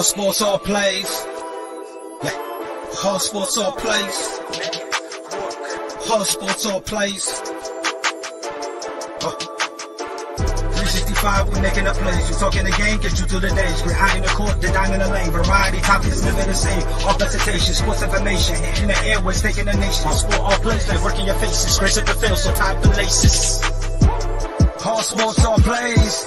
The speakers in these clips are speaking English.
Hard sports all plays. Yeah. Hard sports all plays. Hard sports all plays. 365, we making up plays. You talking the game, get you to the days. We're high in the court, the dime in the lane. Variety topics living the same. All presentation, sports information. In the airways, taking the nation. Hard sport all plays, they working your faces. Grace at the field, so tie the laces. Hard sports all plays.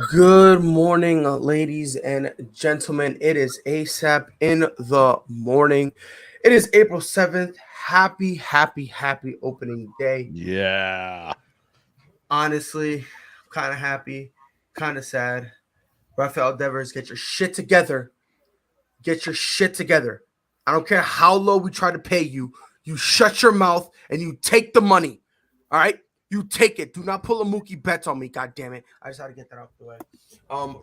Good morning, ladies and gentlemen. It is ASAP in the morning. It is April 7th. Happy opening day. Yeah. Honestly, kind of happy, kind of sad. Rafael Devers, get your shit together. Get your shit together. I don't care how low we try to pay you. You shut your mouth and you take the money. All right? You take it. Do not pull a Mookie Betts on me. God damn it. I just had to get that out the way.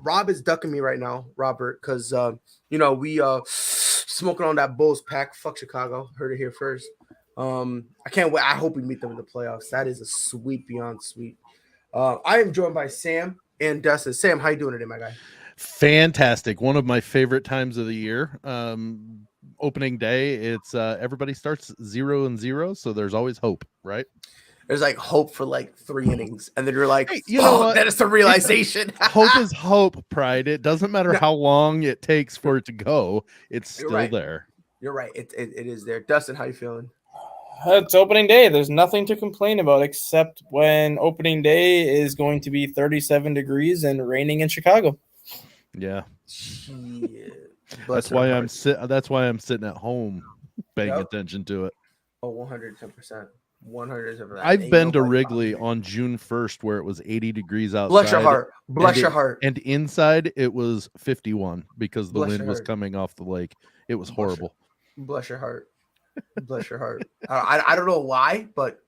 Rob is ducking me right now, Robert, because, we smoking on that Bulls pack. Fuck Chicago. Heard it here first. I can't wait. I hope we meet them in the playoffs. That is a sweet beyond sweet. I am joined by Sam and Dustin. Sam, how you doing today, my guy? Fantastic. One of my favorite times of the year. Opening day. It's everybody starts 0-0, so there's always hope, right? There's like hope for like 3 innings, and then you're like, hey, you know what? That is the realization. Hope is hope, Pride. It doesn't matter how long it takes for it to go. It's still there. You're right. It is there. Dustin, how you feeling? It's opening day. There's nothing to complain about except when opening day is going to be 37 degrees and raining in Chicago. Yeah. That's why I'm sitting at home paying attention to it. Oh, 110%. 100%. I've been to Wrigley on June 1st where it was 80 degrees outside. Bless your heart. Bless your heart. And inside it was 51 because the wind was coming off the lake. It was horrible. Bless your heart. Bless your heart. I don't know why, but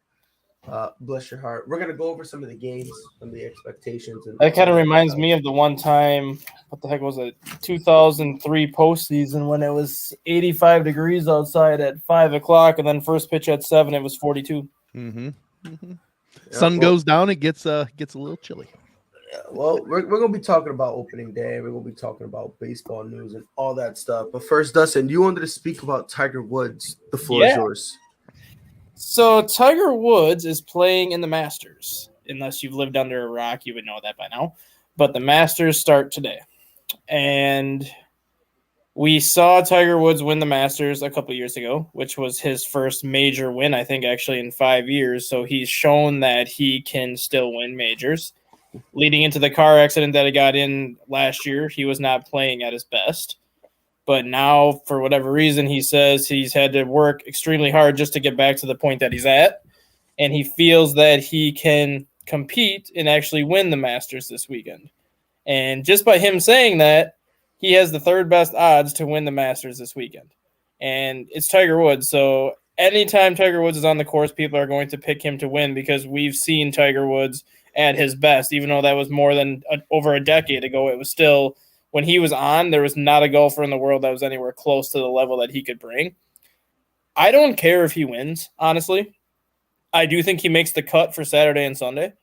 bless your heart. We're gonna go over some of the games, some of the expectations. And that kind of reminds me of the one time, what the heck was it? 2003 postseason when it was 85 degrees outside at 5 o'clock, and then first pitch at 7, it was 42. Mm-hmm. Mm-hmm. Sun goes down, it gets a little chilly. Well, we're gonna be talking about opening day. We're gonna be talking about baseball news and all that stuff. But first, Dustin, you wanted to speak about Tiger Woods. The floor is yours. So Tiger Woods is playing in the Masters. Unless you've lived under a rock, you would know that by now. But the Masters start today. And we saw Tiger Woods win the Masters a couple years ago, which was his first major win, I think, actually in 5 years. So he's shown that he can still win majors. Leading into the car accident that he got in last year, he was not playing at his best. But now, for whatever reason, he says he's had to work extremely hard just to get back to the point that he's at. And he feels that he can compete and actually win the Masters this weekend. And just by him saying that, he has the third best odds to win the Masters this weekend. And it's Tiger Woods. So anytime Tiger Woods is on the course, people are going to pick him to win because we've seen Tiger Woods at his best. Even though that was more than over a decade ago, it was still – when he was on, there was not a golfer in the world that was anywhere close to the level that he could bring. I don't care if he wins, honestly. I do think he makes the cut for Saturday and Sunday.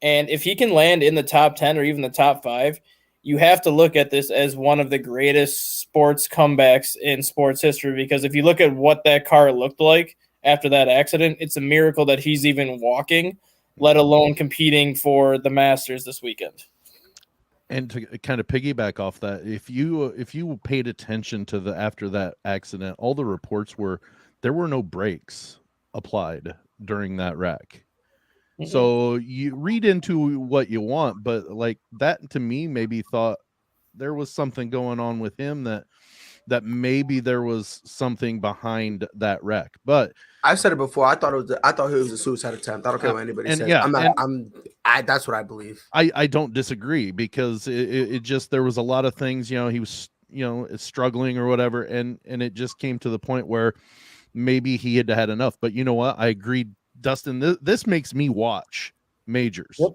And if he can land in the top 10 or even the top 5, you have to look at this as one of the greatest sports comebacks in sports history, because if you look at what that car looked like after that accident, it's a miracle that he's even walking, let alone competing for the Masters this weekend. And to kind of piggyback off that, if you paid attention to after that accident, all the reports were there were no brakes applied during that wreck. Mm-hmm. So you read into what you want, but like that to me maybe thought there was something going on with him that maybe there was something behind that wreck. But I've said it before. I thought he was a suicide attempt. I don't care what anybody says. Yeah, that's what I believe. I don't disagree because it just there was a lot of things. He was struggling or whatever, and it just came to the point where maybe he had enough. But you know what? I agree, Dustin. This makes me watch majors. Yep.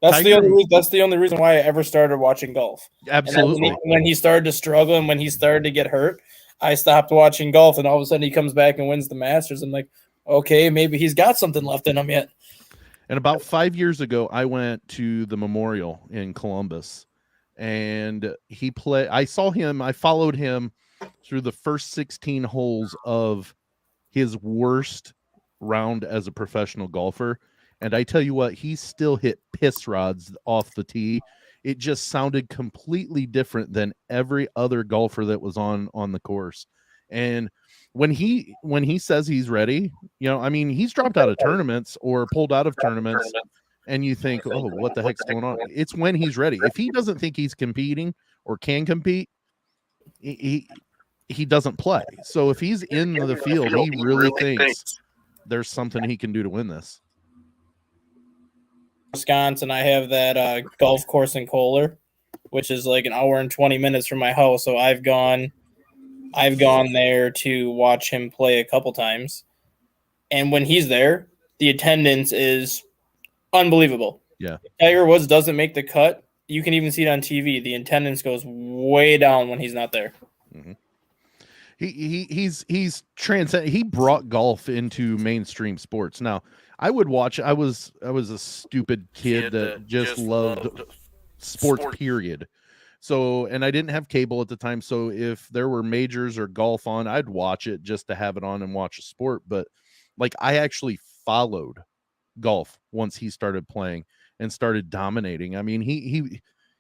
That's the only reason why I ever started watching golf. Absolutely. When he started to struggle and when he started to get hurt, I stopped watching golf, and all of a sudden he comes back and wins the Masters. I'm like, okay, maybe he's got something left in him yet. And about 5 years ago, I went to the Memorial in Columbus, and I saw him. I followed him through the first 16 holes of his worst round as a professional golfer. And I tell you what, he still hit piss rods off the tee. It just sounded completely different than every other golfer that was on the course. And when he says he's ready, I mean, he's dropped out of tournaments or pulled out of tournaments, and you think, oh, what the heck's going on? It's when he's ready. If he doesn't think he's competing or can compete, he doesn't play. So if he's in the field, he really thinks there's something he can do to win this. Wisconsin, I have that golf course in Kohler, which is like an hour and 20 minutes from my house. So I've gone there to watch him play a couple times. And when he's there, the attendance is unbelievable. Yeah. If Tiger Woods doesn't make the cut, you can even see it on TV. The attendance goes way down when he's not there. Mm-hmm. He's transcend. He brought golf into mainstream sports. Now, I would watch. I was a stupid kid that just loved sports. Period. So, and I didn't have cable at the time. So, if there were majors or golf on, I'd watch it just to have it on and watch a sport. But like, I actually followed golf once he started playing and started dominating. I mean,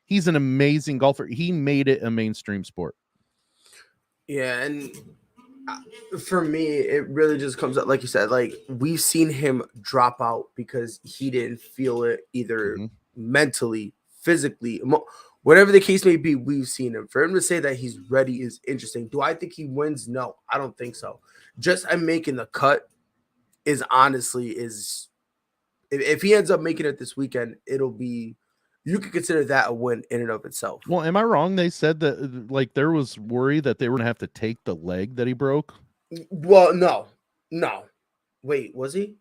he's an amazing golfer. He made it a mainstream sport. Yeah, and for me, it really just comes up, like you said, like we've seen him drop out because he didn't feel it either mentally, physically, whatever the case may be. We've seen him. For him to say that he's ready is interesting. Do I think he wins? No, I don't think so. Just I'm making the cut is honestly if he ends up making it this weekend, it'll be. You could consider that a win in and of itself. Well, am I wrong? They said that like there was worry that they were gonna have to take the leg that he broke. Well, no. Wait, was he?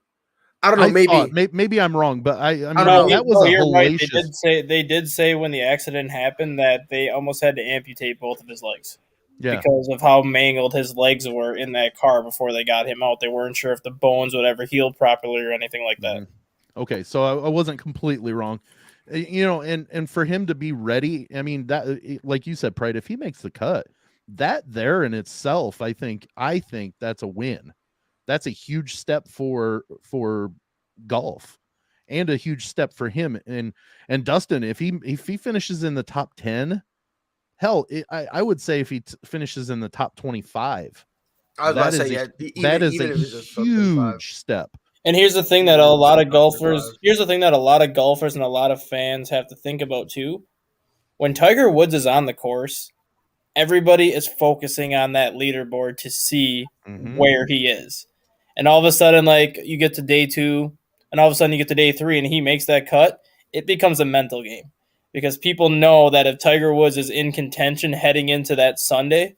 I don't know. Maybe I'm wrong, but I mean No, that was a hellacious. Right. They did say when the accident happened that they almost had to amputate both of his legs. Yeah. Because of how mangled his legs were in that car before they got him out. They weren't sure if the bones would ever heal properly or anything like that. Okay, so I wasn't completely wrong. And for him to be ready, I mean, that, like you said, Pride, if he makes the cut, that there in itself, I think that's a win. That's a huge step for golf and a huge step for him. And Dustin, if he finishes in the top 10, hell, I would say if he finishes in the top 25, that is a huge step. And here's the thing that a lot of golfers and a lot of fans have to think about too. When Tiger Woods is on the course, everybody is focusing on that leaderboard to see where he is. And all of a sudden, like, you get to day 2, and all of a sudden you get to day 3, and he makes that cut, it becomes a mental game. Because people know that if Tiger Woods is in contention heading into that Sunday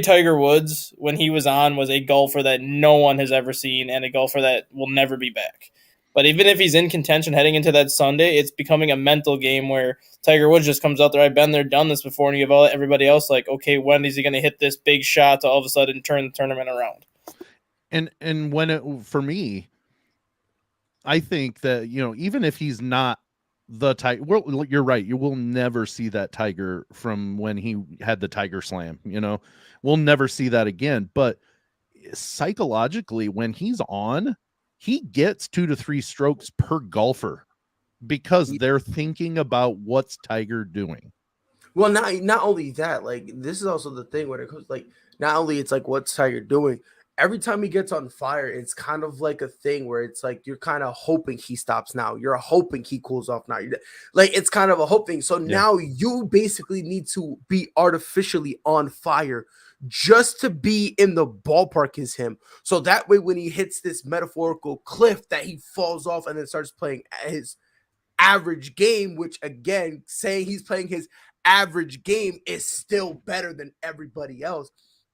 Tiger Woods, when he was on, was a golfer that no one has ever seen and a golfer that will never be back. But even if he's in contention heading into that Sunday, it's becoming a mental game where Tiger Woods just comes out there, I've been there, done this before, and you have everybody else like, okay, when is he going to hit this big shot to all of a sudden turn the tournament around? And for me, I think that, even if he's not the Tiger, well, you're right. You will never see that Tiger from when he had the Tiger Slam. We'll never see that again. But psychologically, when he's on, he gets 2 to 3 strokes per golfer because they're thinking about what's Tiger doing. Well, not only that, like this is also the thing when it comes like not only it's like what's Tiger doing. Every time he gets on fire, it's kind of like a thing where it's like you're kind of hoping he stops now. You're hoping he cools off now. Like it's kind of a hope thing. So now you basically need to be artificially on fire just to be in the ballpark as him. So that way, when he hits this metaphorical cliff, that he falls off and then starts playing his average game, which again, saying he's playing his average game is still better than everybody else.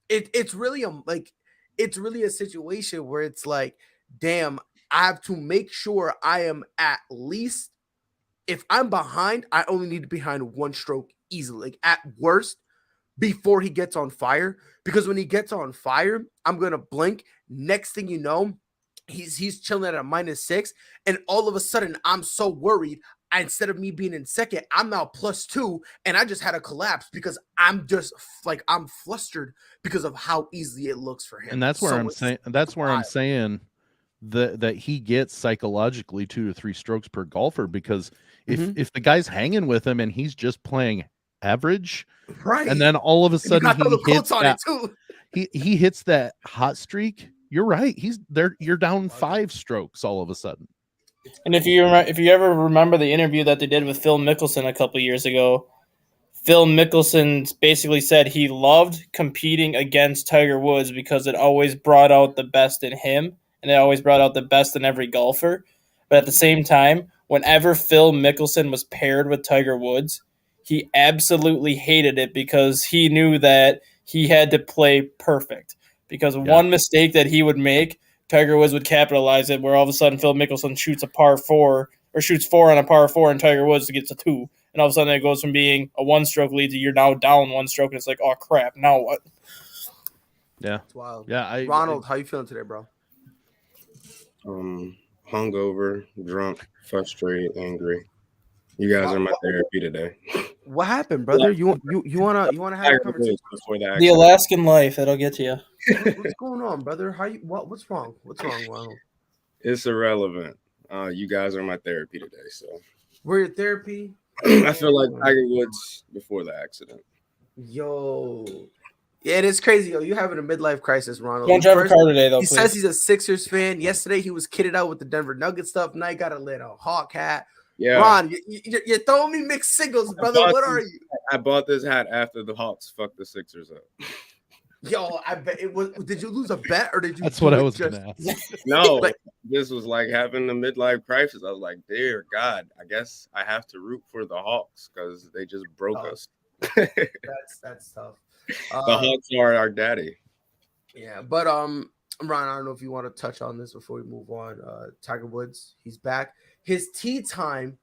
It's really a situation where it's like, damn, I have to make sure I am at least, if I'm behind, I only need to be behind 1 stroke easily, like at worst, before he gets on fire. Because when he gets on fire, I'm going to blink. Next thing you know, he's chilling at a -6, and all of a sudden I'm so worried. Instead of me being in second, I'm now +2, and I just had a collapse because I'm just like I'm flustered because of how easily it looks for him. And that's where So I'm it's saying. That's where I'm wild. saying that he gets psychologically 2 to 3 strokes per golfer, because if the guy's hanging with him and he's just playing average, Right. and then all of a And you sudden got the he hits quotes on that, it too. he hits that hot streak. You're right. He's there. You're down 5 strokes all of a sudden. And if you ever remember the interview that they did with Phil Mickelson a couple years ago, Phil Mickelson basically said he loved competing against Tiger Woods because it always brought out the best in him, and it always brought out the best in every golfer. But at the same time, whenever Phil Mickelson was paired with Tiger Woods, he absolutely hated it because he knew that he had to play perfect. Because one mistake that he would make, Tiger Woods would capitalize it, where all of a sudden Phil Mickelson shoots a par 4 or shoots 4 on a par 4, and Tiger Woods gets a 2. And all of a sudden it goes from being a 1-stroke lead to you're now down 1 stroke, and it's like, oh crap, now what? Yeah, It's wild. yeah. Ronald, how you feeling today, bro? Hungover, drunk, frustrated, angry. You guys are my therapy today. What happened, brother? You wanna have a Tiger conversation? Woods before the The accident. Alaskan life, that'll get to you. What's going on, brother? What's wrong? What's wrong, Ronald? It's irrelevant. You guys are my therapy today. So We're your therapy. I feel like Tiger Woods before the accident. Yo. Yeah, it is crazy, yo. You having a midlife crisis, Ronald. Don't drive a First, car today, though, he please. says he's a Sixers fan. Yesterday, he was kidded out with the Denver Nuggets stuff. Now he got a little Hawk hat. Yeah, Ron, you're throwing me mixed signals, brother. What are you? I bought this hat after the Hawks fucked the Sixers up. Yo, I bet it was. Did you lose a bet or did you? That's do what I it was just- going to ask. No, Like- this was like having a midlife crisis. I was like, dear God, I guess I have to root for the Hawks because they just broke Oh. us. That's tough. The Hawks are our daddy. Yeah, but Ron, I don't know if you want to touch on this before we move on. Tiger Woods, he's back. His tee time,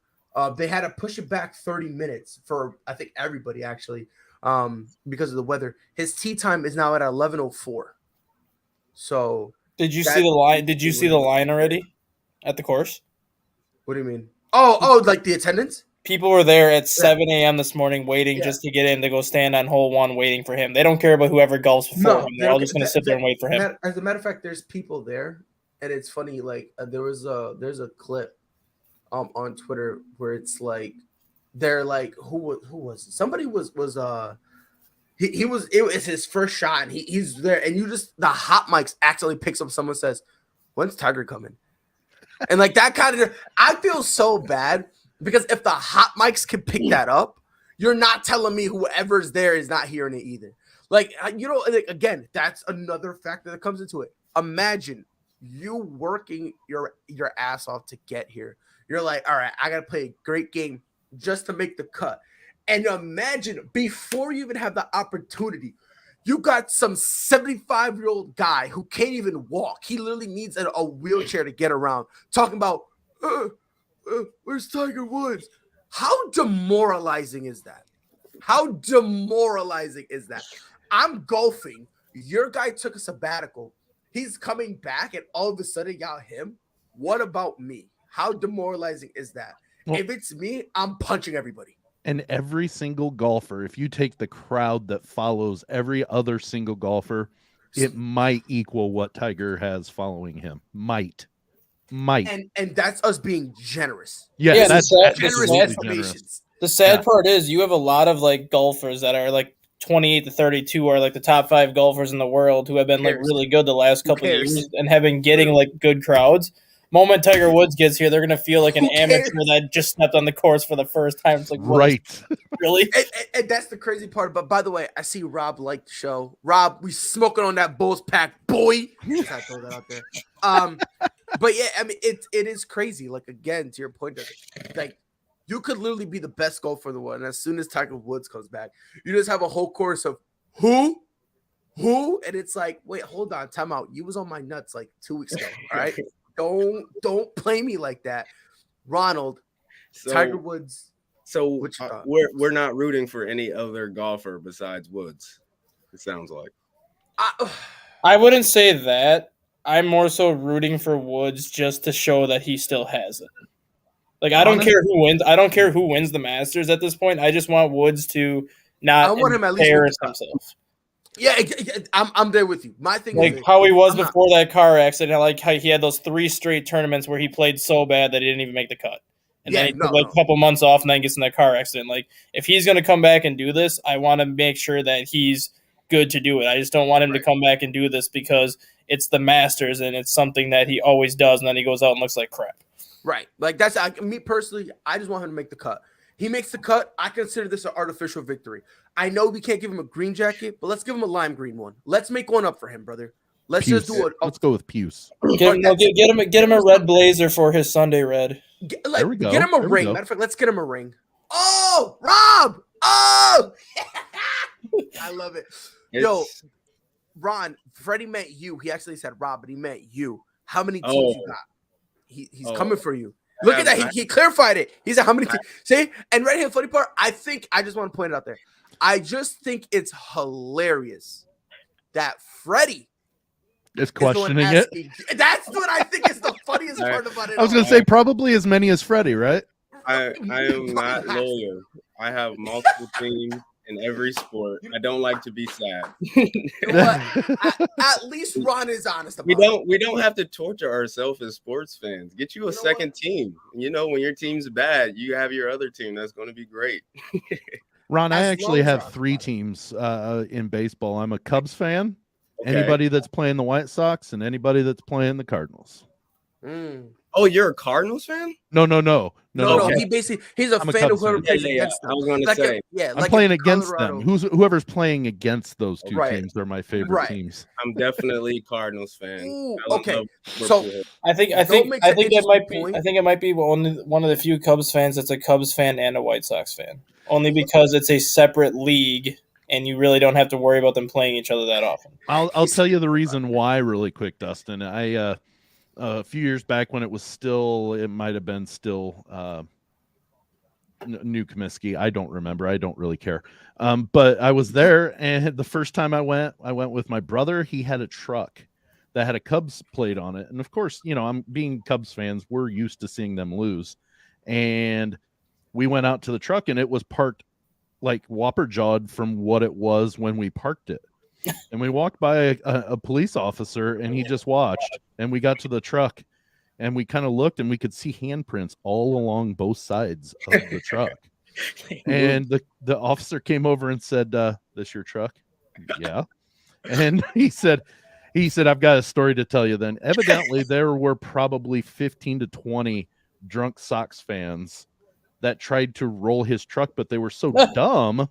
they had to push it back 30 minutes for I think everybody actually, because of the weather. His tee time is now at 11:04. So Did you That- see the line? Did you see the line already at the course? what do you mean? Oh, like the attendance? People were there at 7 a.m. this morning waiting Yeah. just to get in to go stand on hole 1 waiting for him. They don't care about whoever golfs before No, him. they They're all don't just going to care. sit there and wait for him. As a matter of fact, there's people there, and it's funny. Like there's a clip, on Twitter where it's like they're like who was it? Somebody was he was it was his first shot and he's there and you just the hot mics accidentally picks up someone says, "When's Tiger coming?" And like that kind of I feel so bad because if the hot mics can pick that up, you're not telling me whoever's there is not hearing it either. Like like, again, that's another factor that comes into it. Imagine you working your ass off to get here. You're like, all right, I gotta play a great game just to make the cut. And imagine before you even have the opportunity, you got some 75-year-old guy who can't even walk. He literally needs a wheelchair to get around. Talking about, where's Tiger Woods? How demoralizing is that? How demoralizing is that? I'm golfing. Your guy took a sabbatical. He's coming back, and all of a sudden, y'all him. What about me? How demoralizing is that? Well- If it's me, I'm punching everybody. And every single golfer, if you take the crowd that follows every other single golfer, it might equal what Tiger has following him. Might. And that's us being generous. Yeah, Yeah, that's that's Generous absolutely estimations. generous. The sad Yeah. part is you have a lot of like golfers that are like 28 to 32 are like the top 5 golfers in the world who have been like cares? really good the last Who couple of cares? years and have been getting like good crowds. Moment Tiger Woods gets here, they're gonna feel like an Who cares? amateur that just stepped on the course for the first time. It's like, what, Right. really? And that's the crazy part. But by the way, I see Rob liked the show. Rob, we smoking on that Bulls pack, boy. Just had to throw that out there. But yeah, I mean, it is crazy. Like again, to your point, like you could literally be the best golfer in the world, and as soon as Tiger Woods comes back, you just have a whole chorus of who, and it's like, wait, hold on, time out. You was on my nuts like 2 weeks ago. All right, don't play me like that, Ronald. So, Tiger Woods. So What you thought? we're not rooting for any other golfer besides Woods. It sounds like. I wouldn't say that. I'm more so rooting for Woods just to show that he still has it. Like, I don't care who wins. I don't care who wins the Masters at this point. I just want Woods to not I want him at least embarrass himself. Yeah, I'm there with you. My thing Like is how he was before that car accident. Like how he had those 3 straight tournaments where he played so bad that he didn't even make the cut. And then he took a couple months off and then gets in that car accident. Like, if he's going to come back and do this, I want to make sure that he's good to do it. I just don't want him to come back and do this because it's the Masters and it's something that he always does, and then he goes out and looks like crap. Right. Like, that's me personally. I just want him to make the cut. He makes the cut. I consider this an artificial victory. I know we can't give him a green jacket, but let's give him a lime green one. Let's make one up for him, brother. Let's Puce. just do it. Let's go with Puce. Get him a red blazer for his Sunday red. There we go. Get him a ring. Matter of fact, let's get him a ring. Oh, Rob! Oh, I love it. Yo, Ron, Freddie met you. He actually said Rob, but he met you. How many teams you got? He's coming for you. Look at that. He clarified it. He said how many teams. See? And right here, funny part, I just want to point it out there. I just think it's hilarious that Freddie is questioning it. That's what I think is the funniest part about it. I was going to say probably as many as Freddie, right? I am not loyal. I have multiple teams in every sport. I don't like to be sad. You know what? At least Ron is honest about it. We don't have to torture ourselves as sports fans. Get you a second team. You know, when your team's bad, you have your other team that's going to be great. Ron, I actually have 3 teams in baseball. I'm a Cubs fan. Okay. Anybody that's playing the White Sox and anybody that's playing the Cardinals. Oh, you're a Cardinals fan? No. Okay. He's a fan of whoever plays against them. I was going to say. I'm playing against them. Whoever's playing against those 2 teams, they're my favorite teams. I'm definitely a Cardinals fan. Ooh, okay. So I think it might be one of the few Cubs fans that's a Cubs fan and a White Sox fan. Only because it's a separate league and you really don't have to worry about them playing each other that often. I'll tell you the reason why really quick, Dustin. A few years back when it might have been still New Comiskey. I don't remember. I don't really care. But I was there, and the first time I went with my brother. He had a truck that had a Cubs plate on it. And of course, I'm being Cubs fans. We're used to seeing them lose. And we went out to the truck, and it was parked like whopper jawed from what it was when we parked it. And we walked by a police officer, and he just watched. And we got to the truck, and we kind of looked, and we could see handprints all along both sides of the truck. And the officer came over and said, "This your truck?" Yeah. And he said, "I've got a story to tell you." Then evidently there were probably 15 to 20 drunk Sox fans that tried to roll his truck, but they were so dumb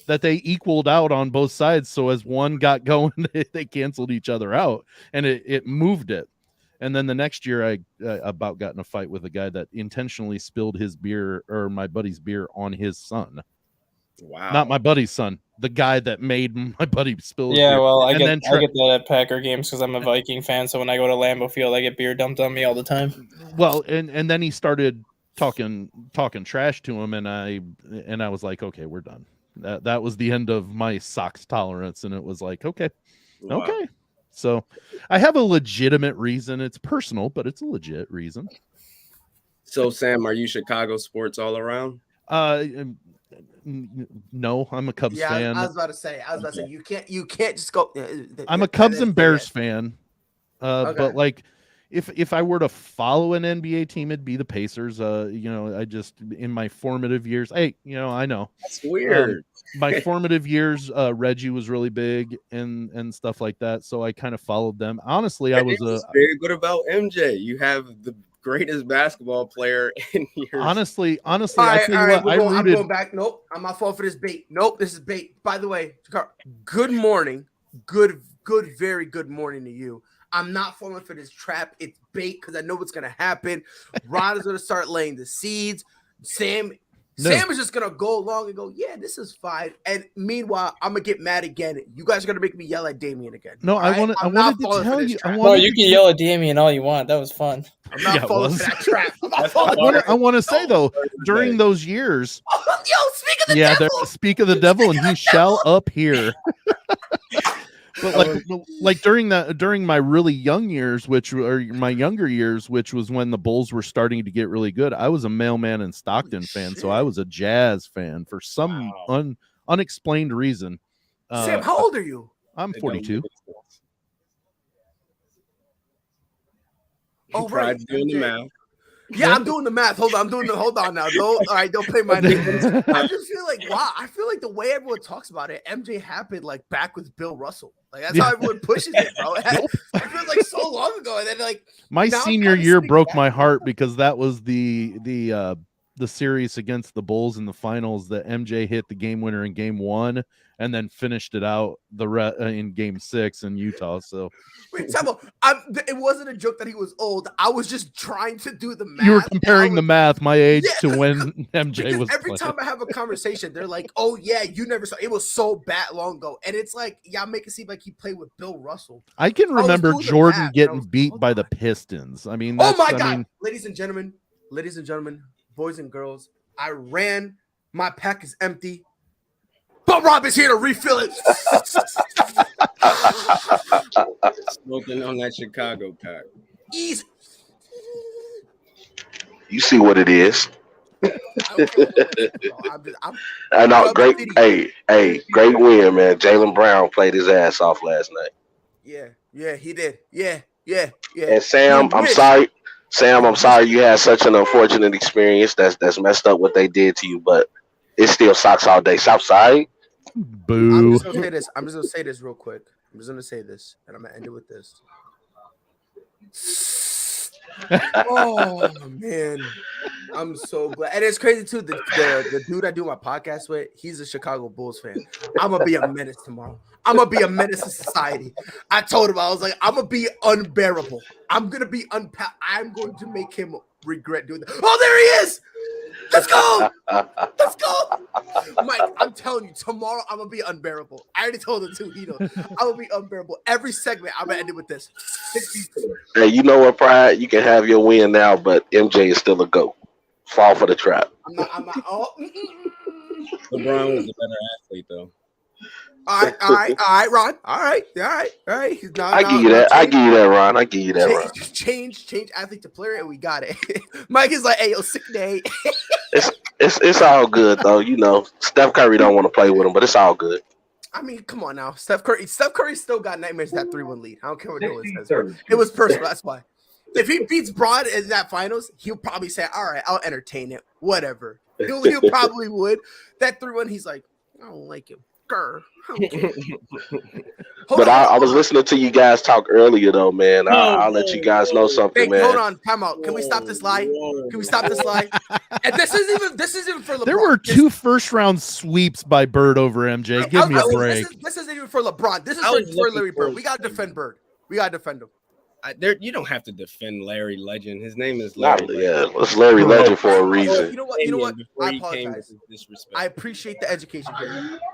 that they equaled out on both sides. So as one got going, they canceled each other out, and it moved it. And then the next year, I about got in a fight with a guy that intentionally spilled his beer, or my buddy's beer, on his son. Wow! Not my buddy's son, the guy that made my buddy spill his beer. Yeah, well, I get that at Packer games because I'm a Viking fan. So when I go to Lambeau Field, I get beer dumped on me all the time. Well, and then he started talking trash to him, and I was like, okay, we're done. That was the end of my Sox tolerance, and it was like, okay. So I have a legitimate reason. It's personal, but it's a legit reason. So, Sam, are you Chicago sports all around? No, I'm a Cubs fan. I was about to say you can't just go. I'm a Cubs and Bears fan. But like, if I were to follow an NBA team, it'd be the Pacers. I just, in my formative years, I know that's weird. My formative years, Reggie was really big and stuff like that. So I kind of followed them. Honestly, I was very good about MJ. You have the greatest basketball player in your. Honestly, I'm going back. Nope, I'm not falling for this bait. Nope, this is bait. By the way, good morning. Good, very good morning to you. I'm not falling for this trap. It's bait because I know what's going to happen. Ron is going to start laying the seeds. Sam is just going to go along and go, yeah, this is fine. And meanwhile, I'm going to get mad again. You guys are going to make me yell at Damien again. No, I wanted to tell you. You can yell at Damien all you want. That was fun. I'm not falling for that trap. I want to say, though, during those years. Speak of the devil. Speak of the devil, and he shall appear. But like during my really young years, which or my younger years, which was when the Bulls were starting to get really good, I was a Mailman and Stockton fan, so I was a Jazz fan for some unexplained reason. Sam, how old are you? I'm 42. Oh, Tried right. doing the math. Yeah, I'm doing the math. Hold on now. Don't play my name. I just feel like, wow, I feel like the way everyone talks about it, MJ happened like back with Bill Russell. Like that's how everyone pushes it, bro. I feel like so long ago. And then like my senior year broke my heart because that was the series against the Bulls in the finals that MJ hit the game winner in game 1 and then finished it out in game 6 in Utah. So wait, Sabo, it wasn't a joke that he was old. I was just trying to do the math. You were comparing the math, my age to when MJ was every playing. time I have a conversation, they're like, "Oh yeah, you never saw it was so bad long ago," and it's like, "Yeah, make it seem like he played with Bill Russell." I can remember Jordan getting beat by the Pistons. I mean, oh my God, ladies and gentlemen, boys and girls, I ran. My pack is empty, but Rob is here to refill it. Smoking on that Chicago pack. Easy. You see what it is. I know. Great. Hey, great win, man. Jaylen Brown played his ass off last night. Yeah, he did. Yeah. And Sam, I'm sorry you had such an unfortunate experience. That's messed up what they did to you, but it's still Sox all day. Southside. Boo. I'm just gonna say this real quick. I'm just gonna say this, and I'm gonna end it with this. Oh man, I'm so glad, and it's crazy too. The dude I do my podcast with, he's a Chicago Bulls fan. I'm gonna be a menace tomorrow. I'm gonna be a menace to society. I told him I was like, I'm gonna be unbearable. I'm gonna be I'm going to make him regret doing that. Oh, there he is. Let's go. Let's go. Mike, I'm telling you, tomorrow I'm gonna be unbearable. I already told him too. I'm gonna be unbearable. Every segment, I'm gonna end it with this. Hey, you know what, Pride? You can have your win now, but MJ is still a GOAT. Fall for the trap. I'm not. LeBron was a better athlete, though. All right, Ron. All right. I give you that, Ron. Change athlete to player, and we got it. Mike is like, "Hey, yo, sick day." It's all good though. You know, Steph Curry don't want to play with him, but it's all good. I mean, come on now, Steph Curry still got nightmares that 3-1 lead. I don't care what Nolan says. It was personal. That's why. If he beats Braun in that finals, he'll probably say, "All right, I'll entertain it. Whatever." He'll probably would. That 3-1, he's like, "I don't like him." But I was listening to you guys talk earlier, though, man. I'll let you guys know something, man. Hold on, time out. Can we stop this lie? And this isn't even for LeBron. There were 2 first-round sweeps by Bird over MJ. Give me a break. This isn't even for LeBron. This is for Larry Bird. We gotta defend Bird. We gotta defend him. You don't have to defend Larry Legend. His name is Larry. It's Larry Legend for a reason. You know what? I apologize. I appreciate the education.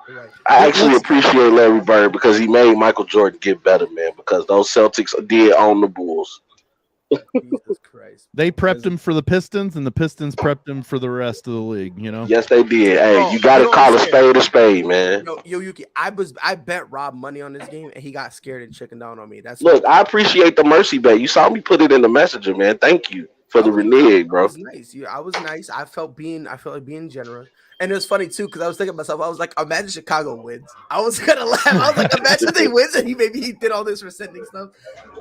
Right. I actually appreciate Larry Bird because he made Michael Jordan get better, man. Because those Celtics did own the Bulls. Jesus Christ. They prepped him for the Pistons, and the Pistons prepped him for the rest of the league. You know. Yes, they did. Hey, you got to call a spade, man. Yo, Yuki, I bet Rob money on this game, and he got scared and chickened down on me. Look, I appreciate the mercy bet. You saw me put it in the messenger, man. Thank you for the renege, bro. I was nice. I was nice. I felt like being generous. And it was funny too, because I was thinking to myself, I was like, imagine Chicago wins. I was gonna laugh. I was like, imagine they wins and he did all this rescinding stuff.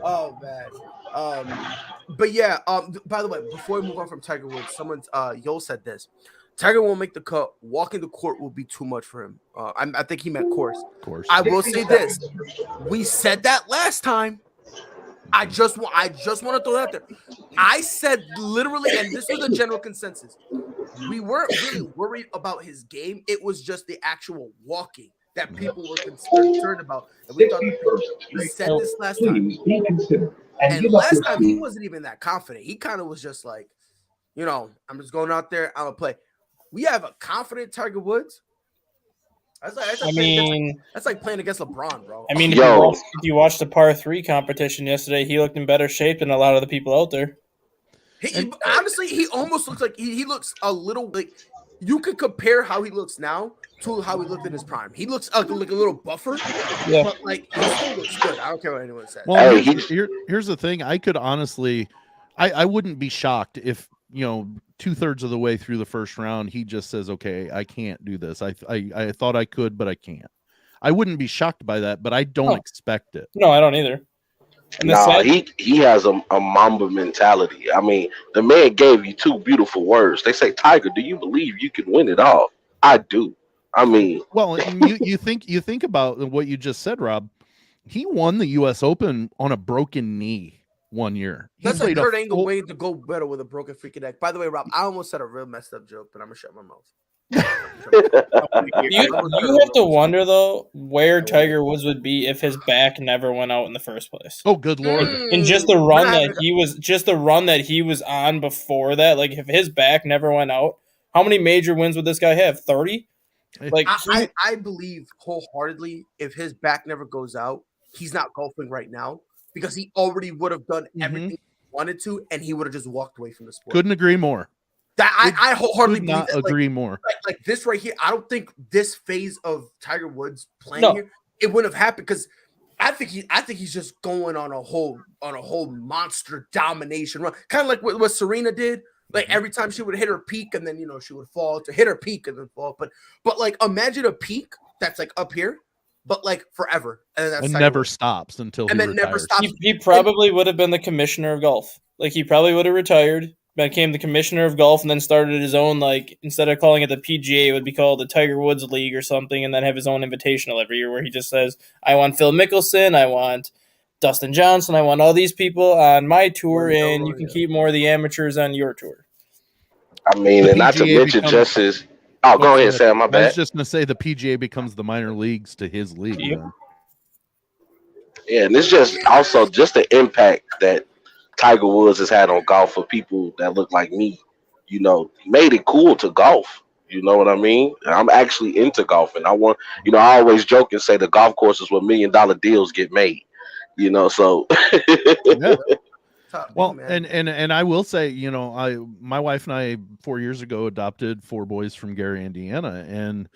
Oh man. But yeah, by the way, before we move on from Tiger Woods, someone's Yo said this. Tiger won't make the cut. Walking the court will be too much for him. I think he meant course. I will say this. We said that last time. I just want to throw that out there. I said literally, and this was a general consensus. We weren't really worried about his game. It was just the actual walking that people were concerned about. And we thought we said this last time. And last time he wasn't even that confident. He kind of was just like, I'm just going out there. I'm gonna play. We have a confident Tiger Woods. That's like playing against LeBron, bro. I mean, if you watched the par 3 competition yesterday, he looked in better shape than a lot of the people out there. Honestly, he almost looks like he looks a little like you could compare how he looks now to how he looked in his prime. He looks like a little buffer, Yeah. but like he still looks good. I don't care what anyone says. Well, Hey, here's the thing. I could honestly, I wouldn't be shocked if 2/3 of the way through the first round he just says, "Okay, I can't do this. I thought I could, but I can't." I wouldn't be shocked by that, but I don't No. expect it. No, I don't either. And the Nah, sad- he has a Mamba mentality. I mean, the man gave you two beautiful words. They say, Tiger, do you believe you can win it all? I do. I mean, Well, and you think about what you just said, Rob. He won the U.S. Open on a broken knee one year. He That's a played Kurt Angle full- way to go better with a broken freaking neck. By the way, Rob, I almost said a real messed up joke, but I'm gonna shut my mouth. You have to wonder though where Tiger Woods would be if his back never went out in the first place. Oh, good lord! And just the run that he was on before that, like if his back never went out, how many major wins would this guy have? 30? Like I believe wholeheartedly if his back never goes out, he's not golfing right now because he already would have done everything he wanted to, and he would have just walked away from the sport. Couldn't agree more. That I wholeheartedly Could believe not that. agree more. Like this right here, I don't think this phase of Tiger Woods playing No. here it wouldn't have happened because I think he's just going on a whole monster domination run, kind of like what Serena did. Like every time she would hit her peak and then she would fall to hit her peak and then fall. But like imagine a peak that's like up here, but like forever, and then that's And Tiger never Woods. stops until And he then never retires. stops. he probably would have been the commissioner of golf. Like he probably would have retired, became the commissioner of golf, and then started his own, like, instead of calling it the PGA, it would be called the Tiger Woods League or something, and then have his own invitational every year where he just says, I want Phil Mickelson, I want Dustin Johnson, I want all these people on my tour, and you can keep more of the amateurs on your tour. I mean, The and not to PGA mention becomes- just his. Oh, go ahead, Sam. My I was bad. just gonna say the PGA becomes the minor leagues to his league. Yep. man. Yeah, and it's just also just the impact that Tiger Woods has had on golf for people that look like me. He made it cool to golf. You know what I mean? And I'm actually into golfing. I want, I always joke and say the golf courses where $1 million deals get made. So Yeah. Top D, Well, man. and I will say, my wife and I 4 years ago adopted 4 boys from Gary, Indiana, and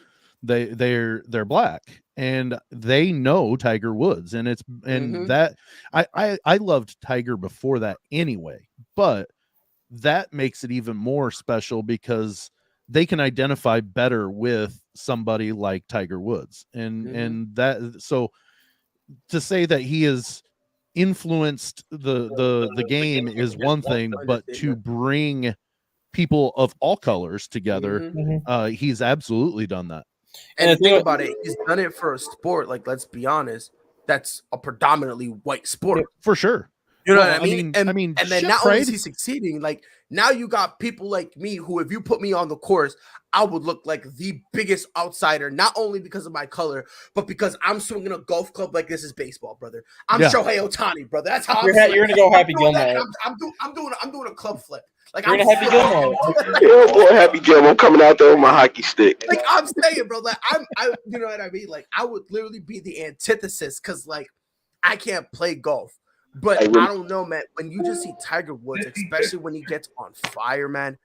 they're black and they know Tiger Woods, and that I loved Tiger before that anyway, but that makes it even more special because they can identify better with somebody like Tiger Woods, and that, so to say that he is influenced the game is one thing, but to bring people of all colors together, he's absolutely done that. And And think about it, he's done it for a sport, like, let's be honest, that's a predominantly white sport. For sure. You know Well, what I mean? I mean, and then shit, not only is right? he succeeding, like now you got people like me who, if you put me on the course, I would look like the biggest outsider, not only because of my color, but because I'm swinging a golf club like this is baseball, brother. I'm Yeah. Shohei Ohtani, brother. That's how You're gonna go Happy I'm doing that, Gilmore. and I'm doing a club flip. Like You're I'm gonna Happy Gilmore. yeah, boy, Happy Gilmore, I'm coming out there with my hockey stick. Like I'm saying, bro. Like I you know what I mean? Like I would literally be the antithesis because like I can't play golf. But Hey, I don't know, man. When you just see Tiger Woods, especially when he gets on fire, man.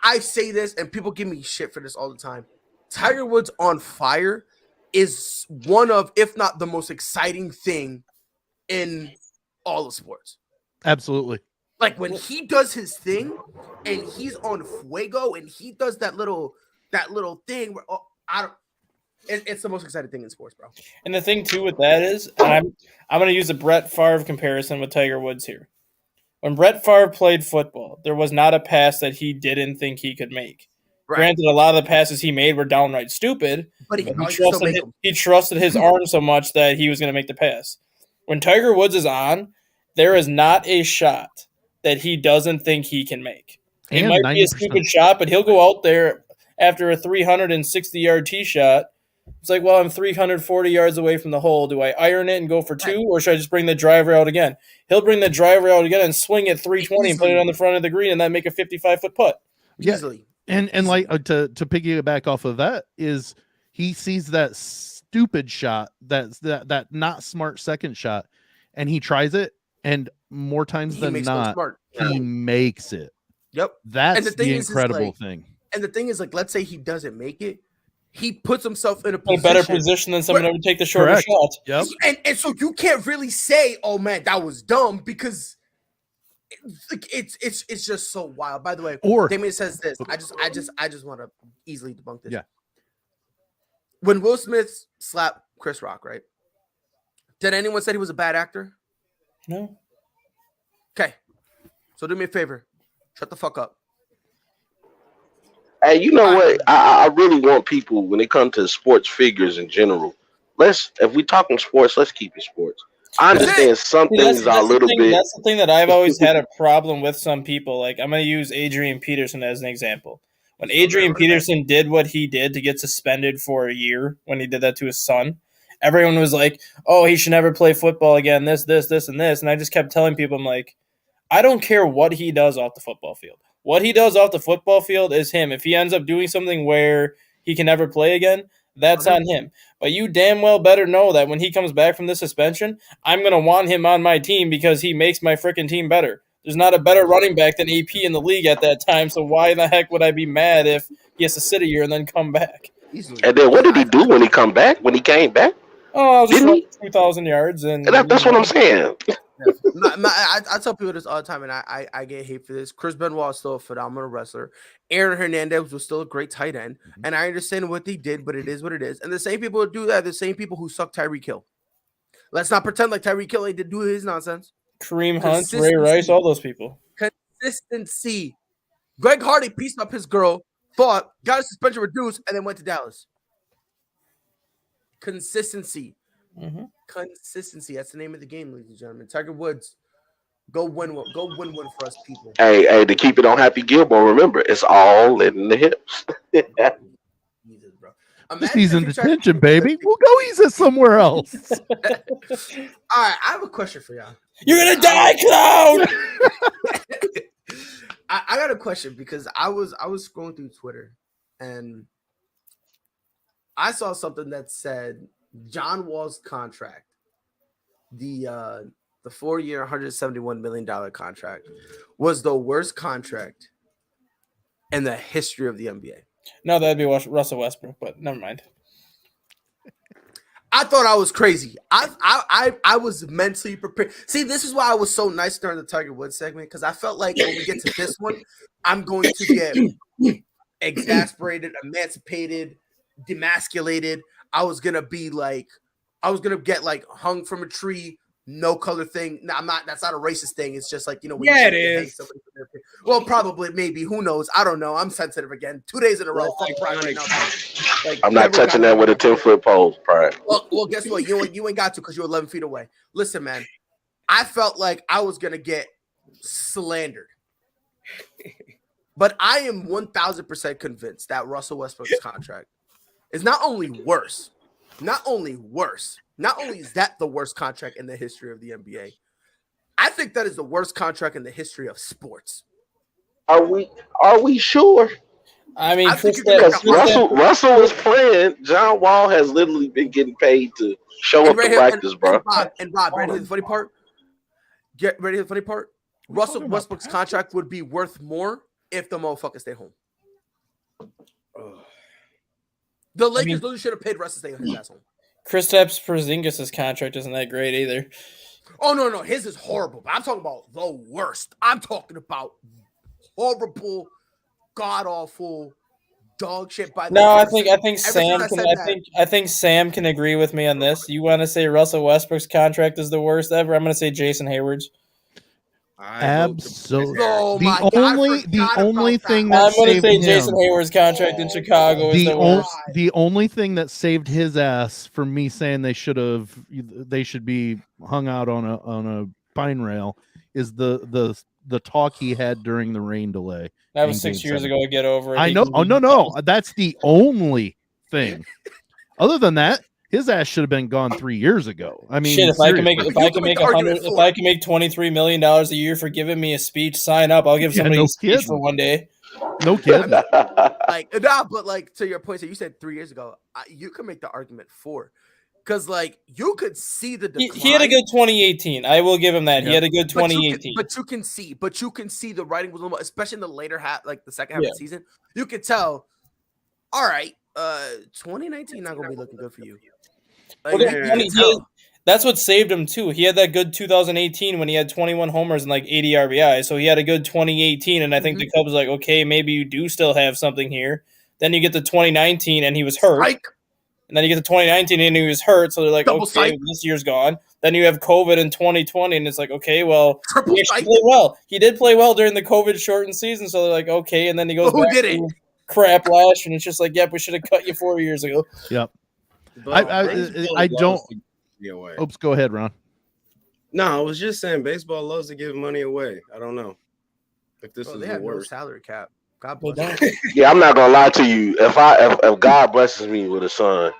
I say this, and people give me shit for this all the time. Tiger Woods on fire is one of, if not the most exciting thing in all of sports. Absolutely. Like when he does his thing, and he's on fuego, and he does that little thing where it's the most exciting thing in sports, bro. And the thing too with that is, and I'm going to use a Brett Favre comparison with Tiger Woods here. When Brett Favre played football, there was not a pass that he didn't think he could make. Right. Granted, a lot of the passes he made were downright stupid, But he but can still make them. he trusted his arm so much that he was going to make the pass. When Tiger Woods is on, there is not a shot that he doesn't think he can make. It And might be a 90%. stupid shot, but he'll go out there after a 360-yard tee shot. It's like, well, I'm 340 yards away from the hole. Do I iron it and go for 2, or should I just bring the driver out again? He'll bring the driver out again and swing it 320 and put it on the front of the green and then make a 55-foot putt. Yeah. Easily. And like to piggyback off of that is he sees that stupid shot, that not smart second shot, and he tries it, and more times He than makes them not, smart. he makes it. Yep. That's And the thing the is incredible like, thing. And the thing is, like, let's say he doesn't make it, he puts himself in a better position than someone who would take the shorter Correct. shot. Yep. And so you can't really say, "Oh man, that was dumb," because it's just so wild. By the way, Or Damien says this. I just want to easily debunk this. Yeah. When Will Smith slapped Chris Rock, right? Did anyone say he was a bad actor? No. Okay. So do me a favor. Shut the fuck up. Hey, you know what? I really want people, when it comes to sports figures in general, if we talking sports, let's keep it sports. I understand some things are a little bit. That's the thing that I've always had a problem with some people. Like, I'm going to use Adrian Peterson as an example. When Adrian Peterson did what he did to get suspended for a year, when he did that to his son, everyone was like, oh, he should never play football again, this, and this. And I just kept telling people, I'm like, I don't care what he does off the football field. What he does off the football field is him. If he ends up doing something where he can never play again, that's on him. But you damn well better know that when he comes back from this suspension, I'm going to want him on my team because he makes my freaking team better. There's not a better running back than AP in the league at that time, so why the heck would I be mad if he has to sit a year and then come back? And then what did he do when he came back? Oh, I was just running 2,000 yards. And that's what I'm saying. I tell people this all the time, and I get hate for this. Chris Benoit is still a phenomenal wrestler. Aaron Hernandez was still a great tight end, and I understand what they did, but it is what it is. And the same people who do that, the same people who suck Tyreek Hill. Let's not pretend like Tyreek Hill did do his nonsense. Kareem Hunt, Ray Rice, all those people. Consistency. Greg Hardy pieced up his girl, fought, got his suspension reduced, and then went to Dallas. Consistency. Mm-hmm. Consistency. That's the name of the game, ladies and gentlemen. Tiger Woods, go win one for us, people. Hey, to keep it on Happy Gilmore, remember, it's all in the hips. Jesus, bro. Just he's in detention, baby. We'll go easy somewhere else. All right, I have a question for y'all. You're gonna die, clown. I got a question because I was scrolling through Twitter and I saw something that said John Wall's contract, the 4-year, $171 million contract, was the worst contract in the history of the NBA. No, that'd be Russell Westbrook, but never mind. I thought I was crazy. I was mentally prepared. See, this is why I was so nice during the Tiger Woods segment, because I felt like when we get to this one, I'm going to get exasperated, emancipated, demasculated. I was gonna get like hung from a tree, no color thing. No, I'm not. That's not a racist thing. It's just like, when yeah, it is. Well, probably, maybe. Who knows? I don't know. I'm sensitive again. 2 days in a row. I'm not touching that with a 10-foot pole, Pride. Well, guess what? You ain't got to because you're 11 feet away. Listen, man. I felt like I was gonna get slandered, but I am 1,000% convinced that Russell Westbrook's contract is not only is that the worst contract in the history of the NBA, I think that is the worst contract in the history of sports. Are we sure? I mean, because Russell is playing. John Wall has literally been getting paid to show up to practice, bro. And Rob, ready for the funny part? Get ready for the funny part. Russell Westbrook's contract would be worth more if the motherfucker stay home. The Lakers literally should have paid Russ to stay on his ass home. Kristaps Porzingis' contract isn't that great either. Oh, no. His is horrible. But I'm talking about the worst. I'm talking about horrible, god-awful, dog shit. I think Sam can agree with me on this. You want to say Russell Westbrook's contract is the worst ever? I'm going to say Jason Hayward's. Absolutely. Oh the only thing that I'm going to say Jason Hayward's contract in Chicago is the worst. The only thing that saved his ass from me saying they should be hung out on a pine rail is the talk he had during the rain delay. That was 6 years ago. Get over it. I know. Oh no. That's the only Other than that, his ass should have been gone 3 years ago. I mean, shit. If I can make $23 million a year for giving me a speech, sign up. I'll give somebody a speech for one day. No kidding. But to your point, so you said 3 years ago. You can make the argument for Because like you could see the decline. He had a good 2018. I will give him that. He Yeah. had a good 2018. But you can see the writing was a little, especially in the later half, like the second half of the season. You could tell. All right, 2019 not gonna be looking good for you. Like, Well, you that's can funny, tell. That's what saved him too. He had that good 2018 when he had 21 homers and like 80 RBI. So he had a good 2018, and I think the Cubs were like, okay, maybe you do still have something here. Then you get to 2019 and he was hurt. Psych. And then you get to 2019 and he was hurt. So they're like, Double okay, psych. this year's gone. Then you have COVID in 2020, and it's like, okay, well, Triple he actually psych. played well. He did play well during the COVID shortened season. So they're like, okay, and then he goes Who back did to it? crap last, and it's just like, yep, we should have cut you 4 years ago. Yep. But I baseball don't. loves to give money away. Oops. Go ahead, Ron. No, I was just saying baseball loves to give money away. I don't know if this Bro, is they the have no worst. salary cap. God They bless. don't. Yeah, I'm not gonna lie to you. If God blesses me with a son,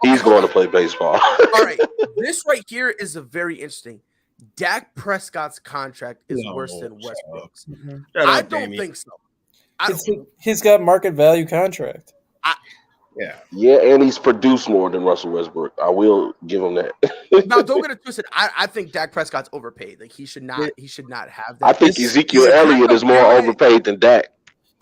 he's going to play baseball. All right, this right here is a very interesting. Dak Prescott's contract is No, worse than shut Westbrook's. Shut I up, don't Damien. think so. I don't, He's got market value contract. Yeah. Yeah, and he's produced more than Russell Westbrook. I will give him that. now, don't get it twisted. I think Dak Prescott's overpaid. Like he should not have that. I think Ezekiel Elliott is more overpaid than Dak.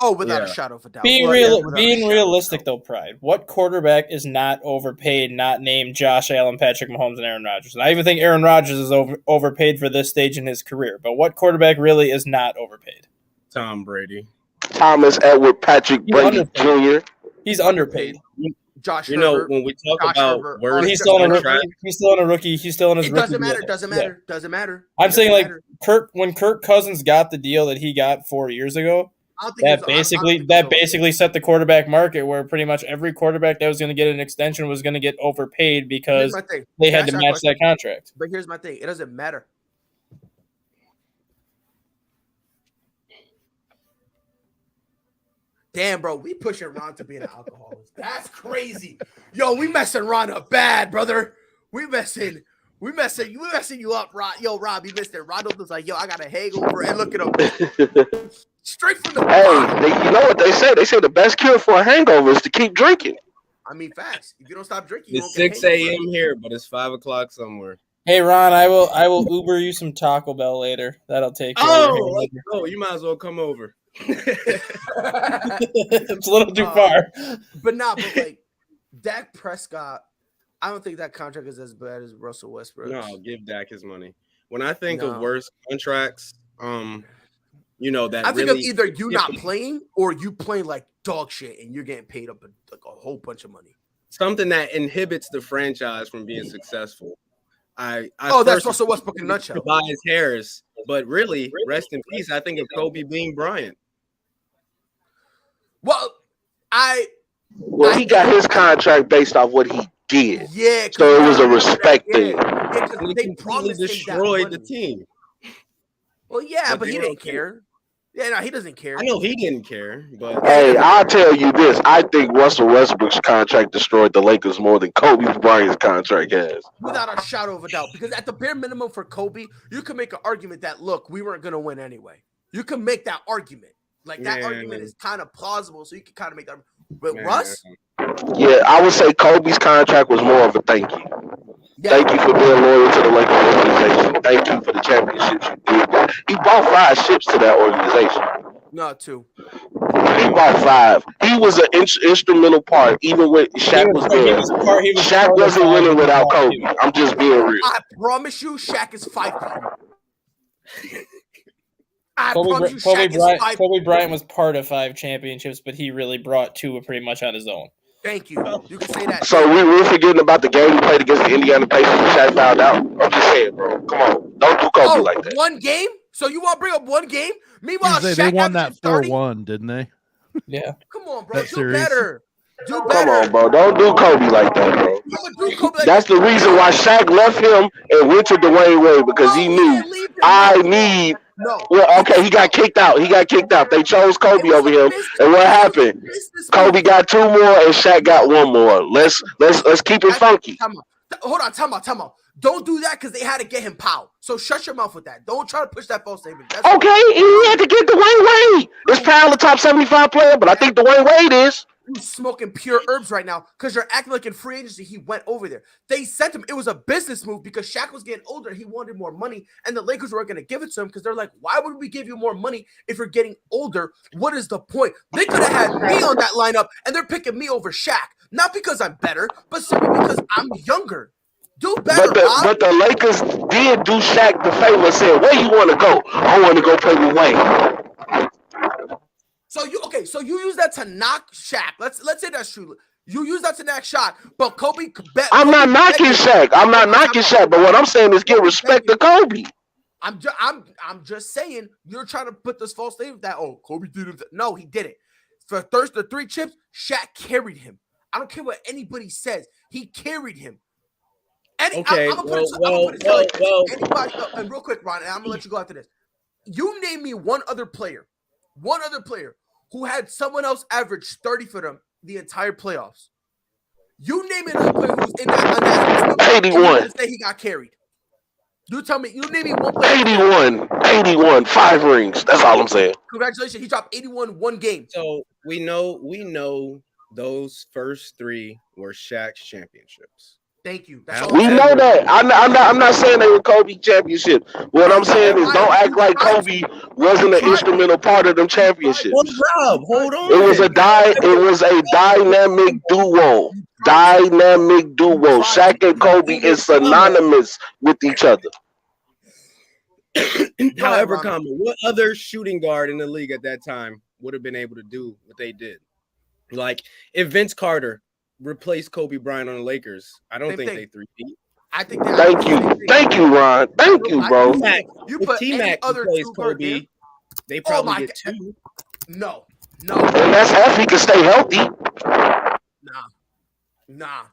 Oh, without a Yeah. shadow of a doubt. Being Without a shadow being of a realistic doubt. though, Pride. What quarterback is not overpaid? Not named Josh Allen, Patrick Mahomes, and Aaron Rodgers. And I even think Aaron Rodgers is overpaid for this stage in his career. But what quarterback really is not overpaid? Tom Brady. Thomas Edward Patrick He's Brady underpaid. Jr. He's underpaid. Josh You know, Herbert. when we talk Josh about Herbert. worst He's still on a rookie. contract, He's still on a rookie. He's still on his It rookie. doesn't matter. deal. Doesn't Yeah. matter. Doesn't matter. I'm saying like Doesn't matter. when Kirk Cousins got the deal that he got 4 years ago, I don't think that it's- I don't basically think that it's basically set the quarterback market where pretty much every quarterback that was going to get an extension was going to get overpaid Here's because my thing. they Can I had to ask you a match that contract. But here's my thing. It doesn't matter. Damn, bro, we pushing Ron to being an alcoholic. That's crazy. Yo, we messing Ron up bad, brother. We messing you up, Ron. Yo, Rob, you missed it. Ron was like, yo, I got a hangover. And look at him. Straight from the bottom. Hey, you know what they say? They say the best cure for a hangover is to keep drinking. I mean, facts. If you don't stop drinking, you it's don't get 6 hangover. a.m. here, but it's 5 o'clock somewhere. Hey Ron, I will Uber you some Taco Bell later. That'll take care of your hangover. Oh, you might as well come over. It's a little too far. But like Dak Prescott, I don't think that contract is as bad as Russell Westbrook. No, give Dak his money. When I think No. of worst contracts, you know that I think really of either you not playing or you playing like dog shit and you're getting paid up like a whole bunch of money. something that inhibits the franchise from being successful. I That's first Russell Westbrook in a nutshell. Tobias Harris, but really, rest in peace. I think of Kobe Bean Bryant. Well, He got his contract based off what he did. yeah. So it was a respect thing. Yeah, because And he they completely promised him that destroyed the money. team. Well, yeah, But but they he were didn't okay. care. Yeah, no, he doesn't care. I know he didn't care, but Hey, I'll tell you this. I think Russell Westbrook's contract destroyed the Lakers more than Kobe Bryant's contract has. Without a shadow of a doubt. Because at the bare minimum for Kobe, you can make an argument that, look, we weren't going to win anyway. You can make that argument. Like, that Man. argument is kind of plausible, so you can kind of make that. But man, Russ? Yeah, I would say Kobe's contract was more of a thank you. Yeah. Thank you for being loyal to the Lakers organization. Thank you for the championships you did. He brought 5 ships to that organization. No, 2. He brought 5. He was an instrumental part, even when Shaq was there. Shaq wasn't winning without Kobe. I'm just being real. I promise you, Shaq is 5. I promise you, Shaq is 5. Kobe Bryant was part of 5 championships, but he really brought 2 pretty much on his own. Thank you. You can say that. So we're forgetting about the game he played against the Indiana Pacers and Shaq fouled out. I'm just saying, bro. Come on. Don't do Kobe like that. One game? So you want to bring up one game? Meanwhile, They Shaq won that averaging 30? 4-1, didn't they? Yeah. Come on, bro. That Do series. better. Do Come better. on, bro. Don't do Kobe like that, bro. You would do Kobe like That's the reason why Shaq left him and went to Dwayne Wade because he No, knew didn't leave him. I need. No. Well, okay, he got kicked out. They chose Kobe over him, and what happened? Kobe got 2 more, and Shaq got 1 more. Let's keep it funky. Hold on, time out. Don't do that because they had to get him Powell. So shut your mouth with that. Don't try to push that false statement. That's Okay, he had to get Dwayne Wade. Is Powell a top 75 player? But I think Dwayne Wade is. He's smoking pure herbs right now because you're acting like in free agency he went over there. They sent him. It was a business move because Shaq was getting older. He wanted more money, and the Lakers weren't going to give it to him because they're like, why would we give you more money if you're getting older? What is the point? They could have had me on that lineup, and they're picking me over Shaq. Not because I'm better, but simply because I'm younger. Do better, But the Lakers did do Shaq the favor and said, where you want to go? I want to go play with Wade. So you use that to knock Shaq. Let's say that's true. You use that to knock Shaq, but Kobe. I'm not knocking Shaq. I'm not knocking Shaq. But what I'm saying is give respect to Kobe. I'm just saying you're trying to put this false statement that Kobe did it. No, he didn't. For the 3 chips, Shaq carried him. I don't care what anybody says. He carried him. Okay. And real quick, Ron, and I'm gonna let you go after this. You name me one other player who had someone else average 30 for them the entire playoffs. You name another player who's in that 81. Say he got carried. You tell me. You name me one player. 81, 5 rings. That's all I'm saying. Congratulations, he dropped 81 one game. So we know those first 3 were Shaq's championships. Thank you. We know that. I'm not saying they were Kobe championship. What I'm saying is don't act like Kobe wasn't an instrumental part of them championships. Rob, hold on. It was a dynamic duo. Shaq and Kobe is synonymous with each other. However, what other shooting guard in the league at that time would have been able to do what they did? Like if Vince Carter replaced Kobe Bryant on the Lakers, I don't think they 3-peat. I think. Thank you, Ron. Thank you, bro. You put T-Mac other replaced 2 guard Kobe, they probably get 2. No. And that's if he can stay healthy. Nah.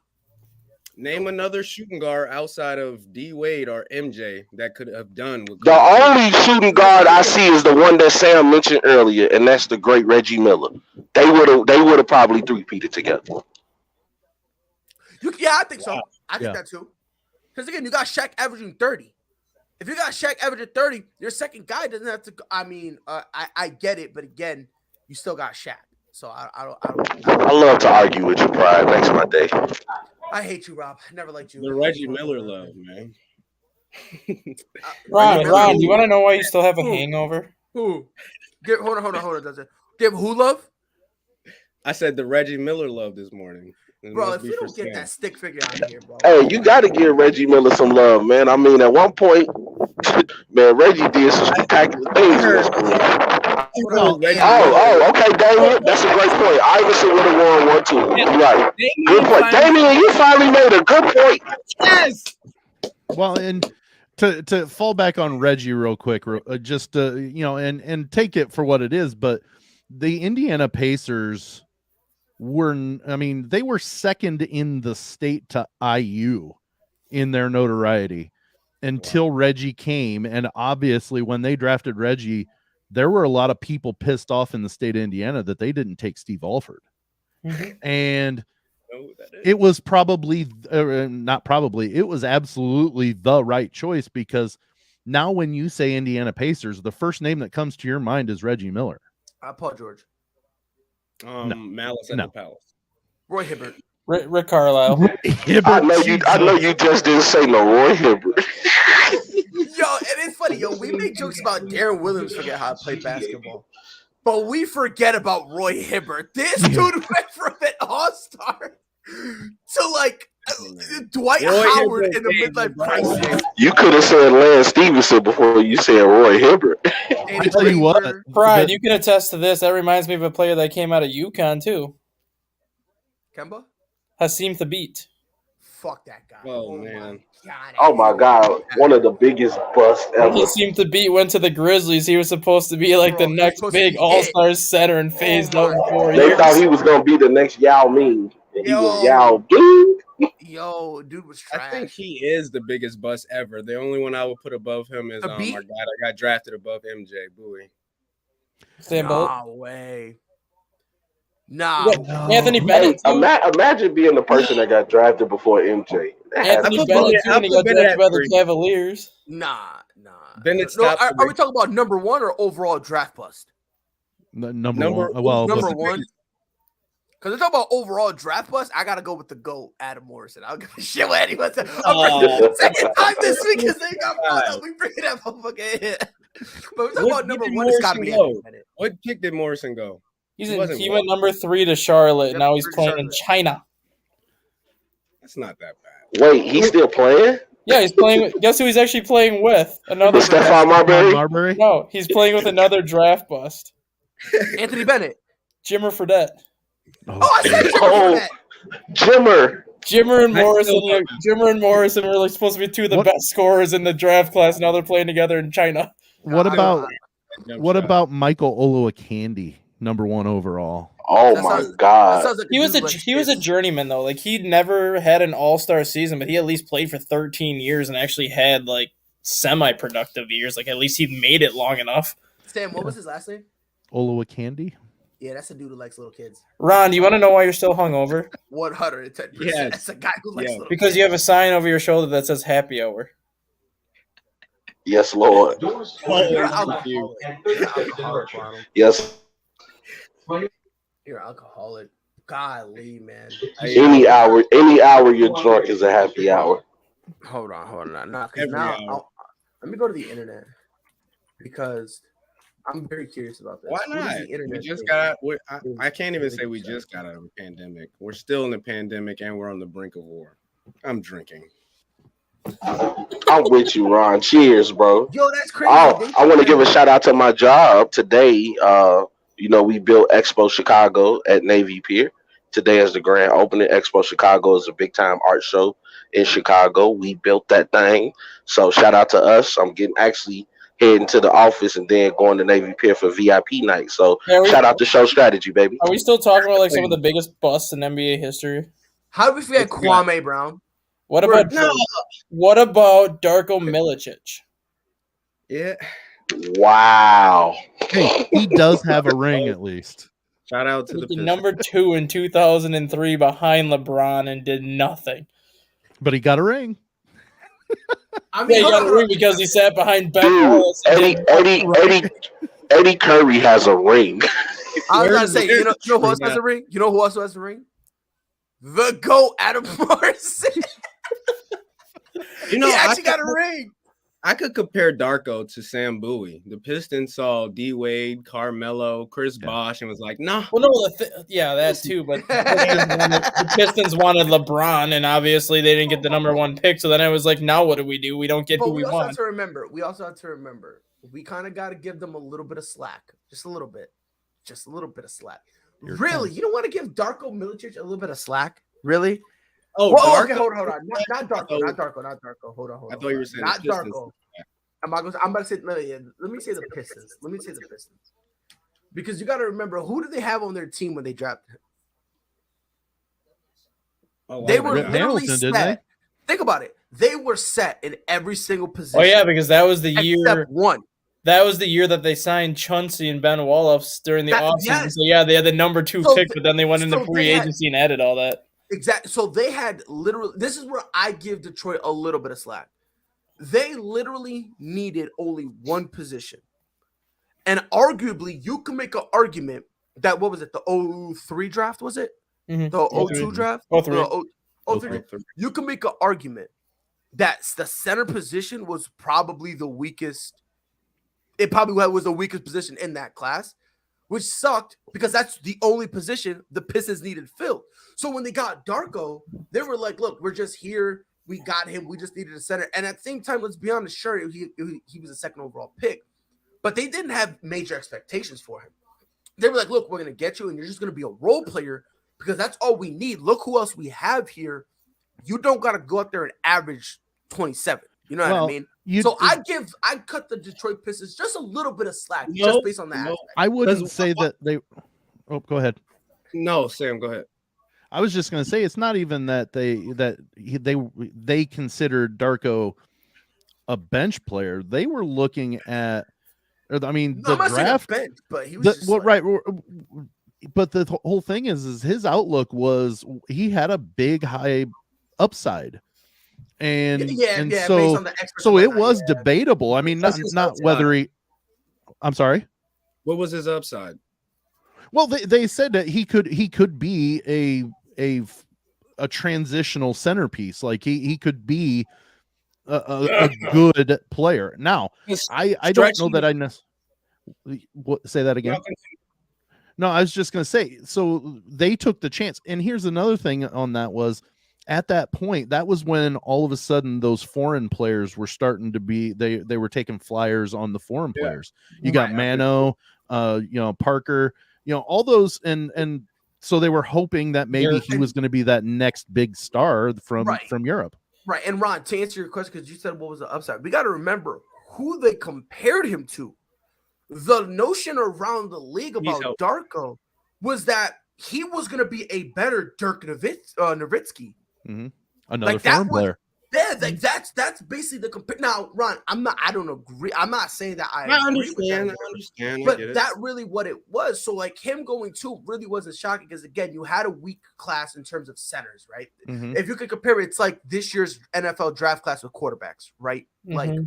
Name another shooting guard outside of D Wade or MJ that could have done what The only shooting guard I see is the one that Sam mentioned earlier, and that's the great Reggie Miller. They would have probably 3-peated together. I think so. I think that too. Because again, you got Shaq averaging 30. If you got Shaq averaging 30, your second guy doesn't have to. I get it, but again, you still got Shaq. So I don't. I love to argue with you, Pride. Makes my day. I hate you, Rob. I never liked you. The Reggie Miller love, man. Ron, do you want to know why you still have a hangover? Who? Hold on. Does it give who love? I said the Reggie Miller love this morning. Bro, if you don't get that stick figure out of here, bro. Hey, you got to give Reggie Miller some love, man. I mean, at one point, man, Reggie did some spectacular things. Okay, Damien. That's a great point. Iverson would have won 1 too. You're right. Good point. Damien, you finally made a good point. Yes. Well, and to fall back on Reggie real quick, just and take it for what it is, but the Indiana Pacers they were second in the state to IU in their notoriety until Reggie came. And obviously when they drafted Reggie, there were a lot of people pissed off in the state of Indiana that they didn't take Steve Alford. Mm-hmm. And it was it was absolutely the right choice, because now when you say Indiana Pacers, the first name that comes to your mind is Reggie Miller. Paul George. Malice at the Palace. Roy Hibbert. Rick Carlisle. I know you just didn't say no Roy Hibbert. Yo, and it's funny, we make jokes about Darren Williams forget how to play basketball, but we forget about Roy Hibbert. This dude went from an all-star to like Dwight Howard in the midlife crisis. You could have said Lance Stevenson before you said Roy Hibbert. I tell you what, Brian, you can attest to this. That reminds me of a player that came out of UConn too. Kemba? Hassim Thabit. Fuck that guy. Oh man. Oh my God. One of the biggest busts ever. Hassim Thabit went to the Grizzlies. He was supposed to be like the next big all-star center and phased out in 4 years. They thought he was gonna be the next Yao Ming. And he was Yao Ming. Yo, dude was trash. I think he is the biggest bust ever. The only one I would put above him is our guy that got drafted above MJ, Bowie. Same boat. No way. Nah. Anthony Hey, Bennett too. imagine being the person that got drafted before MJ. That has Anthony to put be- Bennett Bennett- too, I when he put got Bennett drafted at by the 3. Cavaliers. Nah. Bennett's No, top are three. we talking about number one or overall draft bust? Number one. Well, Number but- one. Because we're talking about overall draft bust, I gotta go with the GOAT, Adam Morrison. I'll give a shit what anyone said. I'm bringing it second time this week because they got brought up. We bringing that motherfucker in. But we're talking about number did one. It's gotta be Morrison Anthony go? Bennett. What pick did Morrison go? He He wasn't went number 3 to Charlotte. Yep, Now he's 3 to playing in Charlotte. China. That's not that bad. Wait, he's still playing? Yeah, he's playing. Guess who he's actually playing with? Another. Stephon Marbury? Marbury? No, he's playing with another draft bust. Anthony Bennett. Jimmer Fredette. Oh, I said Jimmer Oh. Fredette. Jimmer. Jimmer and I Morrison. still love Jimmer and Morrison were like supposed to be two of the What- best scorers in the draft class. Now they're playing together in China. What I- about Jump what shot. about Michael Olowokandi, number 1 overall? Oh That my sounds- That God. sounds like He was dude a like he was a this. journeyman though. Like he'd never had an all-star season, but he at least played for 13 years and actually had like semi-productive years. Like at least he made it long enough. Sam, what was his last name? Olowokandi? Yeah, that's a dude who likes little kids. Ron, do you want to know why you're still hungover? 110%. Yes. That's a guy who likes Yeah. little Because kids. you have a sign over your shoulder that says happy hour. Yes, Lord. You're an alcoholic. You're an alcoholic, Ronald. Yes. You're an alcoholic. Golly, man. Any hour you're drunk is a happy hour. Hold on. Nah, 'cause Every now hour. let me go to the internet because I'm very curious about this. Why What is not? the We internet just thing? got. I can't even say we just got out of a pandemic. We're still in a pandemic and we're on the brink of war. I'm drinking. I'm with you, Ron. Cheers, bro. Yo, that's crazy. Oh, I want to give a shout out to my job today. We built Expo Chicago at Navy Pier. Today is the grand opening. Expo Chicago is a big time art show in Chicago. We built that thing. So shout out to us. I'm actually heading to the office and then going to Navy Pier for VIP night. So Yeah, shout out to Show Strategy, baby. Are we still talking about like some of the biggest busts in NBA history? How do we forget Kwame Brown? What about Darko Milicic? Yeah. Wow. Hey, he does have a ring at least. Shout out to He the was Pistons. number 2 in 2003 behind LeBron and did nothing. But he got a ring. I Yeah, mean, he hold got on, a ring because he sat behind Ben Dude, Wallace. and Eddie Curry has a ring. I was Where's gonna say, the you know who else history has a ring? You know who else has a ring? The GOAT, Adam Morrison. You know, He I actually got a could- ring. I could compare Darko to Sam Bowie. The Pistons saw D Wade, Carmelo, Chris Bosh, and was like, nah. Well, no, that too. But the Pistons wanted LeBron, and obviously they didn't get the number 1 pick. So then I was like, now what do? We don't get But who we we also have want. to remember. We kind of got to give them a little bit of slack, just a little bit of slack. Here it Really, comes. you don't want to give Darko Milicic a little bit of slack? Really? Oh, Whoa, Darko? okay, hold on. Not Darko. Hold on. I thought you were saying not the Pistons. Darko. I'm about to say. Let me say the Pistons. Because you got to remember, who do they have on their team when they drafted him? Oh, They wow. were Rip literally Hamilton, didn't set. Think about it. They were set in every single position. Oh yeah, because that was the year. except one. That was the year that they signed Chauncey and Ben Wallace during the That- offseason. yes. So yeah, they had the number 2 So pick, th- but then they went into so free they had- agency and added all that. Exactly. So they had literally. This is where I give Detroit a little bit of slack. They literally needed only one position, and arguably, you can make an argument that what was it? The 03 draft was it? Mhm. The 02 draft? 03. The 03. You can make an argument that the center position was probably the weakest. It probably was the weakest position in that class, which sucked because that's the only position the Pistons needed filled. So when they got Darko, they were like, look, we're just here. We got him. We just needed a center. And at the same time, let's be honest, sure, he was a second overall pick, but they didn't have major expectations for him. They were like, look, we're going to get you, and you're just going to be a role player because that's all we need. Look who else we have here. You don't got to go out there and average 27. You know what I mean? So I cut the Detroit Pistons just a little bit of slack just based on that. no. aspect. I wouldn't Because- say that they. Oh, go ahead. No, Sam, go ahead. I was just going to say it's not even that they considered Darko a bench player. They were looking at, I mean, No, I'm the not saying a draft. bench, but he was just Well, like- right. but the whole thing is his outlook was he had a big high upside, and based so on the experts so and it whatnot, was yeah. debatable. I mean, not What's his not upside? whether he. I'm sorry. What was his upside? Well, they said that he could be a transitional centerpiece. Like he could be a good player. Now, I don't know that I what, say that again. No, I was just going to say, so they took the chance. And here's another thing on that was at that point, that was when all of a sudden those foreign players were starting to be, they were taking flyers on the foreign players. You got Mano, Parker, all those. And so they were hoping that maybe he was going to be that next big star from Europe. Right. And Ron, to answer your question, because you said what was the upside, we got to remember who they compared him to. The notion around the league about Darko was that he was going to be a better Dirk Nowitzki. Mm-hmm. Another foreign player. Yeah, that's basically the compare. Now, Ron, I don't agree. I'm not saying that I understand. But that really what it was. So like him going to really wasn't shocking because again, you had a weak class in terms of centers, right? Mm-hmm. If you could compare it, it's like this year's NFL draft class with quarterbacks, right? Mm-hmm. Like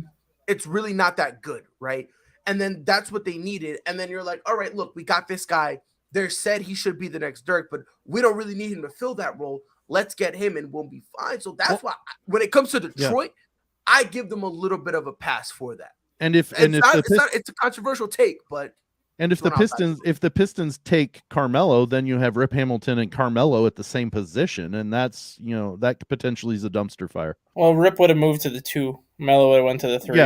it's really not that good, right? And then that's what they needed. And then you're like, all right, look, we got this guy. They said he should be the next Dirk, but we don't really need him to fill that role. Let's get him and we'll be fine. So that's why when it comes to Detroit, I give them a little bit of a pass for that. And it's a controversial take, but if the Pistons take Carmelo, then you have Rip Hamilton and Carmelo at the same position, and that's that potentially is a dumpster fire. Well, Rip would have moved to the 2. Melo would have went to the 3.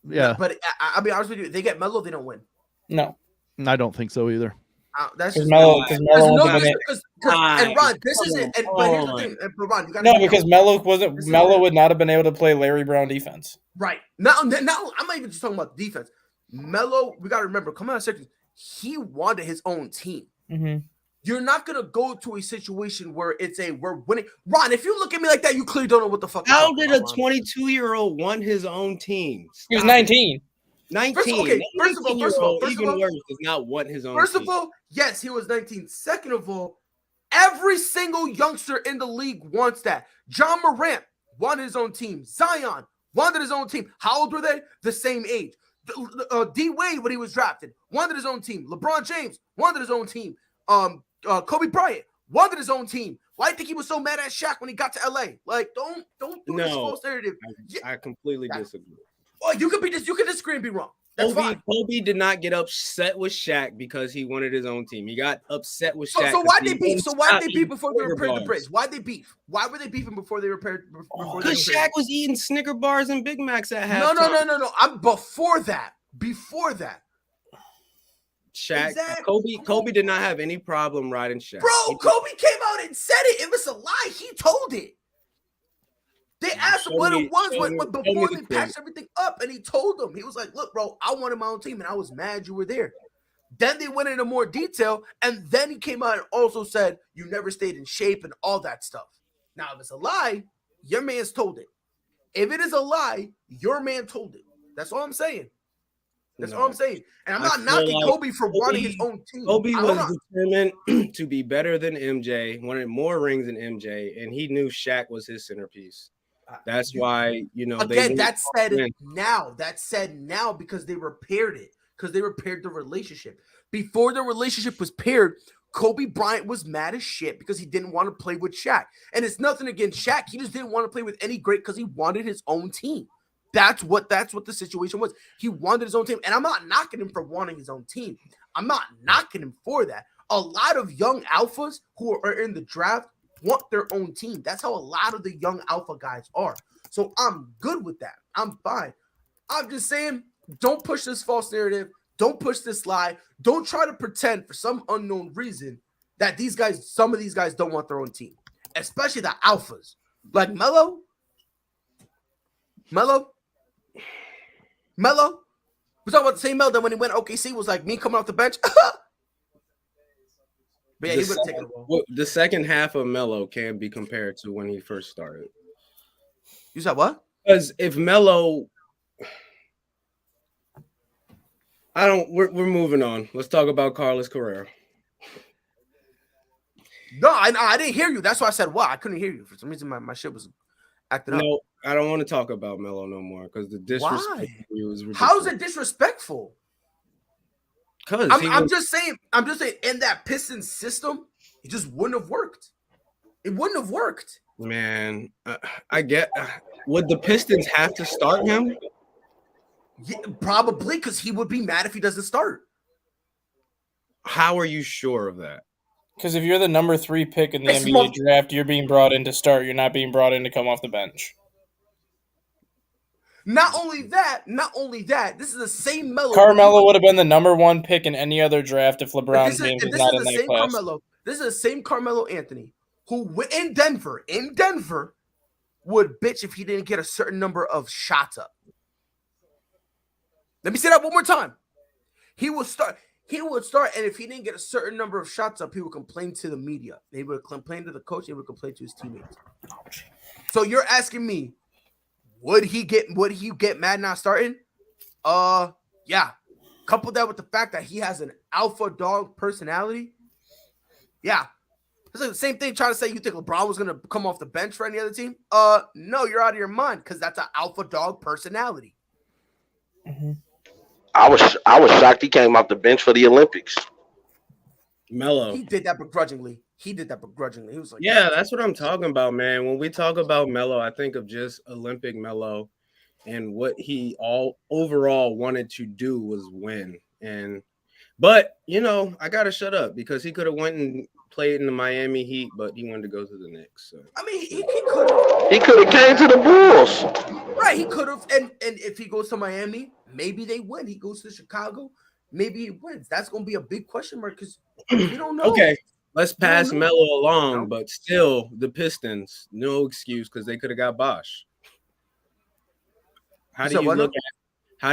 Yeah. But I'll be honest with you, they get Melo, they don't win. No, I don't think so either. That's just Melo. and Ron, this isn't. But here's the thing, Ron, you got because Melo would not have been able to play Larry Brown defense. Right now, I'm not even just talking about defense. Melo, we got to remember, coming out of second, he wanted his own team. Mm-hmm. You're not gonna go to a situation where we're winning. Ron, if you look at me like that, you clearly don't know what the fuck. How did a 22-year-old want his own team? He was 19. 19. First of all, even worse, does not want his own. First of all, yes, he was 19. Second of all, every single youngster in the league wants that. John Morant wanted his own team. Zion wanted his own team. How old were they? The same age. D Wade, when he was drafted, wanted his own team. LeBron James wanted his own team. Kobe Bryant wanted his own team. Why do you think he was so mad at Shaq when he got to LA? Like, don't do this false narrative. I completely disagree. Oh, you can disagree and be wrong. That's fine. Kobe did not get upset with Shaq because he wanted his own team. He got upset with Shaq. So why'd they beef? So why'd they beef before they repaired the bridge? Why'd they beef? Why were they beefing before they repaired? Because Shaq was eating Snicker bars and Big Macs at halftime. No. I'm before that. Shaq, Kobe did not have any problem riding Shaq. Bro, Kobe came out and said it. It was a lie. He told it. They asked him what it was before they patched everything up, and he told them. He was like, look, bro, I wanted my own team, and I was mad you were there. Then they went into more detail, and then he came out and also said, you never stayed in shape and all that stuff. Now, if it's a lie, your man's told it. If it is a lie, your man told it. That's all I'm saying. That's all I'm saying. And I'm not knocking Kobe for wanting his own team. Kobe was determined to be better than MJ, wanted more rings than MJ, and he knew Shaq was his centerpiece. That's why, again, that said now because they repaired it, because they repaired the relationship. Before the relationship was paired, Kobe Bryant was mad as shit because he didn't want to play with Shaq. And it's nothing against Shaq. He just didn't want to play with any great because he wanted his own team. That's what the situation was. He wanted his own team. And I'm not knocking him for wanting his own team. I'm not knocking him for that. A lot of young alphas who are in the draft want their own team. That's how a lot of the young alpha guys are. So I'm good with that. I'm fine. I'm just saying, don't push this false narrative. Don't push this lie. Don't try to pretend for some unknown reason that some of these guys don't want their own team, especially the alphas. Like Melo. We're talking about the same Melo that when he went OKC was like me coming off the bench. But yeah, he would have taken the ball. The second half of Melo can be compared to when he first started. You said what? Because if Melo, we're moving on. Let's talk about Carlos Carrera. No, I didn't hear you. That's why I said what. I couldn't hear you for some reason. My shit was acting up. No, I don't want to talk about Melo no more because the disrespect Why? to you is ridiculous. How is it disrespectful? Because I'm just saying. In that Pistons system, it just wouldn't have worked. It wouldn't have worked. man, I get. Would the Pistons have to start him? Yeah, probably because he would be mad if he doesn't start. How are you sure of that? Because if you're the number 3 pick in the It's NBA more- draft, you're being brought in to start. You're not being brought in to come off the bench. Not only that, this is the same Melo. Carmelo would have been the number 1 pick in any other draft if LeBron This James is was not in the that same class. Carmelo. This is the same Carmelo Anthony who in Denver would bitch if he didn't get a certain number of shots up. Let me say that one more time. He would start, and if he didn't get a certain number of shots up, he would complain to the media. He would complain to the coach. He would complain to his teammates. So you're asking me, would he get mad not starting? Yeah. Couple that with the fact that he has an alpha dog personality. Yeah. It's like the same thing trying to say you think LeBron was going to come off the bench for any other team. No, you're out of your mind because that's an alpha dog personality. Mm-hmm. I was shocked he came off the bench for the Olympics. Melo. He did that begrudgingly. He was like, Yeah, that's what I'm talking about, man. When we talk about Melo, I think of just Olympic Melo and what he overall wanted to do was win. But I gotta shut up because he could have went and played in the Miami Heat, but he wanted to go to the Knicks. So I mean, he could have. He could have came to the Bulls. Right, he could have. And if he goes to Miami, maybe they win. He goes to Chicago, maybe he wins. That's going to be a big question mark because we don't know. Okay, let's pass know. Melo along, but still, the Pistons, no excuse because they could have got Bosh. How do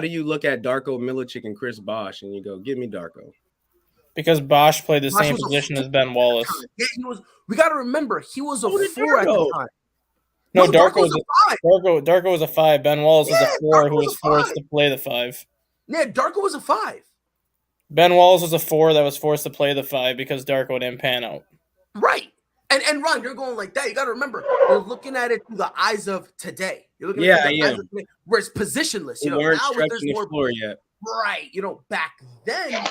you look at Darko Milicic and Chris Bosh and you go, give me Darko? Because Bosh played the Bosh same was a position as Ben Wallace. Yeah, he was. We got to remember he was a Who did 4 at the Darko? time. No, Darko Darko was was a 5. Darko was a 5. Ben Wallace was Yeah, a 4 Darko who was was a forced 5. to play the 5. Yeah, Darko was a 5. Ben Wallace was a 4 that was forced to play the 5 because Darko didn't pan out. Right. And Ron, you're going like that. You got to remember, you're looking at it through the eyes of today. You're looking at it through the eyes of today, where it's positionless. We weren't now stretching there's the more floor yet. Right. Back then,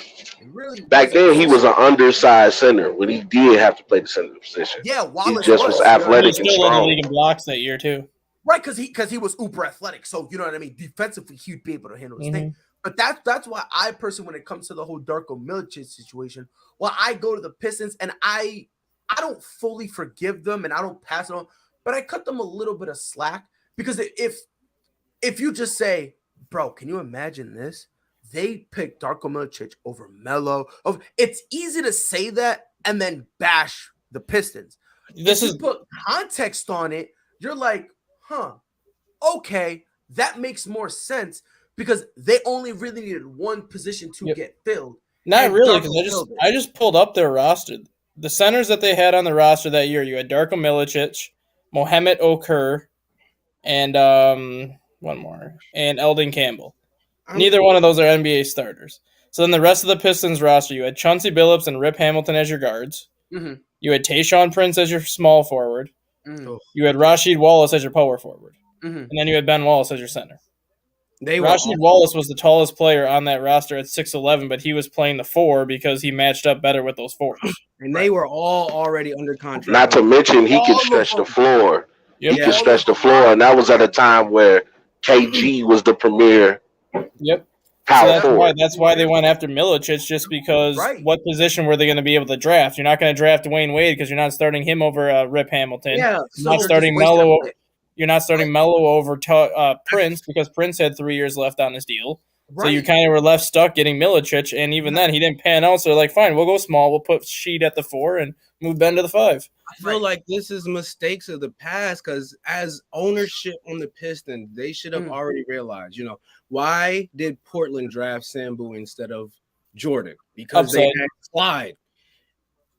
Back then, he was an undersized center when he did have to play the center position. Yeah, Wallace He just was He athletic was and still in the strong. league in blocks that year too. Right, because he was uber athletic. So you know what I mean. Defensively, he'd be able to handle his thing. But that's why I personally, when it comes to the whole Darko Milicic situation, I go to the Pistons and I don't fully forgive them and I don't pass it on, but I cut them a little bit of slack because if you just say, bro, can you imagine this? They picked Darko Milicic over Melo. It's easy to say that and then bash the Pistons. If you put context on it, you're like, okay, that makes more sense because they only really needed one position to get filled. Not and really, Darko because filled it. I just pulled up their roster. The centers that they had on the roster that year, you had Darko Milicic, Mohamed Okur, and one more, and Eldon Campbell. Neither one of those are NBA starters. So then the rest of the Pistons roster, you had Chauncey Billups and Rip Hamilton as your guards. Mm-hmm. You had Tayshaun Prince as your small forward. Mm-hmm. You had Rasheed Wallace as your power forward. Mm-hmm. And then you had Ben Wallace as your center. Rasheed Rasheed Wallace was the tallest player on that roster at 6'11", but he was playing the 4 because he matched up better with those 4s. And they were all already under contract. Not to mention, he could stretch the floor. Yep. He could stretch the floor, and that was at a time where KG was the premier Yep. power So forward. that's why they went after Milicic, just because what position were they going to be able to draft? You're not going to draft Dwayne Wade because you're not starting him over Rip Hamilton. Yeah, You're not starting Melo. You're not starting Melo over Prince because Prince had 3 years left on his deal. Right. So you kind of were left stuck getting Milicic, and even then he didn't pan out. So they're like, fine, we'll go small. We'll put Sheed at the 4 and move Ben to the 5. I feel like this is mistakes of the past because as ownership on the Pistons, they should have already realized, why did Portland draft Sambu instead of Jordan? Because they had Clyde.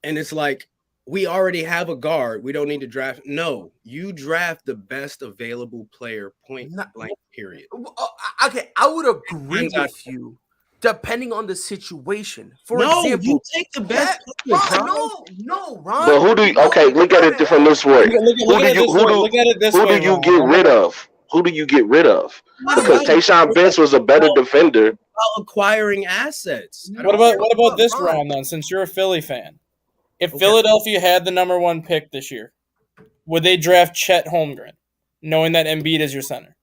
And it's like, we already have a guard. We don't need to draft. No, you draft the best available player, point blank, period. Okay, I would agree with you depending on the situation. For No, example, you take the best player, Ron, bro. no, Ron. But who do you? Okay, look at it from this way. Look at it this Who way. do you Ron. get rid of? Who do you get rid of? Because Tayshaun Bench was a better defender. About acquiring assets. What about this, Ron? Then, since you're a Philly fan, if Philadelphia had the number 1 pick this year, would they draft Chet Holmgren, knowing that Embiid is your center?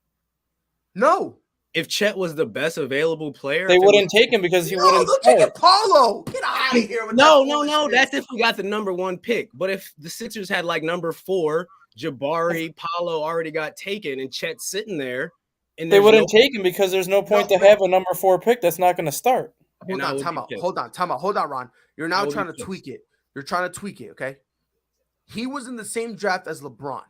No. If Chet was the best available player, They wouldn't take him because he wouldn't They'll start. take Paulo. Get out of here with No. that. That's if we got the number 1 pick. But if the Sixers had like number 4, Jabari, Paulo already got taken, and Chet's sitting there, and They wouldn't take him because there's no point to have a number 4 pick that's not going to start. Hold on, time out, Ron. You're now trying to tweak it. You're trying to tweak it, okay? He was in the same draft as LeBron,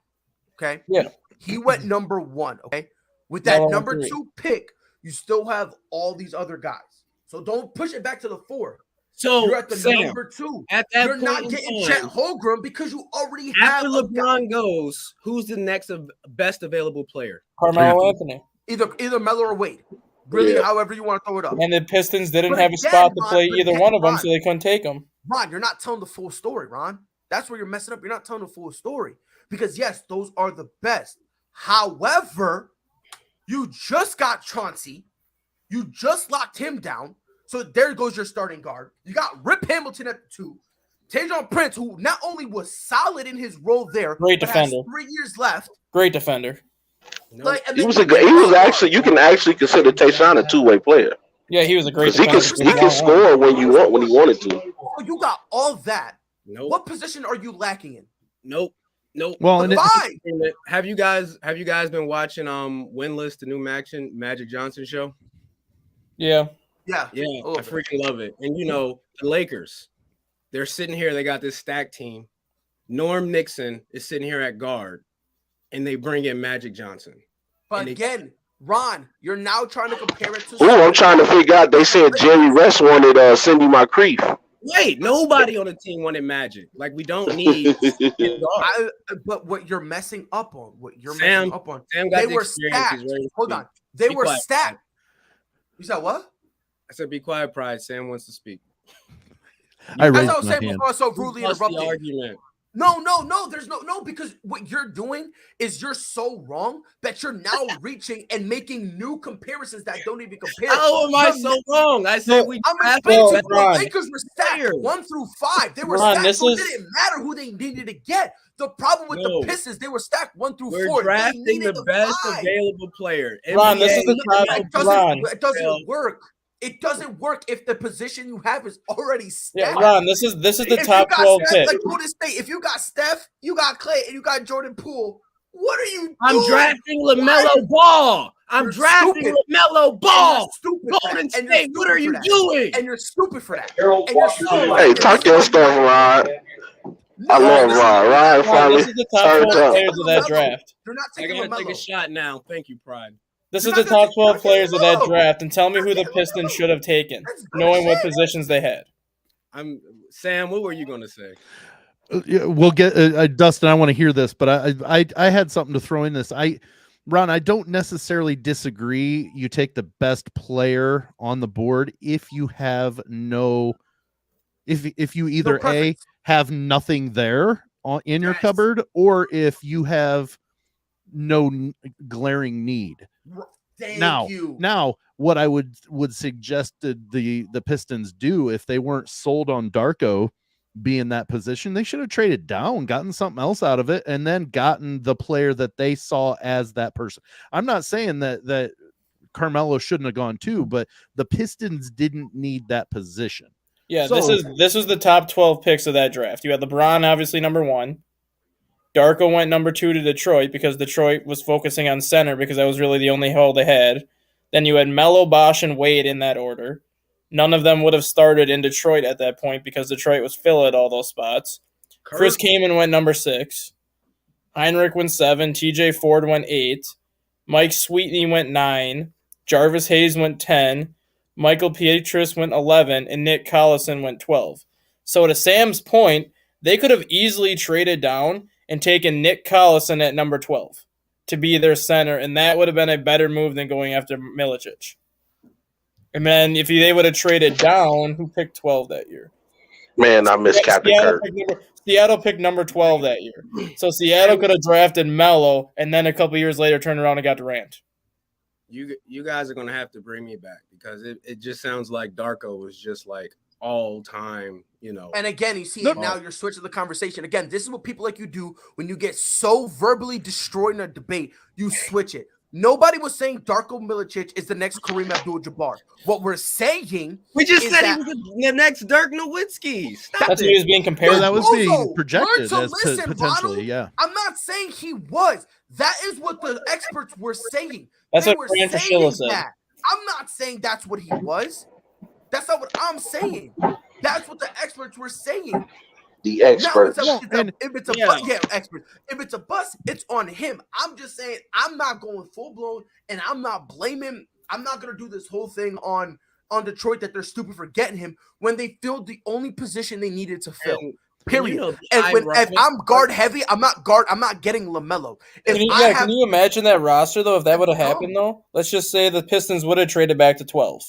okay? Yeah. He went number 1, okay? With that number 3. 2 pick, you still have all these other guys. So don't push it back to the 4. So You're at the Sam, number 2. at that You're point not in getting time, Chet Holmgren because you already have after a guy. LeBron goes, who's the next best available player? Carmelo Anthony. Either Melo or Wade. Really, however you want to throw it up. And the Pistons didn't But have a again, spot to Ron, play but either again, one of them, Ron. so they couldn't take him. Ron, you're not telling the full story, Ron. That's where you're messing up. You're not telling the full story. Because, yes, those are the best. However, you just got Chauncey. You just locked him down. So there goes your starting guard. You got Rip Hamilton at the 2. Tajon Prince, who not only was solid in his role there, Great but has defender. 3 years left. Great defender. Like, and He then was you actually. You can actually consider Tayshaun a 2-way player Yeah, he was a great because defender. he can score when he wanted to. So you got all that. Nope. What position are you lacking in? Nope. Well, and Fine. Have you guys been watching Winless, the new Magic Johnson show? Yeah. Yeah. Yeah, a little I bit. freaking love it. And you know, the Lakers, they're sitting here, they got this stack team. Norm Nixon is sitting here at guard, and they bring in Magic Johnson. But And they- again, Ron, you're now trying to compare it to. Ooh, I'm trying to figure out. They said Jerry West wanted Cindy Moncrief. Wait, nobody on the team wanted Magic. Like, we don't need But what you're messing up on, Sam got got they the were experience. stacked. He's ready to Hold speak. on, they Be were quiet, stacked. You said what? I said, be quiet, Pride. Sam wants to speak. I As raised I was my saying hand. before, I so rudely What's the interrupted. argument? No, there's no, because what you're doing is you're so wrong that you're now reaching and making new comparisons that don't even compare. How am I so wrong? I said we I'm drafted explaining to you, the Ron. Lakers were stacked Players. 1 through 5. They were Ron, stacked, this so it is- didn't matter who they needed to get. The problem with No. the Pistons, they were stacked 1 through We're 4. They drafting needed the best 5. available player. Ron, this is the NBA, top- It doesn't Well- work. It doesn't work if the position you have is already Yeah, stacked. Ron, this is the If top you got 12 Steph, pick. like Golden State, if you got Steph, you got Clay, and you got Jordan Poole, what are you I'm doing? drafting LaMelo Ball. I'm You're drafting stupid. LaMelo And Ball. you're stupid for Golden that. And you're State, what are stupid you for that. doing? And you're stupid for that. And you're stupid. Hey, talk your stuff, Rod. I love Rod. Rod Ron, finally this is the top turned 12 up. players of that draft. You're not I taking gotta take a LaMelo. shot now. Thank you, Pride. This You're is the not gonna top take- 12 you're players of that not draft, and tell me You're who the not Pistons getting should have taken, That's good knowing what shit. positions they had. I'm Sam. What were you gonna say? Yeah, we'll get Dustin. I want to hear this, but I had something to throw in this. Ron, I don't necessarily disagree. You take the best player on the board if you have if you either preference. have nothing there in your Yes. cupboard, or if you have no glaring need. Thank Now, you. Now, what I would suggest the Pistons do if they weren't sold on Darko be in that position, they should have traded down, gotten something else out of it, and then gotten the player that they saw as that person. I'm not saying that Carmelo shouldn't have gone too, but the Pistons didn't need that position. Yeah, So- this is the top 12 picks of that draft. You had LeBron, obviously number 1. Darko went number 2 to Detroit because Detroit was focusing on center because that was really the only hole they had. Then you had Melo, Bosch, and Wade in that order. None of them would have started in Detroit at that point because Detroit was filled at all those spots. Chris Kaman went number 6. Heinrich went 7. TJ Ford went 8. Mike Sweetney went 9. Jarvis Hayes went 10. Michael Pietrus went 11. And Nick Collison went 12. So to Sam's point, they could have easily traded down and taken Nick Collison at number 12 to be their center, and that would have been a better move than going after Milicic. And then if they would have traded down, who picked 12 that year? Man, I miss Captain Kirk. Seattle picked number 12 that year. So Seattle could have drafted Melo, and then a couple years later turned around and got Durant. You guys are gonna have to bring me back because it just sounds like Darko was just like all time, you know. And again, you see, now you're switching the conversation. Again, this is what people like you do when you get so verbally destroyed in a debate. You switch it. Nobody was saying Darko Milicic is the next Kareem Abdul-Jabbar. What we're saying, we just is said that he was the next Dirk Nowitzki. Stop That's it. what he was being compared. Yeah, that was Also, being learn projected to as listen, potentially, Ronald. yeah. I'm not saying he was. That is what the experts were saying. That's They what were Fran saying Fraschilla said. that. I'm not saying that's what he was. That's not what I'm saying. That's what the experts were saying. The Now, experts. if it's a bust, yeah, experts. If it's a bust, it's on him. I'm just saying I'm not going full blown, and I'm not blaming. I'm not gonna do this whole thing on Detroit that they're stupid for getting him when they filled the only position they needed to fill. Period. You know, If I'm guard heavy, I'm not getting LaMelo. Can you imagine that roster though? If that would have happened though, let's just say the Pistons would have traded back to 12,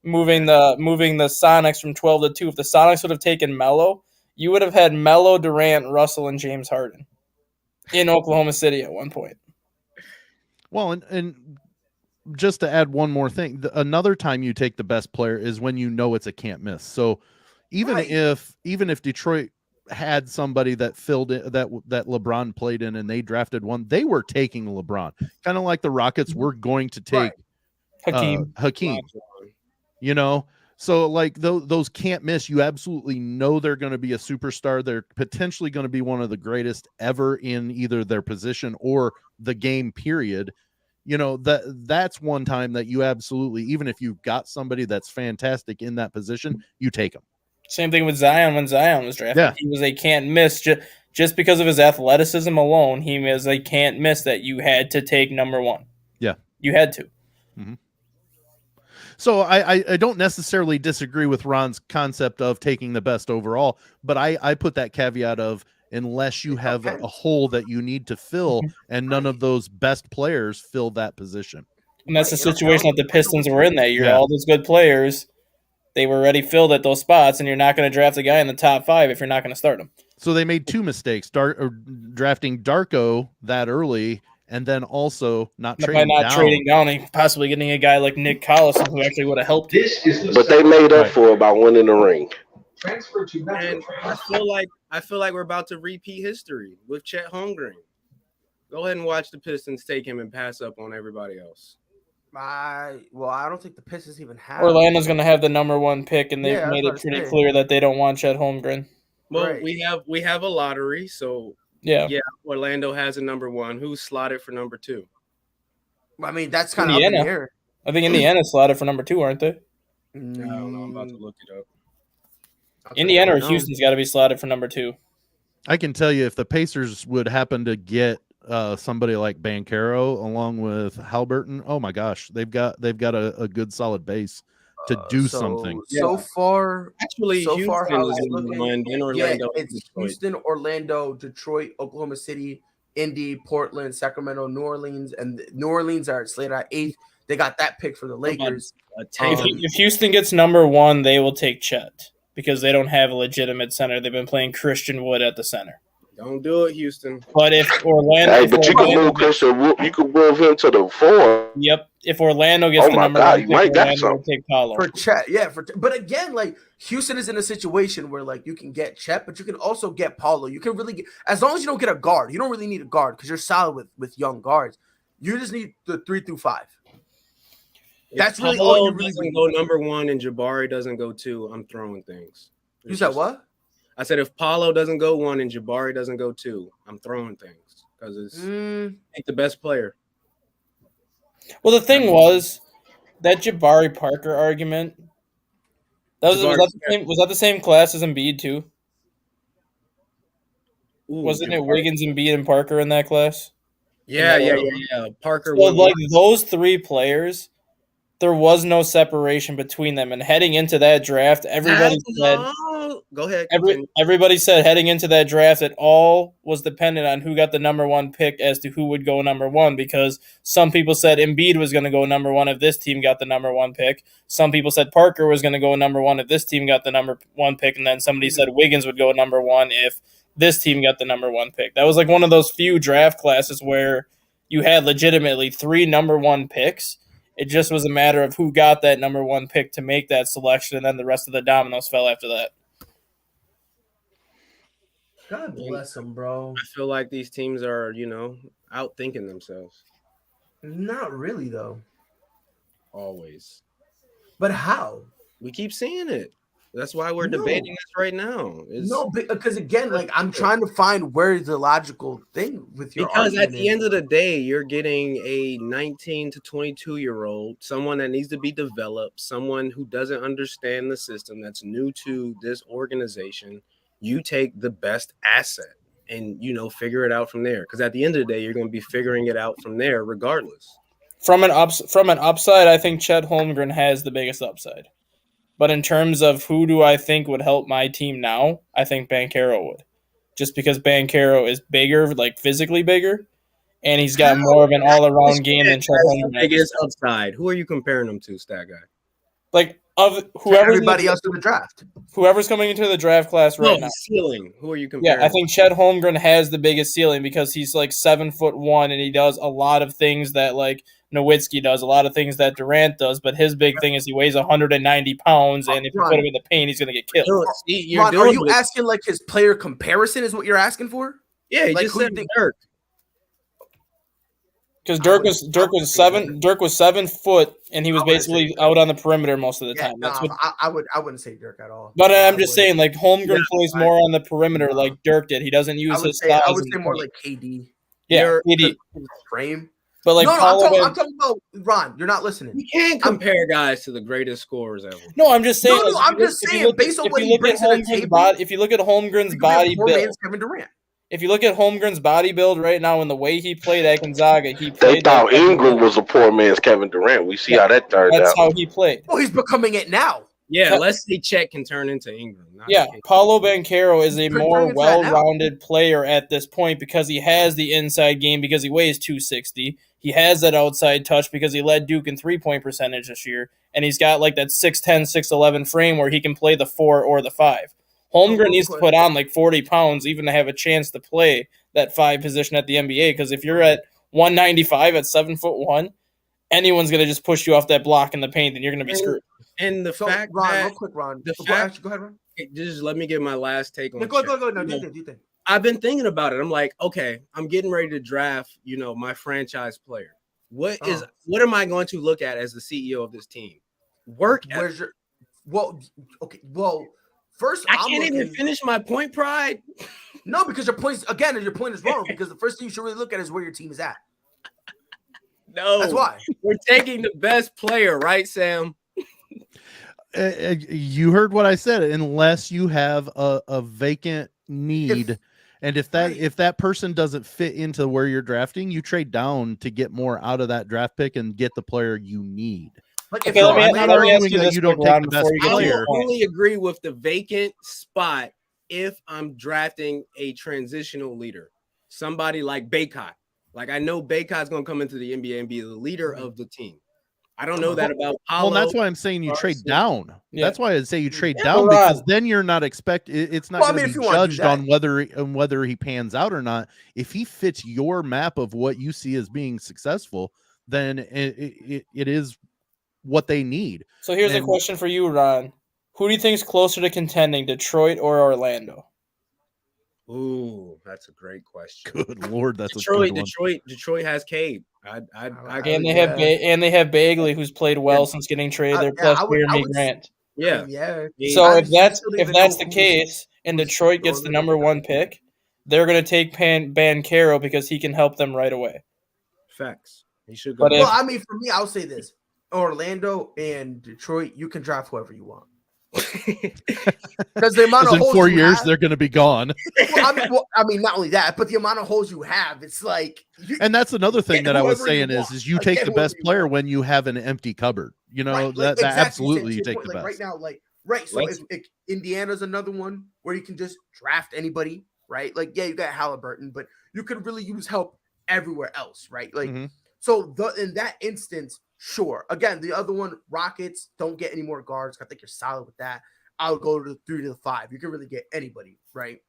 moving the Sonics from 12 to 2. If the Sonics would have taken Melo, you would have had Melo, Durant, Russell, and James Harden in Oklahoma City at one point. Well, and just to add one more thing, another time you take the best player is when you know it's a can't miss. So even if Detroit had somebody that filled in that LeBron played in and they drafted one, they were taking LeBron, kind of like the Rockets were going to take Hakeem. You know, so like those can't miss. You absolutely know they're going to be a superstar. They're potentially going to be one of the greatest ever in either their position or the game period. You know, that's one time that you absolutely, even if you've got somebody that's fantastic in that position, you take them. Same thing with Zion when Zion was drafted. Yeah. He was a can't miss just because of his athleticism alone. He was a can't miss that you had to take number one. Yeah. You had to. Mm-hmm. So I don't necessarily disagree with Ron's concept of taking the best overall, but I put that caveat of unless you have a hole that you need to fill and none of those best players fill that position. And that's the situation that the Pistons were in that year. Yeah. All those good players, they were already filled at those spots, and you're not going to draft a guy in the top 5 if you're not going to start him. So they made two mistakes, drafting Darko that early, and then also trading down and possibly getting a guy like Nick Collison who actually would have helped you. But they made up for it by winning the ring. And I feel like we're about to repeat history with Chet Holmgren. Go ahead and watch the Pistons take him and pass up on everybody else. I don't think the Pistons even have. Orlando's going to have the number 1 pick, and they've made it pretty clear that they don't want Chet Holmgren. Well, we have a lottery, so yeah. Orlando has a number 1. Who's slotted for number 2? I mean, that's kind of up in the air. I think Indiana's slotted for number 2, aren't they? I don't know. I'm about to look it up. Indiana or Houston's got to be slotted for number 2. I can tell you if the Pacers would happen to get somebody like Banchero along with Haliburton, oh my gosh, they've got a good solid base to do something. So far, Houston how is it's number looking, 1, then Orlando. it's Houston, Orlando, Detroit, Oklahoma City, Indy, Portland, Sacramento, New Orleans, and New Orleans are slated at 8th. They got that pick for the Lakers. If Houston gets number 1, they will take Chet because they don't have a legitimate center. They've been playing Christian Wood at the center. Don't do it, Houston. But if Orlando, you can move Christian Wood. You can move him to the 4. Yep. If Orlando gets the number 1 pick, Orlando will take Paolo. For Chet, but again, like Houston is in a situation where like you can get Chet, but you can also get Paolo. You can really get, as long as you don't get a guard. You don't really need a guard because you're solid with young guards. You just need the 3 through 5. That's really all you really doesn't go number 1 and Jabari doesn't go 2. I'm throwing things. You said what? I said if Paolo doesn't go 1 and Jabari doesn't go 2, I'm throwing things because it's the best player. Well, the thing was that Jabari Parker argument. Was that the same class as Embiid too? Wasn't it Wiggins, Embiid, and Parker in that class? Yeah. Parker. So, like those 3 players there was no separation between them. And heading into that draft, everybody said Go ahead. continue. everybody said heading into that draft, it all was dependent on who got the number one pick as to who would go number one, because some people said Embiid was going to go number one if this team got the number one pick. Some people said Parker was going to go number one if this team got the number one pick. And then somebody said Wiggins would go number one if this team got the number one pick. That was like one of those few draft classes where you had legitimately 3 number one picks. It just was a matter of who got that number one pick to make that selection, and then the rest of the dominoes fell after that. God bless them, bro. I feel like these teams are, outthinking themselves. Not really, though. Always. But how? We keep seeing it. That's why we're No. debating this right now. No, because again, like I'm trying to find where the logical thing with your Because at argument the is. end of the day, you're getting a 19 to 22-year-old, someone that needs to be developed, someone who doesn't understand the system, that's new to this organization. You take the best asset and, figure it out from there. Because at the end of the day, you're going to be figuring it out from there regardless. From an upside, I think Chet Holmgren has the biggest upside. But in terms of who do I think would help my team now, I think Banchero would. Just because Banchero is bigger, like physically bigger, and he's got more of an all-around game than Chet Holmgren. Biggest upside. Who are you comparing them to, Stat Guy? Like of everybody else in the draft. whoever's coming into the draft class right now. Ceiling. Who are you comparing? Yeah, I think Chet Holmgren has the biggest ceiling because he's like 7'1" and he does a lot of things that like Nowitzki does, a lot of things that Durant does, but his big thing is he weighs 190 pounds, and if you put him in the paint, he's going to get killed. Ron, are you asking like his player comparison is what you're asking for? Yeah, he like, just said Dirk. Because Dirk was 7 foot, and he was basically out on the perimeter most of the time. That's what I wouldn't say Dirk at all. But I'm just saying, like Holmgren plays more on the perimeter, like Dirk did. He doesn't use his size. I would say more like KD. Yeah, KD frame. But like, I'm talking about Ron. You're not listening. You can't compare guys to the greatest scorers ever. No, I'm just saying. No, I'm just saying based on what he brings to the table. If you look at Holmgren's body build, Kevin Durant. If you look at Holmgren's body build right now and the way he played at Gonzaga, they thought Ingram was a poor man's Kevin Durant. We see how that turned out. That's how he played. Well, he's becoming it now. Yeah, let's say Chet can turn into Ingram. Paolo Banchero is a more well-rounded player at this point because he has the inside game because he weighs 260. He has that outside touch because he led Duke in three-point percentage this year, and he's got like that 6'10", 6'11 frame where he can play the 4 or the 5. Holmgren needs to put on like 40 pounds even to have a chance to play that 5 position at the NBA, because if you're at 195 at 7'1", anyone's going to just push you off that block in the paint and you're going to be screwed. And the fact Ron, that... real quick, Ron. Go ahead, Ron. Just let me get my last take on it. Go. No, do you think? I've been thinking about it. I'm like, okay, I'm getting ready to draft, my franchise player. What am I going to look at as the CEO of this team? Where's your... Well, first, I can't even finish my point, Pride. No, because your point is wrong. Because the first thing you should really look at is where your team is at. No, that's why we're taking the best player, right, Sam? You heard what I said. Unless you have a vacant need, and if that person doesn't fit into where you're drafting, you trade down to get more out of that draft pick and get the player you need. Like, okay, let me ask you this, you don't take the best player. I only agree with the vacant spot if I'm drafting a transitional leader, somebody like Baycott. Like, I know Baycott's going to come into the NBA and be the leader of the team. I don't know that about Paolo. Well, that's why I'm saying you trade down. Yeah. That's why I say you trade down, because then you're not it's not going to be judged on whether he pans out or not. If he fits your map of what you see as being successful, then it is what they need. So here's a question for you, Ron. Who do you think is closer to contending, Detroit or Orlando? Ooh, that's a great question. Good Lord, that's Detroit. a good one. Detroit has Cade. And they have Bagley, who's played well since getting traded there, plus Jeremy Grant. Yeah. So if that's the case, and Detroit gets the number 1 pick, they're going to take Banchero because he can help them right away. Facts. He should go. Well, I mean, for me, I'll say this: Orlando and Detroit, you can draft whoever you want. Because the amount 'Cause of in holes 4 you years have, they're going to be gone. I mean, not only that, but the amount of holes you have, it's like, And that's another thing Get that I was whoever you saying want. is you Like, take get the whoever best you player want. when you have an empty cupboard. You know, right, like, that exactly, absolutely to you your take point, the like, best. right now, like, right. So Let's- if Indiana's another one where you can just draft anybody, right? Like, yeah, you got Halliburton, but you could really use help everywhere else, right? Like, Mhm. so in that instance, sure. Again, the other one, Rockets, don't get any more guards. I think you're solid with that. I'll go to the 3 to the 5. You can really get anybody, right?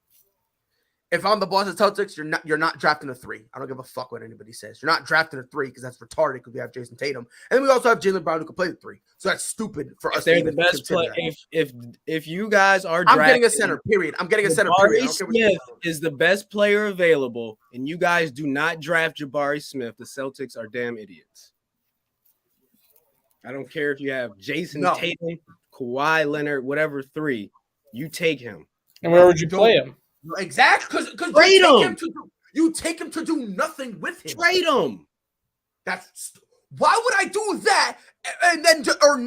If I'm the Boston Celtics, you're not drafting a 3. I don't give a fuck what anybody says. You're not drafting a 3 because that's retarded because we have Jason Tatum. And we also have Jaylen Brown who can play the 3. So that's stupid for us If they're to the even best consider player, that. if you guys are I'm drafting, getting a center, period. I'm getting a center, period. I Jabari don't care what you Smith is the best player available, and you guys do not draft Jabari Smith, the Celtics are damn idiots. I don't care if you have Jason No. Tatum, Kawhi Leonard, whatever 3, you take him. And where would you Don't- play him? Exactly, because Trade him. You take him to do nothing with him. Trade him. Why would I do that and then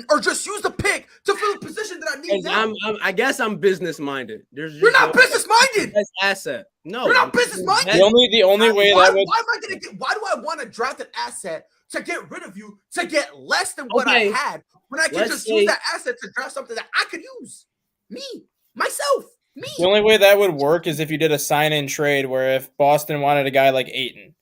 or just use the pick to fill a position that I need now? I guess I'm business minded. There's You're not business minded. best asset. No, You're not business-minded. The only way why, that would why am I gonna get? Why do I want to draft an asset to get rid of you to get less than what Okay. I had when I can Let's just say- use that asset to draft something that I could use? Myself. the only way that would work is if you did a sign and trade where if Boston wanted a guy like Ayton,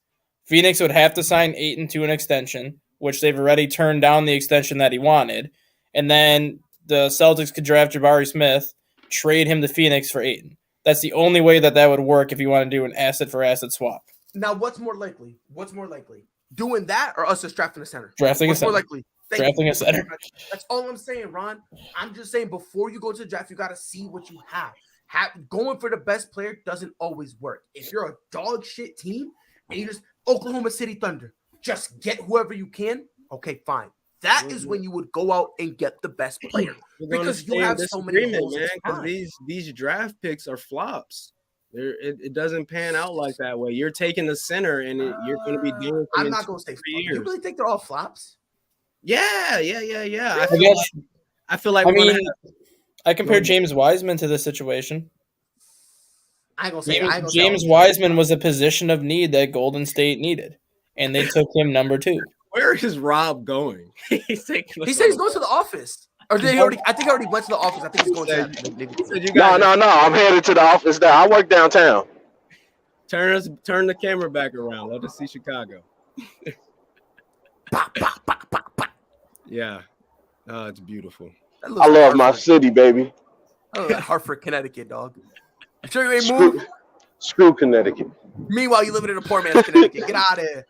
Phoenix would have to sign Ayton to an extension, which they've already turned down the extension that he wanted, and then the Celtics could draft Jabari Smith, trade him to Phoenix for Ayton. That's the only way that would work if you want to do an asset for asset swap. Now, what's more likely? Doing that or us just drafting a center? Drafting a What's more center. likely? Thank Drafting you. a center. That's all I'm saying, Ron. I'm just saying before you go to the draft, you got to see what you have. Going for the best player doesn't always work. If you're a dog shit team and you just Oklahoma City Thunder, just get whoever you can. Okay, fine. That is when you would go out and get the best player. We're gonna Because you stay in have so many disagreement, holes, man. it's Because fine. these draft picks are flops. It doesn't pan out like that way. You're taking the center, and you're going to be dealing with them I'm in not 2 going to say 3 flop. You years. really think they're all flops? Yeah. I I feel like I we're gonna mean, I compare James Wiseman to this situation. I ain't gonna say. James Wiseman was a position of need that Golden State needed, and they took him number 2. where is Rob going? He's taking. He said he's going to the office. Or did he already? I think he already went to the office. I think he's going to that. No. I'm headed to the office there. I work downtown. Turn the camera back around. Let us see Chicago. Yeah. Oh, it's beautiful. That looks I like love my Hartford. city, baby. That looks like Hartford, Connecticut, dog. You sure you ain't moved? Screw Connecticut. Meanwhile, you living in a poor man's Connecticut. Get out of here.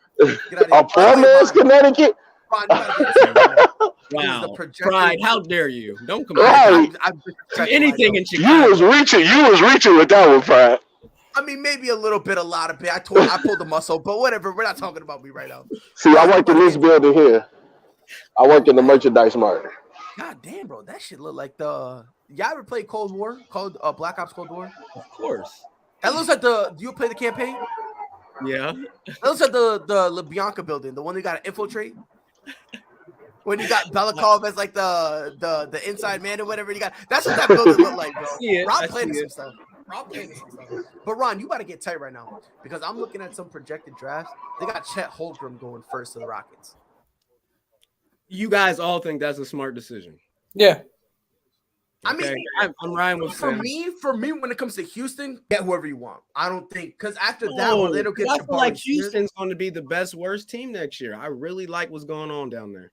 Get out of here. A poor man's Connecticut? Ron, you gotta get this right. Wow. projected- Pride, how dare you? Don't come Right. I'm anything in You Chicago. was reaching with that one, Pride. I mean, maybe a little bit, a lot of bit. I pulled the muscle, but whatever. We're not talking about me right now. See, I work in this building here. I work in the merchandise market. God damn, bro, that shit look like the. Y'all ever play Cold War? Black Ops Cold War? Of course. That looks like the. Do you play the campaign? Yeah. That looks like the LeBianca building, the one they got to infiltrate. When you got Belikov as like the inside man or whatever you got. That's what that building looked like, bro. see it. Rob I playing see some it. stuff. But Ron, you about to get tight right now because I'm looking at some projected drafts. They got Chet Holmgren going first to the Rockets. You guys all think that's a smart decision. Yeah. I mean, I'm riding with for Sam. me, when it comes to Houston, get whoever you want. I don't think because after that one, they don't get. I feel like Jabari Smith. Houston's going to be the best worst team next year. I really like what's going on down there.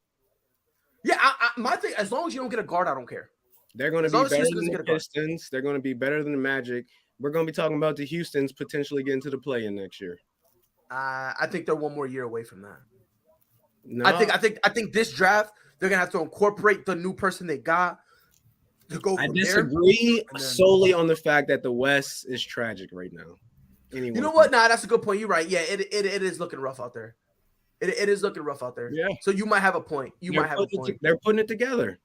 Yeah, my thing. As long as you don't get a guard, I don't care. They're going to As be long as better Houston than doesn't the get a guard. Pistons. They're going to be better than the Magic. We're going to be talking about the Houstons potentially getting to the play-in next year. I think they're one more year away from that. No, I think this draft they're gonna have to incorporate the new person they got to go. I From there. disagree and then- solely on the fact that the West is tragic right now. Anyway, You know what? Nah, that's a good point. You're right. Yeah, it is looking rough out there. It is looking rough out there. Yeah. So you might have a point. They're putting it together.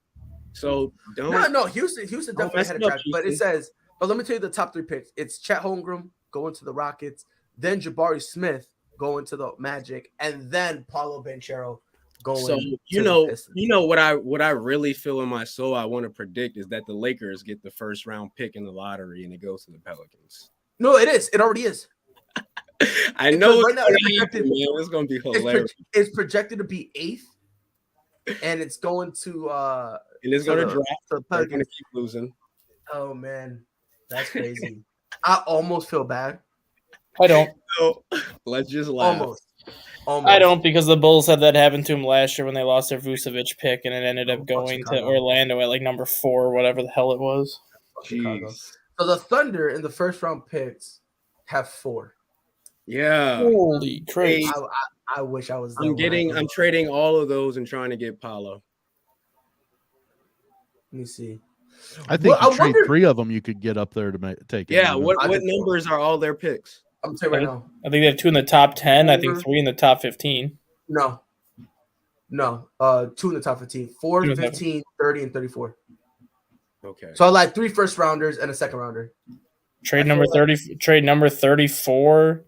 So don't. No. Houston definitely mess had a it up, draft. But it Houston. says. But let me tell you the top 3 picks. It's Chet Holmgren going to the Rockets, then Jabari Smith going to the Magic, and then Paulo Banchero going. So to you the know, Pistons. what I really feel in my soul, I want to predict is that the Lakers get the first round pick in the lottery and it goes to the Pelicans. No, it is. It already is. I know Right now, it's going to be hilarious. It's projected to be 8th, and it's going to And it's going to drop. to the They're going Pelicans. to keep losing. Oh man, that's crazy. I almost feel bad. I don't. So let's just laugh. Almost. I don't, because the Bulls had that happen to them last year when they lost their Vucevic pick and it ended up going to Orlando at like number 4 or whatever the hell it was. Chicago. Jeez. So the Thunder in the first round picks have 4. Yeah. Holy crazy. I wish I was. I'm trading all of those and trying to get Paolo. Let me see. I think Well, you trade 3 of them, you could get up there to take it. Yeah. even. What numbers are all their picks? I'm telling you right now. I think they have 2 in the top 10. I think 3 in the top 15. No. 2 in the top 15. 4, 15, 30, and 34. Okay. So I like 3 first rounders and a second rounder. Trade number 30. Trade number 34.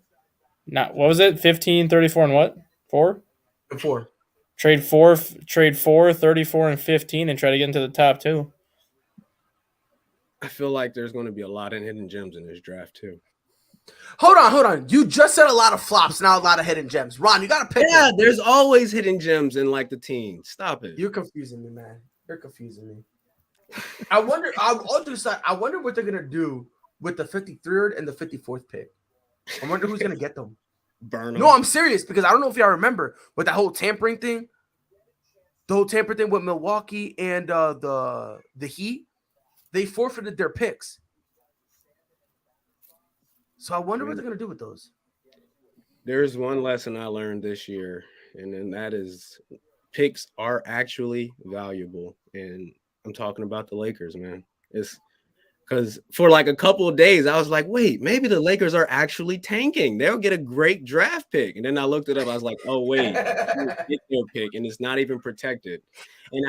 Not what was it? 15, 34, and what? 4? And 4. Trade 4, 34, and 15, and try to get into the top 2. I feel like there's going to be a lot of hidden gems in this draft too. Hold on. You just said a lot of flops, now a lot of hidden gems. Ron, you got to pick Yeah, one. there's always hidden gems in like the team. Stop it. You're confusing me, man. You're confusing me. I wonder what they're gonna do with the 53rd and the 54th pick. I wonder who's gonna get them. Burn them. No, I'm serious because I don't know if y'all remember, but that whole tampering thing, with Milwaukee and the Heat, they forfeited their picks. So I wonder what they're gonna do with those. There's one lesson I learned this year, and then that is picks are actually valuable. And I'm talking about the Lakers, man. It's because for like a couple of days, I was like, wait, maybe the Lakers are actually tanking. They'll get a great draft pick. And then I looked it up. I was like, oh, wait, get your pick, and it's not even protected. And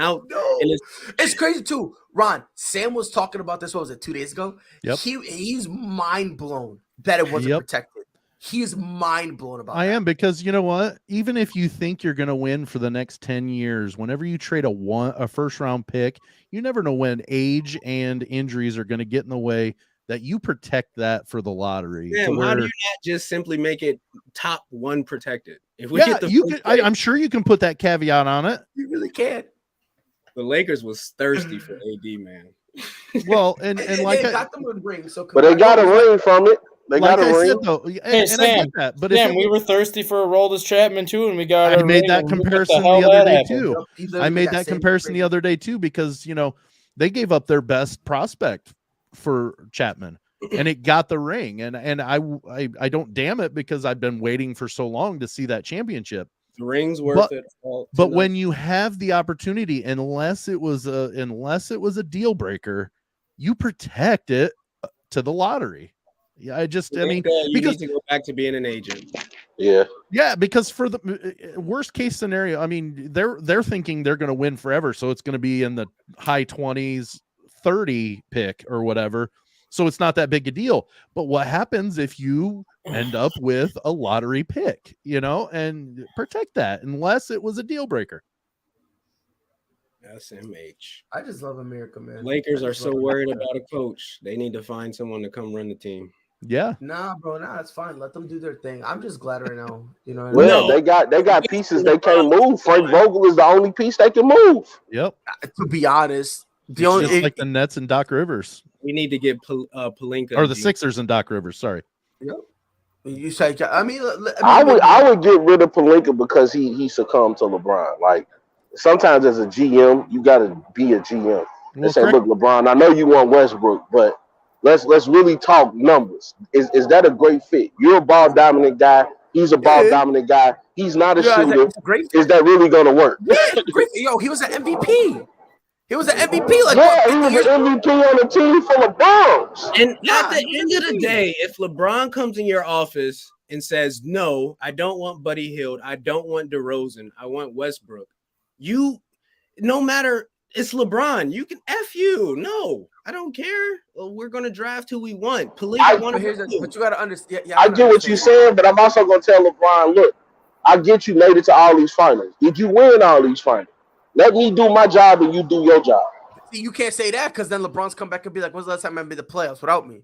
It's crazy too. Ron, Sam was talking about this, what was it, 2 days ago? Yep. He's mind blown that it wasn't protected. He's mind blown about I that. am, because you know what? Even if you think you're going to win for the next 10 years, whenever you trade a first round pick, you never know when age and injuries are going to get in the way that you protect that for the lottery. Damn, how do you not just simply make it top 1 protected? If we Yeah, get the you first can, pick, I'm sure you can put that caveat on it. You really can. the Lakers was thirsty for AD, man. Well, and like they got them a ring, so But they got a ring from it. They like got a I ring. said though, and I Sam, get that, but Sam, if we were thirsty for a Roldis Chapman too, and we got. I a made ring, that and look what comparison hell the other that day happened. too. I made that comparison the other day too, because they gave up their best prospect for Chapman, and it got the ring, and I don't damn it, because I've been waiting for so long to see that championship. The ring's worth it. But when you have the opportunity, unless it was a deal breaker, you protect it to the lottery. Yeah, I mean, you because need to go back to being an agent. Yeah, because for the worst case scenario, I mean, they're thinking they're going to win forever, so it's going to be in the high 20s, 30 pick or whatever. So it's not that big a deal. But what happens if you end up with a lottery pick, and protect that unless it was a deal breaker? SMH. I just love America, man. Lakers are so worried about a coach. They need to find someone to come run the team. Yeah. Nah, bro, it's fine. Let them do their thing. I'm just glad right now. Well, they got pieces they can't move. Frank Vogel is the only piece they can move. Yep. To be honest, like the Nets and Doc Rivers. We need to get Pelinka, or the Sixers and Doc Rivers. Sorry. Yep. You say, I would get rid of Pelinka because he succumbed to LeBron. Like, sometimes as a GM, you got to be a GM. They say, look, LeBron, I know you want Westbrook, but let's really talk numbers. Is that a great fit? You're a ball dominant guy. He's a ball dominant guy. He's not a shooter. Is that really going to work? Yo, he was an MVP. He was an MVP. He was an MVP on a team full of bombs. And at the end of the day, if LeBron comes in your office and says, no, I don't want Buddy Hield, I don't want DeRozan, I want Westbrook, no matter, it's LeBron, you can F you. No, I don't care. Well, we're going to draft who we want. But you got to understand. I get what you're saying, but I'm also going to tell LeBron, look, I get you made it to all these finals. Did you win all these finals? Let me do my job and you do your job. See, you can't say that because then LeBron's come back and be like, "When's the last time I made the playoffs without me?"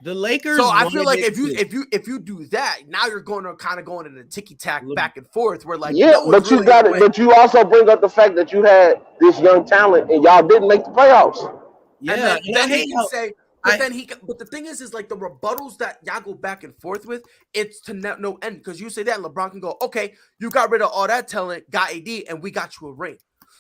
The Lakers. So I feel like wanted if you do that, now you're going in a ticky tack back and forth. Where like, Yeah, no one's but you really got gonna it. win. But you also bring up the fact that you had this young talent and y'all didn't make the playoffs. And yeah, then I he hate can how- say, but the thing is like the rebuttals that y'all go back and forth with, it's to no end because you say that and LeBron can go, okay, you got rid of all that talent, got AD, and we got you a ring.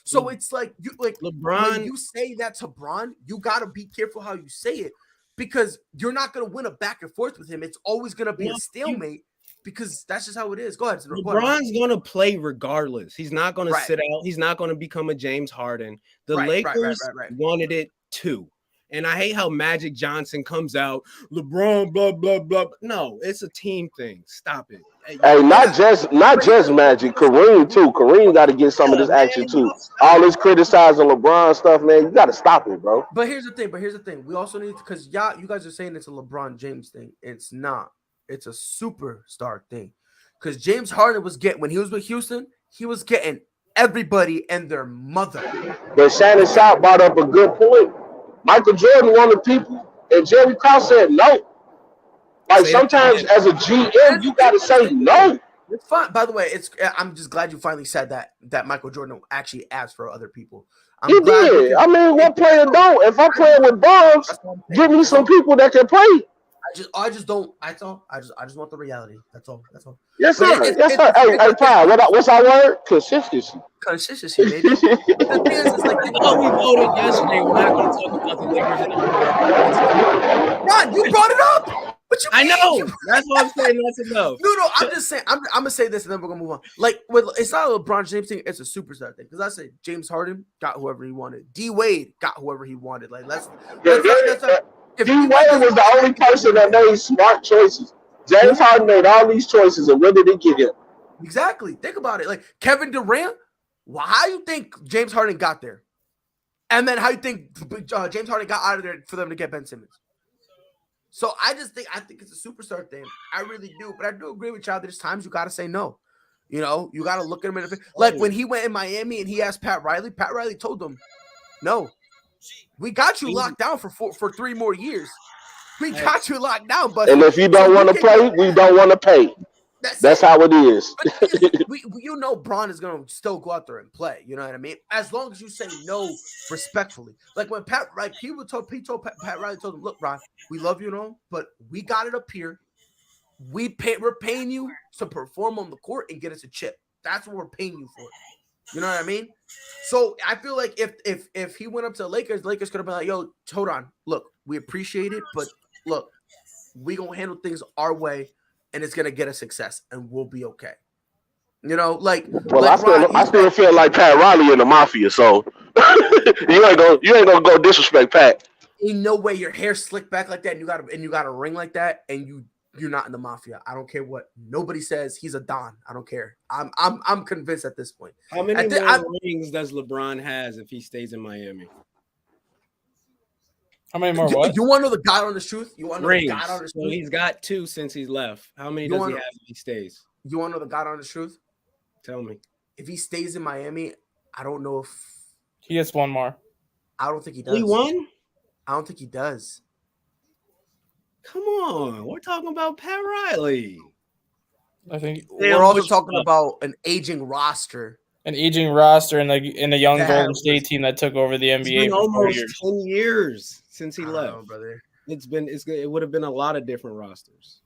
So it's like LeBron. when you say that to Bron, you gotta be careful how you say it because you're not gonna win a back and forth with him. It's always gonna be a stalemate because that's just how it is. Go ahead. LeBron's gonna play regardless. He's not gonna Right. sit out. He's not gonna become a James Harden. The Right. Lakers wanted it too. And I hate how Magic Johnson comes out, LeBron, blah, blah, blah. No, it's a team thing. Stop it. Hey, not just Magic, Kareem too. Kareem got to get some of this action too. All this criticizing LeBron stuff, man, you got to stop it, bro. But here's the thing. We also need because you guys are saying it's a LeBron James thing. It's not. It's a superstar thing. Because James Harden when he was with Houston, he was getting everybody and their mother. But Shannon Sharp brought up a good point. Michael Jordan wanted people, and Jerry Krause said no. Like sometimes as a GM, you got to say no. It's fine. By the way, I'm just glad you finally said that Michael Jordan actually asked for other people. He did. I mean, what player don't? If I'm playing with bombs, give me some people that can play. I just don't. I just want the reality. That's all. Yes, sir. Yes, sir. Hey, Ty, what's our word? Consistency. Consistency, baby. The thing is like, we voted yesterday. We're not going to talk about the Lakers anymore. Ron, you brought it up. I know. That's what I'm saying. That's enough. No. I'm just saying. I'm gonna say this, and then we're gonna move on. Like, it's not a LeBron James thing. It's a superstar thing. Because I said James Harden got whoever he wanted. D Wade got whoever he wanted. Like, let's D Wade was the only person that made smart choices. James Harden made all these choices, and what did it get him? Exactly. Think about it. Like Kevin Durant. How you think James Harden got there? And then how you think James Harden got out of there for them to get Ben Simmons? So I think it's a superstar thing. I really do. But I do agree with y'all. There's times you got to say no. You know, you got to look at him in the face. Like when he went in Miami and he asked Pat Riley told him, no, we got you locked down for 3 more years. We got you locked down. But and if you don't want to play, we don't want to pay. That's how it is. You know, Bron is going to still go out there and play. You know what I mean? As long as you say no respectfully. Like when Pat Riley told him, look, Bron, we love you and all, but we got it up here. We're paying you to perform on the court and get us a chip. That's what we're paying you for. You know what I mean? So I feel like if he went up to the Lakers could have been like, yo, hold on. Look, we appreciate it, but look, we going to handle things our way. And it's gonna get us success, and we'll be okay. You know, like. Well, like I still feel like Pat Riley in the mafia, so you ain't gonna go disrespect Pat. Ain't no way your hair slicked back like that, and you got a ring like that, and you're not in the mafia. I don't care what nobody says. He's a Don. I don't care. I'm convinced at this point. How many rings does LeBron has if he stays in Miami? How many more? What? You want to know the God honest truth? You want to know rings. the God honest truth? So he's got 2 since he's left. How many does he have if he stays? You want to know the God honest truth? Tell me. If he stays in Miami, I don't know if he gets 1 more. I don't think he does. He won? I don't think he does. Come on, we're talking about Pat Riley. I think we're also talking about an aging roster. An aging roster in the young Golden State team that took over the NBA. It's been for almost 4 years. 10 years since he left. Know, brother. It would have been a lot of different rosters.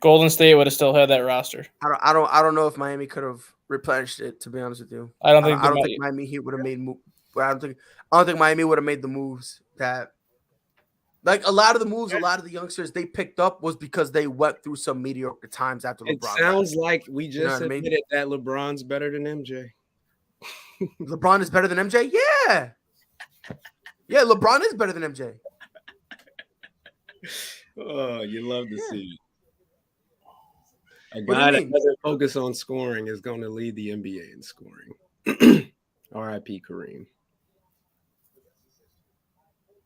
Golden State would have still had that roster. I don't know if Miami could have replenished it. To be honest with you, I don't think Miami Heat would have made. I don't think Miami would have made the moves that. Like a lot of the moves, a lot of the youngsters they picked up was because they went through some mediocre times after LeBron. It sounds like we just admitted that LeBron's better than MJ. LeBron is better than MJ? Yeah. Yeah, LeBron is better than MJ. Oh, you love to see it. A guy that doesn't focus on scoring is going to lead the NBA in scoring. R.I.P. Kareem.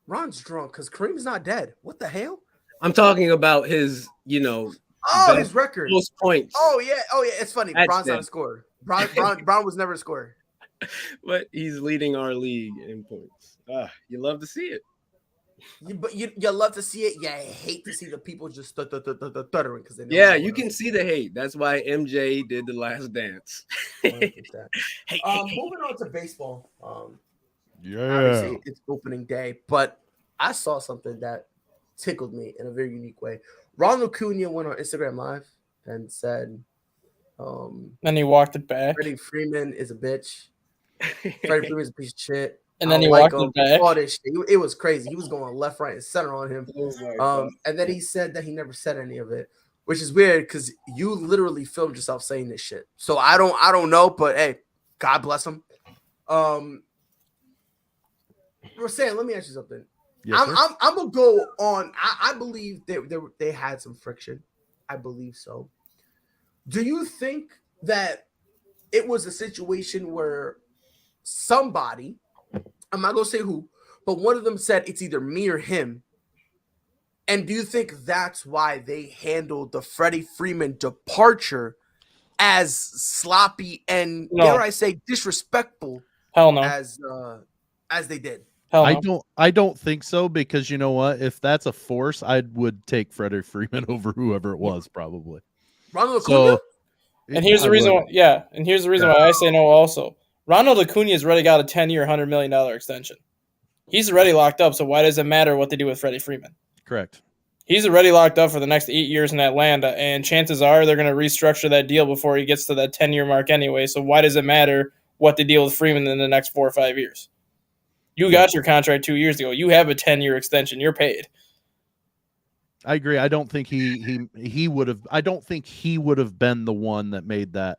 Ron's drunk because Kareem's not dead. What the hell? I'm talking about his, Oh, his record. Most points. Oh yeah. It's funny. That's Bron's not it. a scorer. Bron was never a scorer. But he's leading our league in points. You love to see it. But you love to see it. Yeah, I hate to see the people just stuttering because they know. Yeah, you can see the hate. That's why MJ did The Last Dance. Moving Hey, on to baseball. Yeah. Obviously, it's opening day, but I saw something that tickled me in a very unique way. Ronald Acuna went on Instagram Live and said, Then he walked it back. Freddie Freeman is a bitch. Freddie Freeman's a piece of shit. And then I he don't walked him. it back. All this shit. It was crazy. He was going left, right, and center on him. Oh my God. And then he said that he never said any of it, which is weird because you literally filmed yourself saying this shit. So I don't know, but hey, God bless him. Roseanne, let me ask you something. Yes, sir. I'm gonna go on. I believe they had some friction. I believe so. Do you think that it was a situation where somebody, I'm not gonna say who, but one of them said it's either me or him? And do you think that's why they handled the Freddie Freeman departure as sloppy and dare I say disrespectful Hell no. as they did? Hell no. I don't think so, because you know what? If that's a force, I would take Freddie Freeman over whoever it was, probably. Ronald Acuna? And here's the reason why. Yeah, and here's the reason why I say no. Also, Ronald Acuna has already got a 10-year, $100 million extension. He's already locked up. So why does it matter what they do with Freddie Freeman? Correct. He's already locked up for the next 8 years in Atlanta, and chances are they're going to restructure that deal before he gets to that 10-year mark anyway. So why does it matter what they deal with Freeman in the next 4 or 5 years? You got your contract 2 years ago. You have a 10-year extension. You're paid. I agree. I don't think he would have. I don't think he would have been the one that made that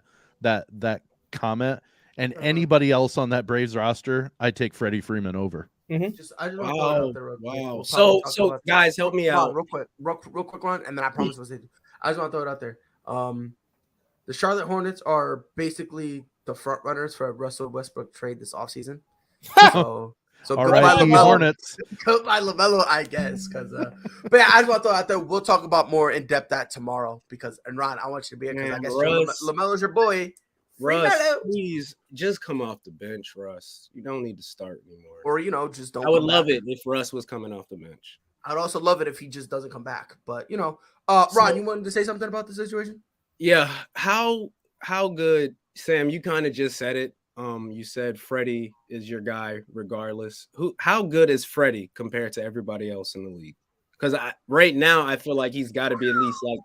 comment. And anybody else on that Braves roster, I take Freddie Freeman over. I just want to throw it out there real quick. Wow. We'll So guys, help me out. Real quick, Ron, and then I promise we'll say I just want to throw it out there. The Charlotte Hornets are basically the front runners for a Russell Westbrook trade this offseason. So All goodbye, right, the LaMelo. Hornets. Goodbye, LaMelo, I guess. But yeah, I just want to throw it out there. We'll talk about more in depth that tomorrow and Ron, I want you to be here because I guess LaMelo's your boy. Russ, please just come off the bench, Russ. You don't need to start anymore. Or just don't. I would love it if Russ was coming off the bench. I'd also love it if he just doesn't come back. But Ron, you wanted to say something about the situation? Yeah. How good, Sam? You kind of just said it. You said Freddie is your guy regardless. How good is Freddie compared to everybody else in the league? Because right now I feel like he's got to be at least like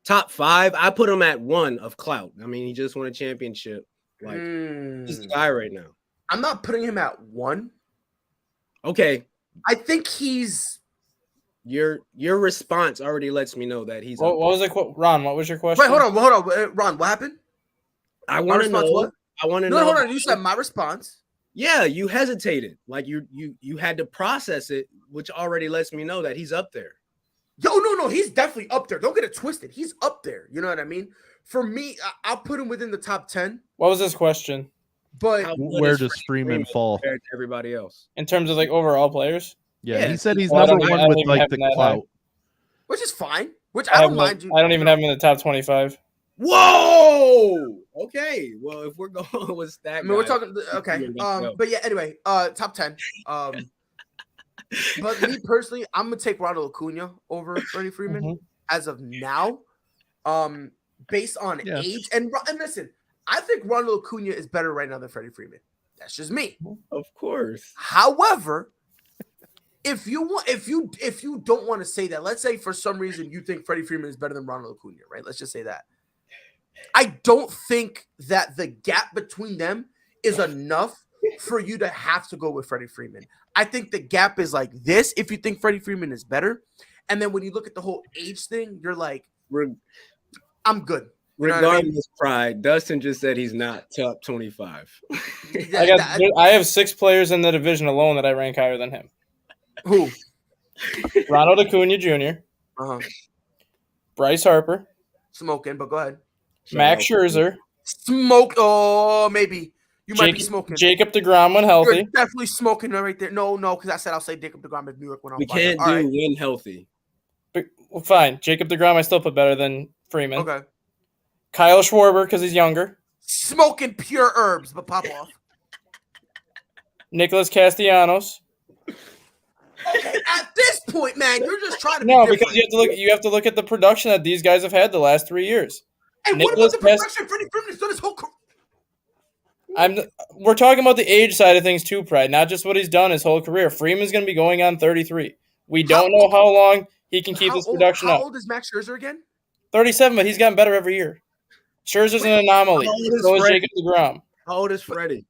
top 5. I put him at 1 of clout. I mean, he just won a championship. Like he's the guy right now. I'm not putting him at 1. Okay. I think he's your response already lets me know that he's. What was it, Ron? What was your question? Wait, hold on. Ron, what happened? I want to know. What? I want to know. No, hold on. You said my response. Yeah, you hesitated. Like you had to process it, which already lets me know that he's up there. No, he's definitely up there. Don't get it twisted. He's up there. You know what I mean? For me, I'll put him within the top 10. What was this question? But where does Freeman fall compared to everybody else? In terms of like overall players? Yeah, he said he's number 1 with like the clout. Which is fine. Which I don't mind. I don't even have him in the top 25. Whoa! Okay. Well, if we're going with that, I mean, we're talking. Okay. But yeah. Anyway, top 10. But me personally, I'm gonna take Ronald Acuna over Freddie Freeman as of now, based on age and listen. I think Ronald Acuna is better right now than Freddie Freeman. That's just me. Of course. However, if you don't want to say that, let's say for some reason you think Freddie Freeman is better than Ronald Acuna, right? Let's just say that. I don't think that the gap between them is enough for you to have to go with Freddie Freeman. I think the gap is like this if you think Freddie Freeman is better. And then when you look at the whole age thing, you're like, I'm good. You know regardless of pride, Dustin just said he's not top 25. I have 6 players in the division alone that I rank higher than him. Who? Ronald Acuna Jr. Bryce Harper. Smoking, but go ahead. Max Scherzer. Smoke. Oh, maybe. You might be smoking. Jacob deGrom when healthy. You're definitely smoking right there. No, because I said I'll say Jacob deGrom if New York went on we fire. can't do when healthy. Well, fine. Jacob deGrom, I still put better than Freeman. Okay. Kyle Schwarber because he's younger. Smoking pure herbs, but pop off. Nicholas Castellanos. Okay, at this point, man, you're just trying to be No, different. because you have to look at the production that these guys have had the last 3 years. And Nicholas what about the production Freddie Freeman's done his whole career? We're talking about the age side of things too, Pride, not just what he's done his whole career. Freeman's going to be going on 33. We don't know how long he can keep this production How up. old is Max Scherzer again? 37, but he's gotten better every year. Scherzer's an anomaly. How old is So is Freddie? Jacob deGrom. How old is Freddie?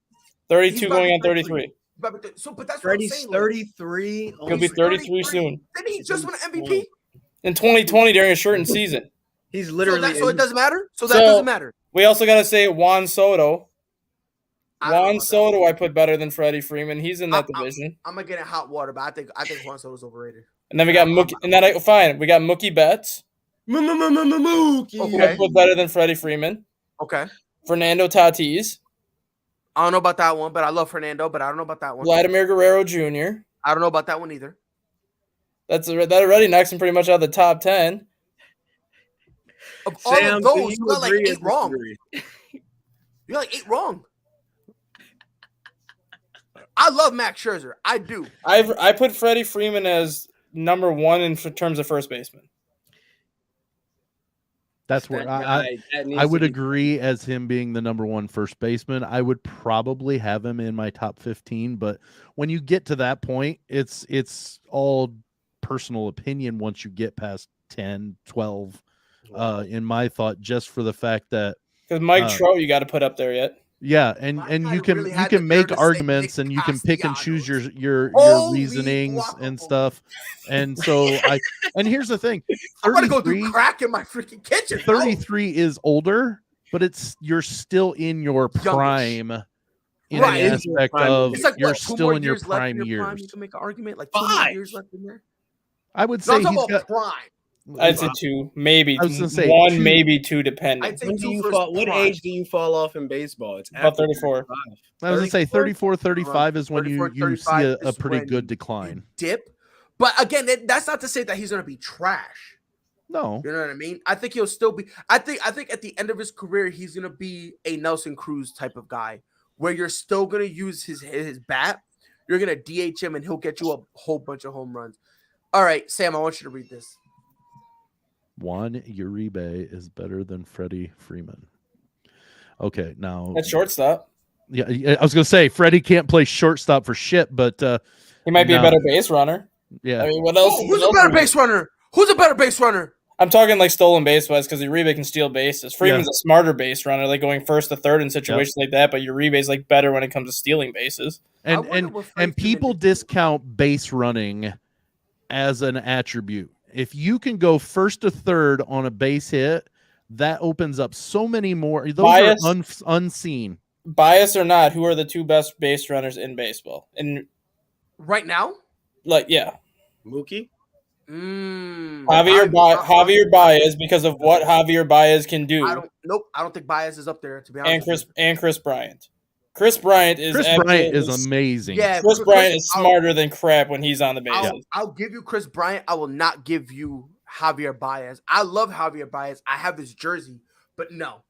32 He's going on about to be 33. But that's what I'm Freddie's saying. 33. He'll be 33 soon. Didn't he just win an MVP? In 2020 during a shortened season. He's So, literally. so it doesn't matter? So that So- doesn't matter. We also got to say Juan Soto. I don't know Juan about that. Soto I put better than Freddie Freeman. He's in that I- division. I'm gonna get in hot water, but I think Juan Soto's overrated. And then we got Mookie. And then fine. We got Mookie Betts. Mookie. Okay. I put better than Freddie Freeman. Okay. Fernando Tatis. I don't know about that one, but I love Fernando, but I don't know about that one. Vladimir Guerrero Jr. I don't know about that one either. That already knocks him pretty much out of the top 10. Of all Sam, of do those, you got like agree or 8 wrong. disagree? You got like 8 wrong. I love Max Scherzer. I do. I put Freddie Freeman as number 1 in terms of first baseman. That's where That I guy, that needs I to would be- agree as him being the number 1 first baseman. I would probably have him in my top 15, but when you get to that point, it's all personal opinion once you get past 10, 12 in my thought, just for the fact that Because Mike Uh, Trout you got to put up there yet. yeah, I and you really can had the make nerve to say arguments Nick and you can pick and choose Castellanos. your Holy reasonings and guacamole. stuff. And so and here's the thing, I'm gonna go 33 do crack in my freaking kitchen. bro. 33 is older, but you're still in your prime in Right. the aspect of It's like you're what, 2 still more in your years left prime in your prime? years. You can make an argument like 2 more 5. years left in there. I would No, say I'm talking he's about got prime. I'd say 2, maybe. I was gonna say 1, 2. maybe 2, depending. I'd say When do 2 you for his fall, what prime. age do you fall off in baseball? It's About after 34. 35. I was gonna say 34, 35 is when 34, you see 35 a is pretty when good you decline. dip. But again, that's not to say that he's gonna be trash. No, You know what I mean? I think he'll still be. I think at the end of his career, he's gonna be a Nelson Cruz type of guy, where you're still gonna use his bat. You're gonna DH him, and he'll get you a whole bunch of home runs. All right, Sam, I want you to read this. Juan Uribe is better than Freddie Freeman. Okay, now That's shortstop. yeah, I was gonna say Freddie can't play shortstop for shit, but He might be No. a better base runner. yeah, I mean, what else? Oh, who's what a better else- base runner? Who's a better base runner? I'm talking like stolen base wise because Uribe can steal bases. Freeman's a smarter base runner, like going first to third in situations like that. But Uribe's like better when it comes to stealing bases. and wonder and what Freddie and people Freeman did. discount base running as an attribute. If you can go first to third on a base hit, that opens up so many more. Those Bias? are unseen. Bias or not, who are the 2 best base runners in baseball? And Right now, like, yeah, Mookie? Javier Baez because of what Javier Baez can do, I don't think Baez is up there, to be honest. and Chris Bryant. Chris Bryant is Chris Bryant is absolutely- amazing. Yeah, Chris Bryant is smarter than crap when he's on the bases. I'll give you Chris Bryant. I will not give you Javier Baez. I love Javier Baez. I have his jersey, but no.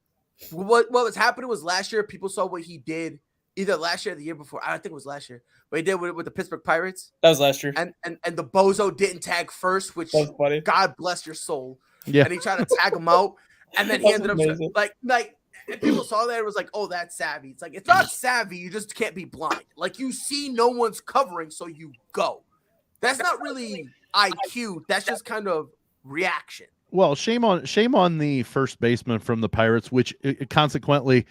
What was happening was last year, people saw what he did either last year or the year before. I don't think it was last year, but he did with the Pittsburgh Pirates. That was last year. And the Bozo didn't tag first, which That was funny. God bless your soul. Yeah. And he tried to tag him out, and then he That's ended up amazing. like and people saw that, it was like, oh, that's savvy. It's like, it's not savvy. You just can't be blind. Like, you see no one's covering, so you go. That's not really IQ. That's just kind of reaction. Well, shame on the first baseman from the Pirates, which consequently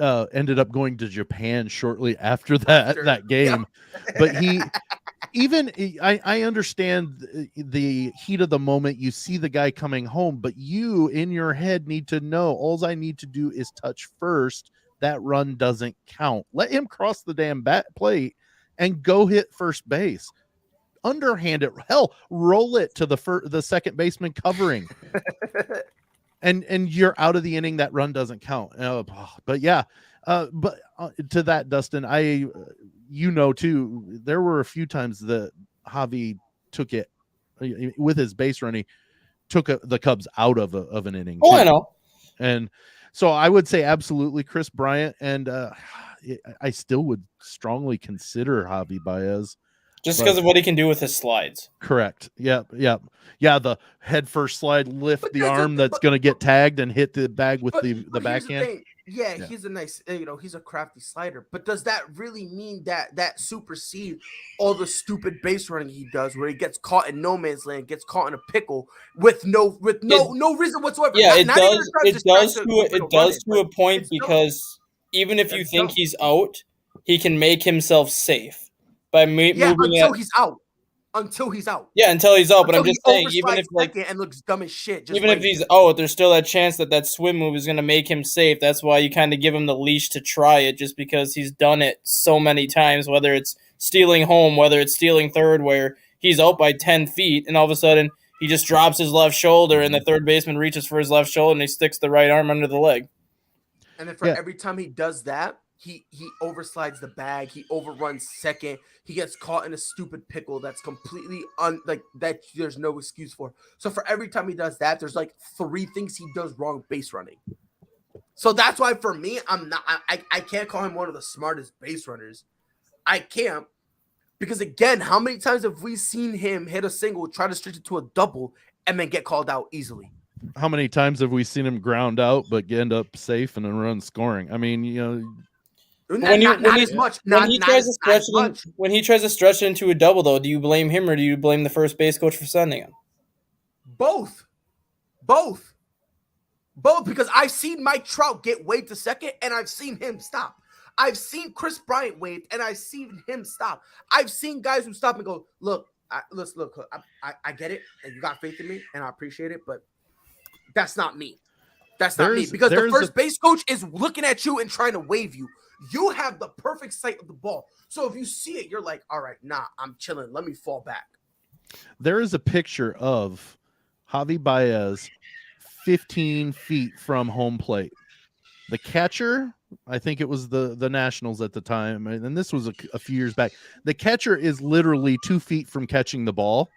ended up going to Japan shortly after that game. But I understand the heat of the moment. You see the guy coming home, but you in your head need to know, all I need to do is touch first. That run doesn't count. Let him cross the damn bat plate and go hit first base. Underhand it, hell, roll it to the second baseman covering, and you're out of the inning. That run doesn't count. But yeah, but to that, Dustin, too, there were a few times that Javi took it with his base running, took the Cubs out of an inning. Oh, I too. know. And so I would say absolutely Chris Bryant, and I still would strongly consider Javi Baez. Just because of what he can do with his slides. Correct. Yep. The head first slide, lift the arm that's going to get tagged and hit the bag with the here's backhand. thing. Yeah, he's a nice, he's a crafty slider. But does that really mean that supersede all the stupid base running he does, where he gets caught in no man's land, gets caught in a pickle with no reason whatsoever? Yeah, Not even to try it does to a point, it's still- because even if you it's think dumb. he's out, he can make himself safe by moving until it. he's out. Until he's out. Yeah, until he's out. But I'm Until just he saying, even overslides if like second and looks dumb as shit. Just even if wait. he's out, there's still that chance that swim move is going to make him safe. That's why you kind of give him the leash to try it, just because he's done it so many times, whether it's stealing home, whether it's stealing third, where he's out by 10 feet, and all of a sudden he just drops his left shoulder, and the third baseman reaches for his left shoulder, and he sticks the right arm under the leg. And then for every time he does that, he overslides the bag. He overruns second. He gets caught in a stupid pickle that's completely that there's no excuse for. So for every time he does that, there's like 3 things he does wrong base running. So that's why for me, I can't call him one of the smartest base runners. I can't, because again, how many times have we seen him hit a single, try to stretch it to a double, and then get called out easily? How many times have we seen him ground out but end up safe and then run scoring? I mean, When he tries to stretch it into a double, though, do you blame him or do you blame the first base coach for sending him? Both, because I've seen Mike Trout get waved to second, and I've seen him stop. I've seen Chris Bryant waved, and I've seen him stop. I've seen guys who stop and go, look, I get it, and you got faith in me, and I appreciate it, but that's not me. That's not me, because the first base coach is looking at you and trying to wave you. You have the perfect sight of the ball. So if you see it, you're like, all right, nah, I'm chilling. Let me fall back. There is a picture of Javi Baez 15 feet from home plate. The catcher, I think it was the Nationals at the time, and this was a few years back. The catcher is literally 2 feet from catching the ball.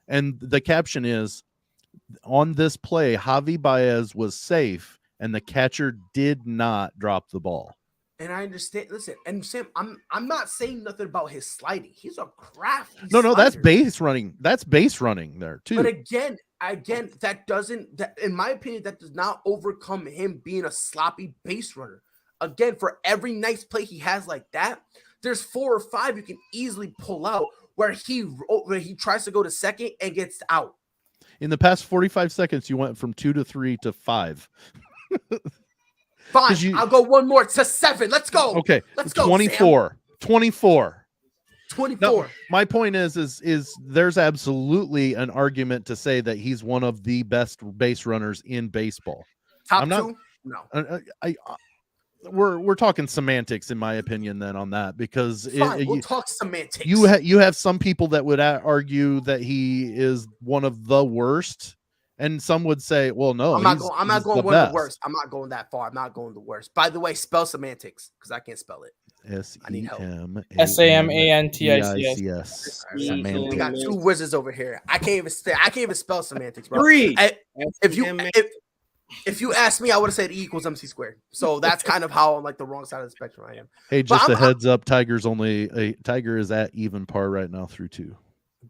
And the caption is, on this play, Javi Baez was safe, and the catcher did not drop the ball. And I understand. Listen, and Sam, I'm not saying nothing about his sliding. He's a crafty. No, slider. that's base running. That's base running there too. But again, that in my opinion, that does not overcome him being a sloppy base runner. Again, for every nice play he has like that, there's 4 or 5 you can easily pull out where he tries to go to second and gets out. In the past 45 seconds, you went from 2 to 3 to 5. Fine, I'll go one more to 7. Let's go. Okay, let's go. 24. Sam. 24. 24. No, my point is there's absolutely an argument to say that he's one of the best base runners in baseball. Top 2? No. We're talking semantics, in my opinion, then on that, because we'll talk semantics. You have some people that would argue that he is one of the worst. And some would say, well, no, I'm not going one of the worst. I'm not going that far. I'm not going the worst. By the way, spell semantics, because I can't spell it. SAMANTICS. We got 2 wizards over here. I can't even spell semantics, bro. 3. If you ask me, I would have said E equals MC squared. So that's kind of how on like the wrong side of the spectrum I am. Hey, just a heads up, Tiger is at even par right now through 2.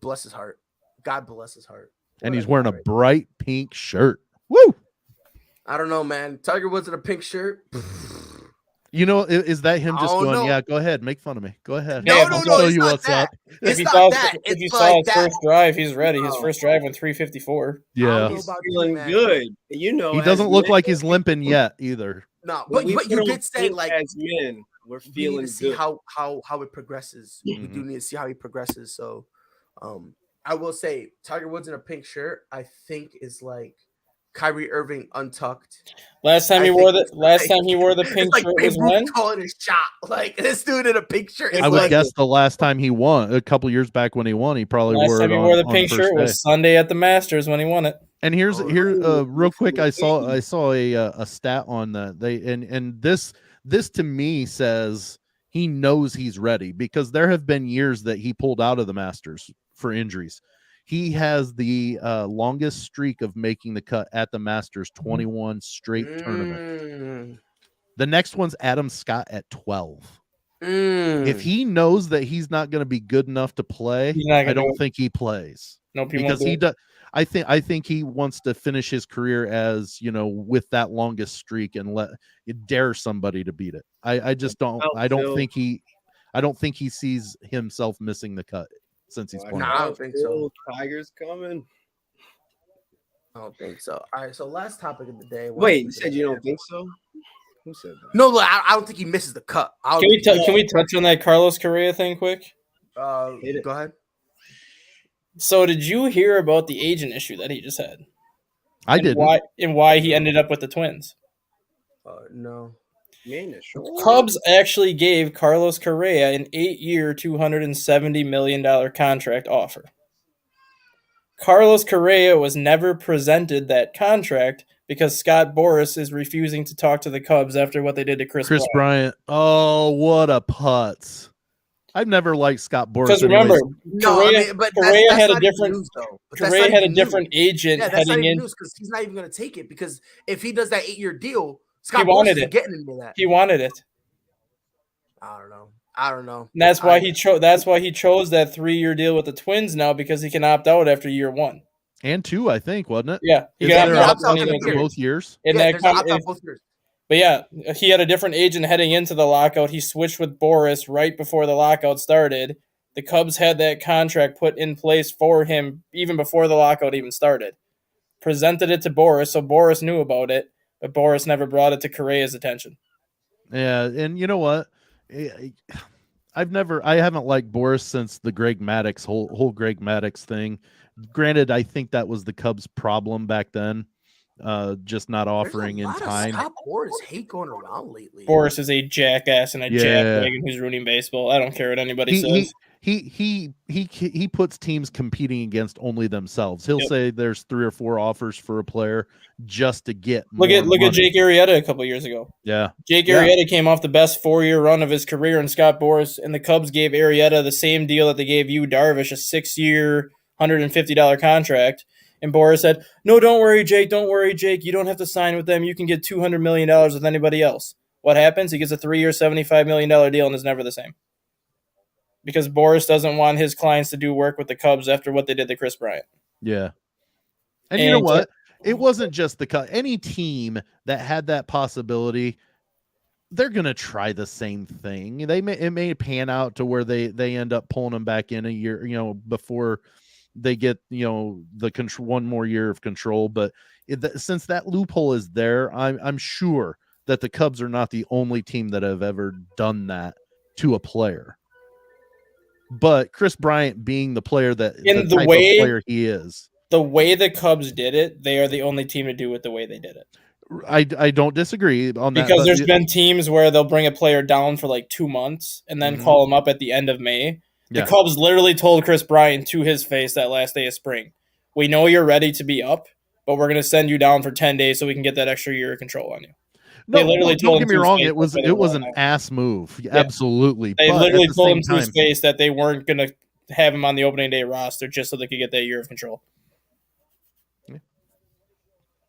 Bless his heart. God bless his heart. And he's wearing a bright pink shirt. Woo! I don't know, man. Tiger Woods in a pink shirt. You know, is that him just going, know. Yeah, go ahead, make fun of me. Go ahead. No, I'll show you what's up. If you saw his first drive, he's ready. His first drive went 354. Yeah. He's feeling good. You know, he doesn't look like he's limping yet either. No, but you did say, like, as men, we're feeling need to see good. how it progresses. We do need to see how he progresses. So I will say Tiger Woods in a pink shirt, I think, is like Kyrie Irving untucked. Last time he wore the pink shirt was when? Calling his shot. Like, this dude in a pink shirt. I would guess the last time he won, a couple years back when he won, he probably wore it. Last time he wore the pink shirt was Sunday at the Masters when he won it. And here real quick, I saw a stat on that. And this to me says he knows he's ready, because there have been years that he pulled out of the Masters for injuries. He has the longest streak of making the cut at the Masters, 21 straight tournament. The next one's Adam Scott at 12. If he knows that he's not going to be good enough to play, I don't think he plays. No, because he does. I think he wants to finish his career as, with that longest streak and dare somebody to beat it. I just don't. I don't think he sees himself missing the cut since he's playing. No, I don't think so. Tiger's coming. I don't think so. All right, so last topic of the day. Wait, you said you don't think so? Who said that? No, I don't think he misses the cut. Can we touch on that Carlos Correa thing quick? Go ahead. So, did you hear about the agent issue that he just had? I did. Why he ended up with the Twins? No. Cubs actually gave Carlos Correa an 8-year, $270 million contract offer. Carlos Correa was never presented that contract because Scott Boras is refusing to talk to the Cubs after what they did to Chris Bryant. Oh, what a putz. I've never liked Scott Boras. Because remember, Correa had a different agent heading in. Because he's not even going to take it. Because if he does that 8-year deal, Scott Boras isn't getting into that. He wanted it. I don't know. And that's why he chose. That's why he chose that 3-year deal with the Twins now, because he can opt out after year 1 and 2. I think, wasn't it? Yeah, he got opt out for both years. Both years. But yeah, he had a different agent heading into the lockout. He switched with Boras right before the lockout started. The Cubs had that contract put in place for him even before the lockout even started. Presented it to Boras, so Boras knew about it, but Boras never brought it to Correa's attention. Yeah, and you know what? I haven't liked Boras since the Greg Maddux whole Greg Maddux thing. Granted, I think that was the Cubs' problem back then. Just not offering in time. Scott Boras hate going around lately. Boras is a jackass and a jackwagon who's ruining baseball. I don't care what anybody says. He puts teams competing against only themselves. He'll say there's 3 or 4 offers for a player just to get. Look at Jake Arrieta a couple years ago. Yeah, Jake Arrieta came off the best 4-year run of his career, and Scott Boras and the Cubs gave Arrieta the same deal that they gave you, Darvish, a 6-year, $150 contract. And Boras said, "No, don't worry, Jake. Don't worry, Jake. You don't have to sign with them. You can get $200 million with anybody else." What happens? He gets a 3-year, $75 million deal and is never the same. Because Boras doesn't want his clients to do work with the Cubs after what they did to Chris Bryant. Yeah. And you know what? It wasn't just the Cubs. Any team that had that possibility, they're going to try the same thing. It may pan out to where they end up pulling them back in a year, before they get, the control, 1 more year of control. But since that loophole is there, I'm sure that the Cubs are not the only team that have ever done that to a player. But Chris Bryant being the player that player he is, the way the Cubs did it, they are the only team to do it the way they did it. I don't disagree on that. Because there's been teams where they'll bring a player down for like 2 months and then call him up at the end of May. The Cubs literally told Chris Bryant to his face that last day of spring, "We know you're ready to be up, but we're going to send you down for 10 days so we can get that extra year of control on you." No, don't get me wrong. It was an ass move. Yeah. Absolutely. They literally told him to his face that they weren't going to have him on the opening day roster just so they could get that year of control. Yeah.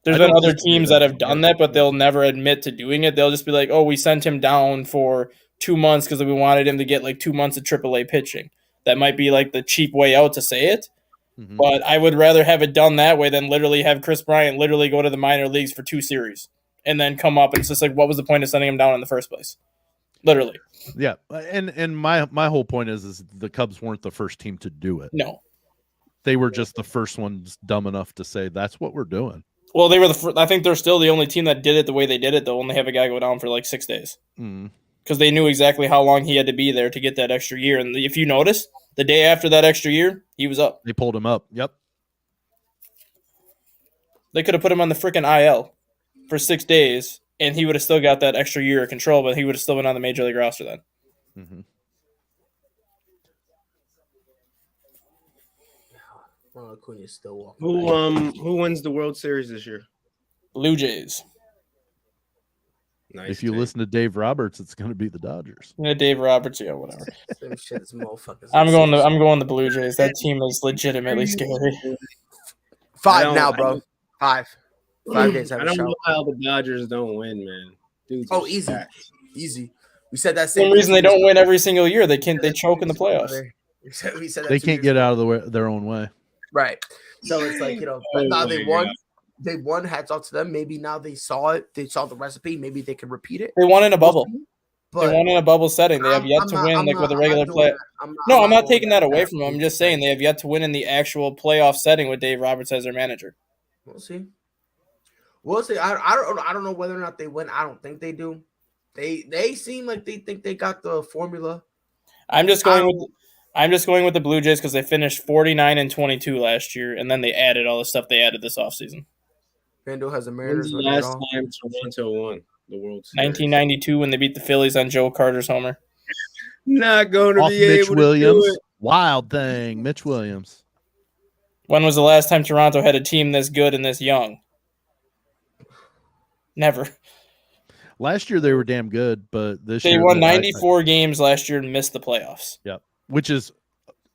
There's been other teams that have done that, but they'll never admit to doing it. They'll just be like, "Oh, we sent him down for 2 months because we wanted him to get like 2 months of AAA pitching." That might be like the cheap way out to say it. Mm-hmm. But I would rather have it done that way than literally have Chris Bryant literally go to the minor leagues for 2 series and then come up and it's just like, what was the point of sending him down in the first place? Literally. Yeah. And my whole point is the Cubs weren't the first team to do it. No. They were just the first ones dumb enough to say that's what we're doing. Well, they were I think they're still the only team that did it the way they did it. They'll only have a guy go down for like 6 days. Because they knew exactly how long he had to be there to get that extra year. And if you notice, the day after that extra year, he was up. They pulled him up. Yep. They could have put him on the freaking IL for 6 days, and he would have still got that extra year of control, but he would have still been on the Major League roster then. Mm-hmm. Acuna's still walking. Who wins the World Series this year? Blue Jays. Nice If you take. listen to Dave Roberts, it's going to be the Dodgers. Yeah, Dave Roberts, yeah, whatever. Same shit as motherfuckers. I'm going the Blue Jays. That team is legitimately scary. I 5 don't- now, I bro. don't- 5. 5 days. Have I a don't show. know how the Dodgers don't win, man. Dudes are Easy. stacked. Easy. We said that Same same reason they 2 don't years win ago. every single year. They choke in the playoffs. We said that They 2 can't years get ago. out of their own way. Right. So it's like, but Oh now my they won. God. They won. Hats off to them. Maybe now they saw it. They saw the recipe. Maybe they can repeat it. They won in a bubble. But They won in a bubble setting. They have I'm- yet I'm to not- win I'm like not- with a I'm regular not play. doing that. No, I'm not going taking that away back. from them. I'm just saying they have yet to win in the actual playoff setting with Dave Roberts as their manager. We'll see. We'll see. I don't know whether or not they win. I don't think they do. They seem like they think they got the formula. I'm just going with the Blue Jays because they finished 49-22 last year, and then they added all the stuff they added this offseason. Randall has the When's Mariners the winning it last all. time Toronto won the World Series? 1992 when they beat the Phillies on Joe Carter's homer. Not going to Off be Mitch able Williams. to do it. Wild thing. Mitch Williams. When was the last time Toronto had a team this good and this young? Never. Last year they were damn good, but this They year won 94 games last year and missed the playoffs. which is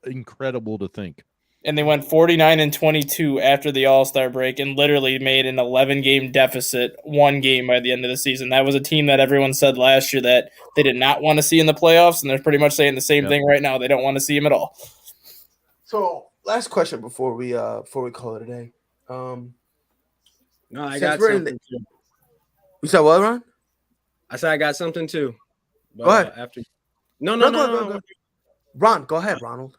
incredible to think. And they went 49-22 after the All-Star break and literally made an 11-game deficit, 1 game by the end of the season. That was a team that everyone said last year that they did not want to see in the playoffs, and they're pretty much saying the same thing right now. They don't want to see them at all. So last question before we call it a day. No, I Since got we're in something too. You said what, Ron? I said I got something too. But, Go ahead. After no, Go. Ron, go ahead, Ronald.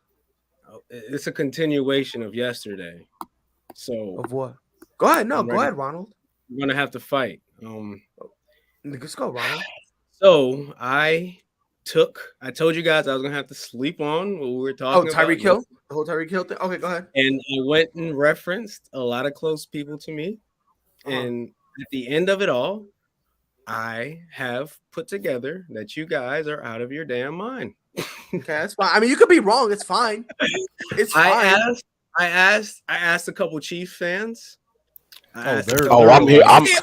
It's a continuation of yesterday. So Of what? Go ahead. No, I'm go ready. ahead, Ronald. we're gonna have to fight. Let's go, Ronald. So I told you guys I was gonna have to sleep on what we were Oh, talking about. Tyreek Hill? The whole Tyreek Hill thing? Okay, go ahead. And I went and referenced a lot of close people to me. And at the end of it all, I have put together that you guys are out of your damn mind. Okay, that's fine. I mean, you could be wrong. It's fine. It's fine. I asked a couple Chiefs fans. they're- I'm here. I'm Yeah,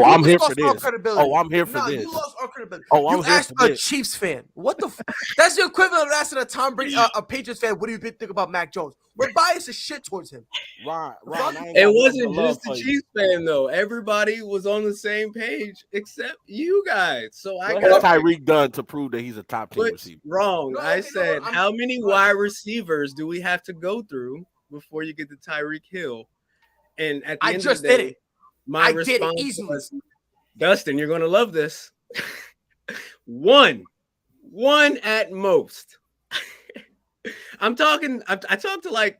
I'm you here lost for all this. credibility. I'm here for No, this. you lost all credibility. Oh, I'm you here asked for a this. Chiefs fan. What the? That's the equivalent of asking a Tom Brady, a Patriots fan. What do you think about Mac Jones? We're biased as shit towards him. Ron, I ain't It got wasn't nothing but just the love for you. Chiefs fan though. Everybody was on the same page except you guys. So I What got has Tyreek done to prove that he's a top 10 put receiver? wrong. No, I okay, no, said, I'm- how many wide receivers do we have to go through before you get to Tyreek Hill? And at the I end just of the did day, it. my I did it response easily. was, Dustin, you're gonna love this. one at most. I talked to like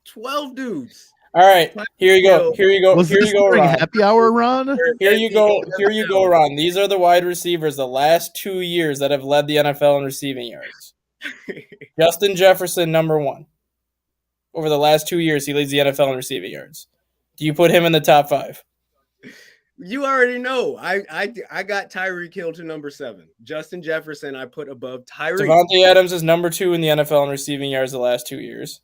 12 dudes. All right, here you go. Here you go. Was Here this you go, during Ron. happy hour, Ron? Here you go. Here you go, Ron. These are the wide receivers the last 2 years that have led the NFL in receiving yards. Justin Jefferson, number 1. Over the last 2 years, he leads the NFL in receiving yards. Do you put him in the top 5? You already know. I got Tyreek Hill to number 7. Justin Jefferson, I put above Tyreek. Devontae Adams is number 2 in the NFL in receiving yards the last 2 years.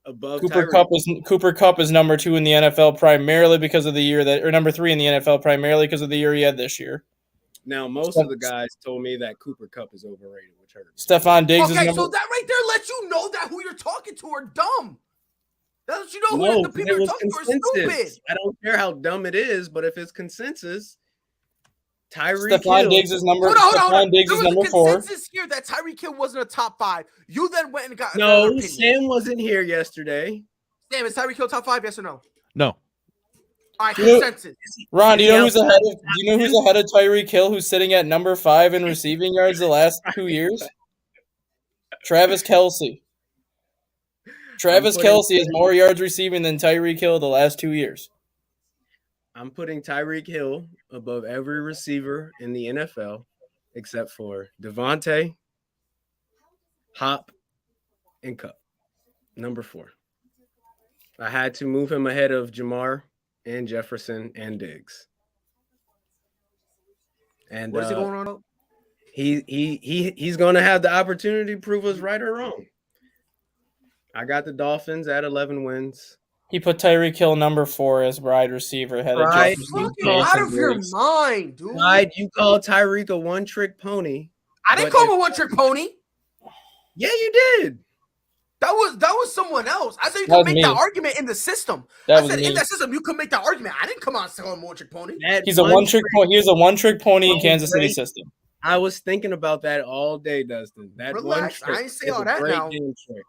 Above Cooper Tyreek. Kupp is number 2 in the NFL primarily because of the year that, or number 3 in the NFL primarily because of the year he had this year. Now, most of the guys told me that Cooper Kupp is overrated, which hurts. Stephon Diggs Okay, is number. so that right there lets you know that who you're talking to are dumb. That lets you know No, who the people it you're was talking to are stupid. consensus. I don't care how dumb it is, but if it's consensus, Tyreek Stephon Hill. Diggs is number. Hold on. Stephon Diggs There is was number a 4. consensus here that Tyreek Hill wasn't a top 5. You then went and got No, another opinion. Sam wasn't here yesterday. Sam, is Tyreek Hill top 5? Yes or no? No. All right, You- consensus. Ron, do you know who's Yeah. ahead of? Do you know who's ahead of Tyreek Hill? Who's sitting at number 5 in receiving yards the last 2 years? Travis Kelce. Travis putting- Kelce has more yards receiving than Tyreek Hill the last 2 years. I'm putting Tyreek Hill above every receiver in the NFL except for Devontae, Hop, and Cup. Number 4. I had to move him ahead of Jamar and Jefferson and Diggs. And What is he going on? he's going to have the opportunity to prove us right or wrong. I got the Dolphins at 11 wins. He put Tyreek Hill number 4 as wide receiver. Had a Right. Jefferson, Fucking Chase, out and of your Briggs. mind, dude. Why'd you call Tyreek a one-trick pony? I didn't But call him if- a one-trick pony. Yeah, you did. That was someone else. I said you That can was make me. that argument in the system. That I was said me. in that system you can make that argument. I didn't come out and say I'm a one-trick pony. That He's a one-trick pony. He was a one-trick pony in Oh, Kansas City great. system. I was thinking about that all day, Dustin. That Relax, one trick I ain't say is all a that great now. game trick.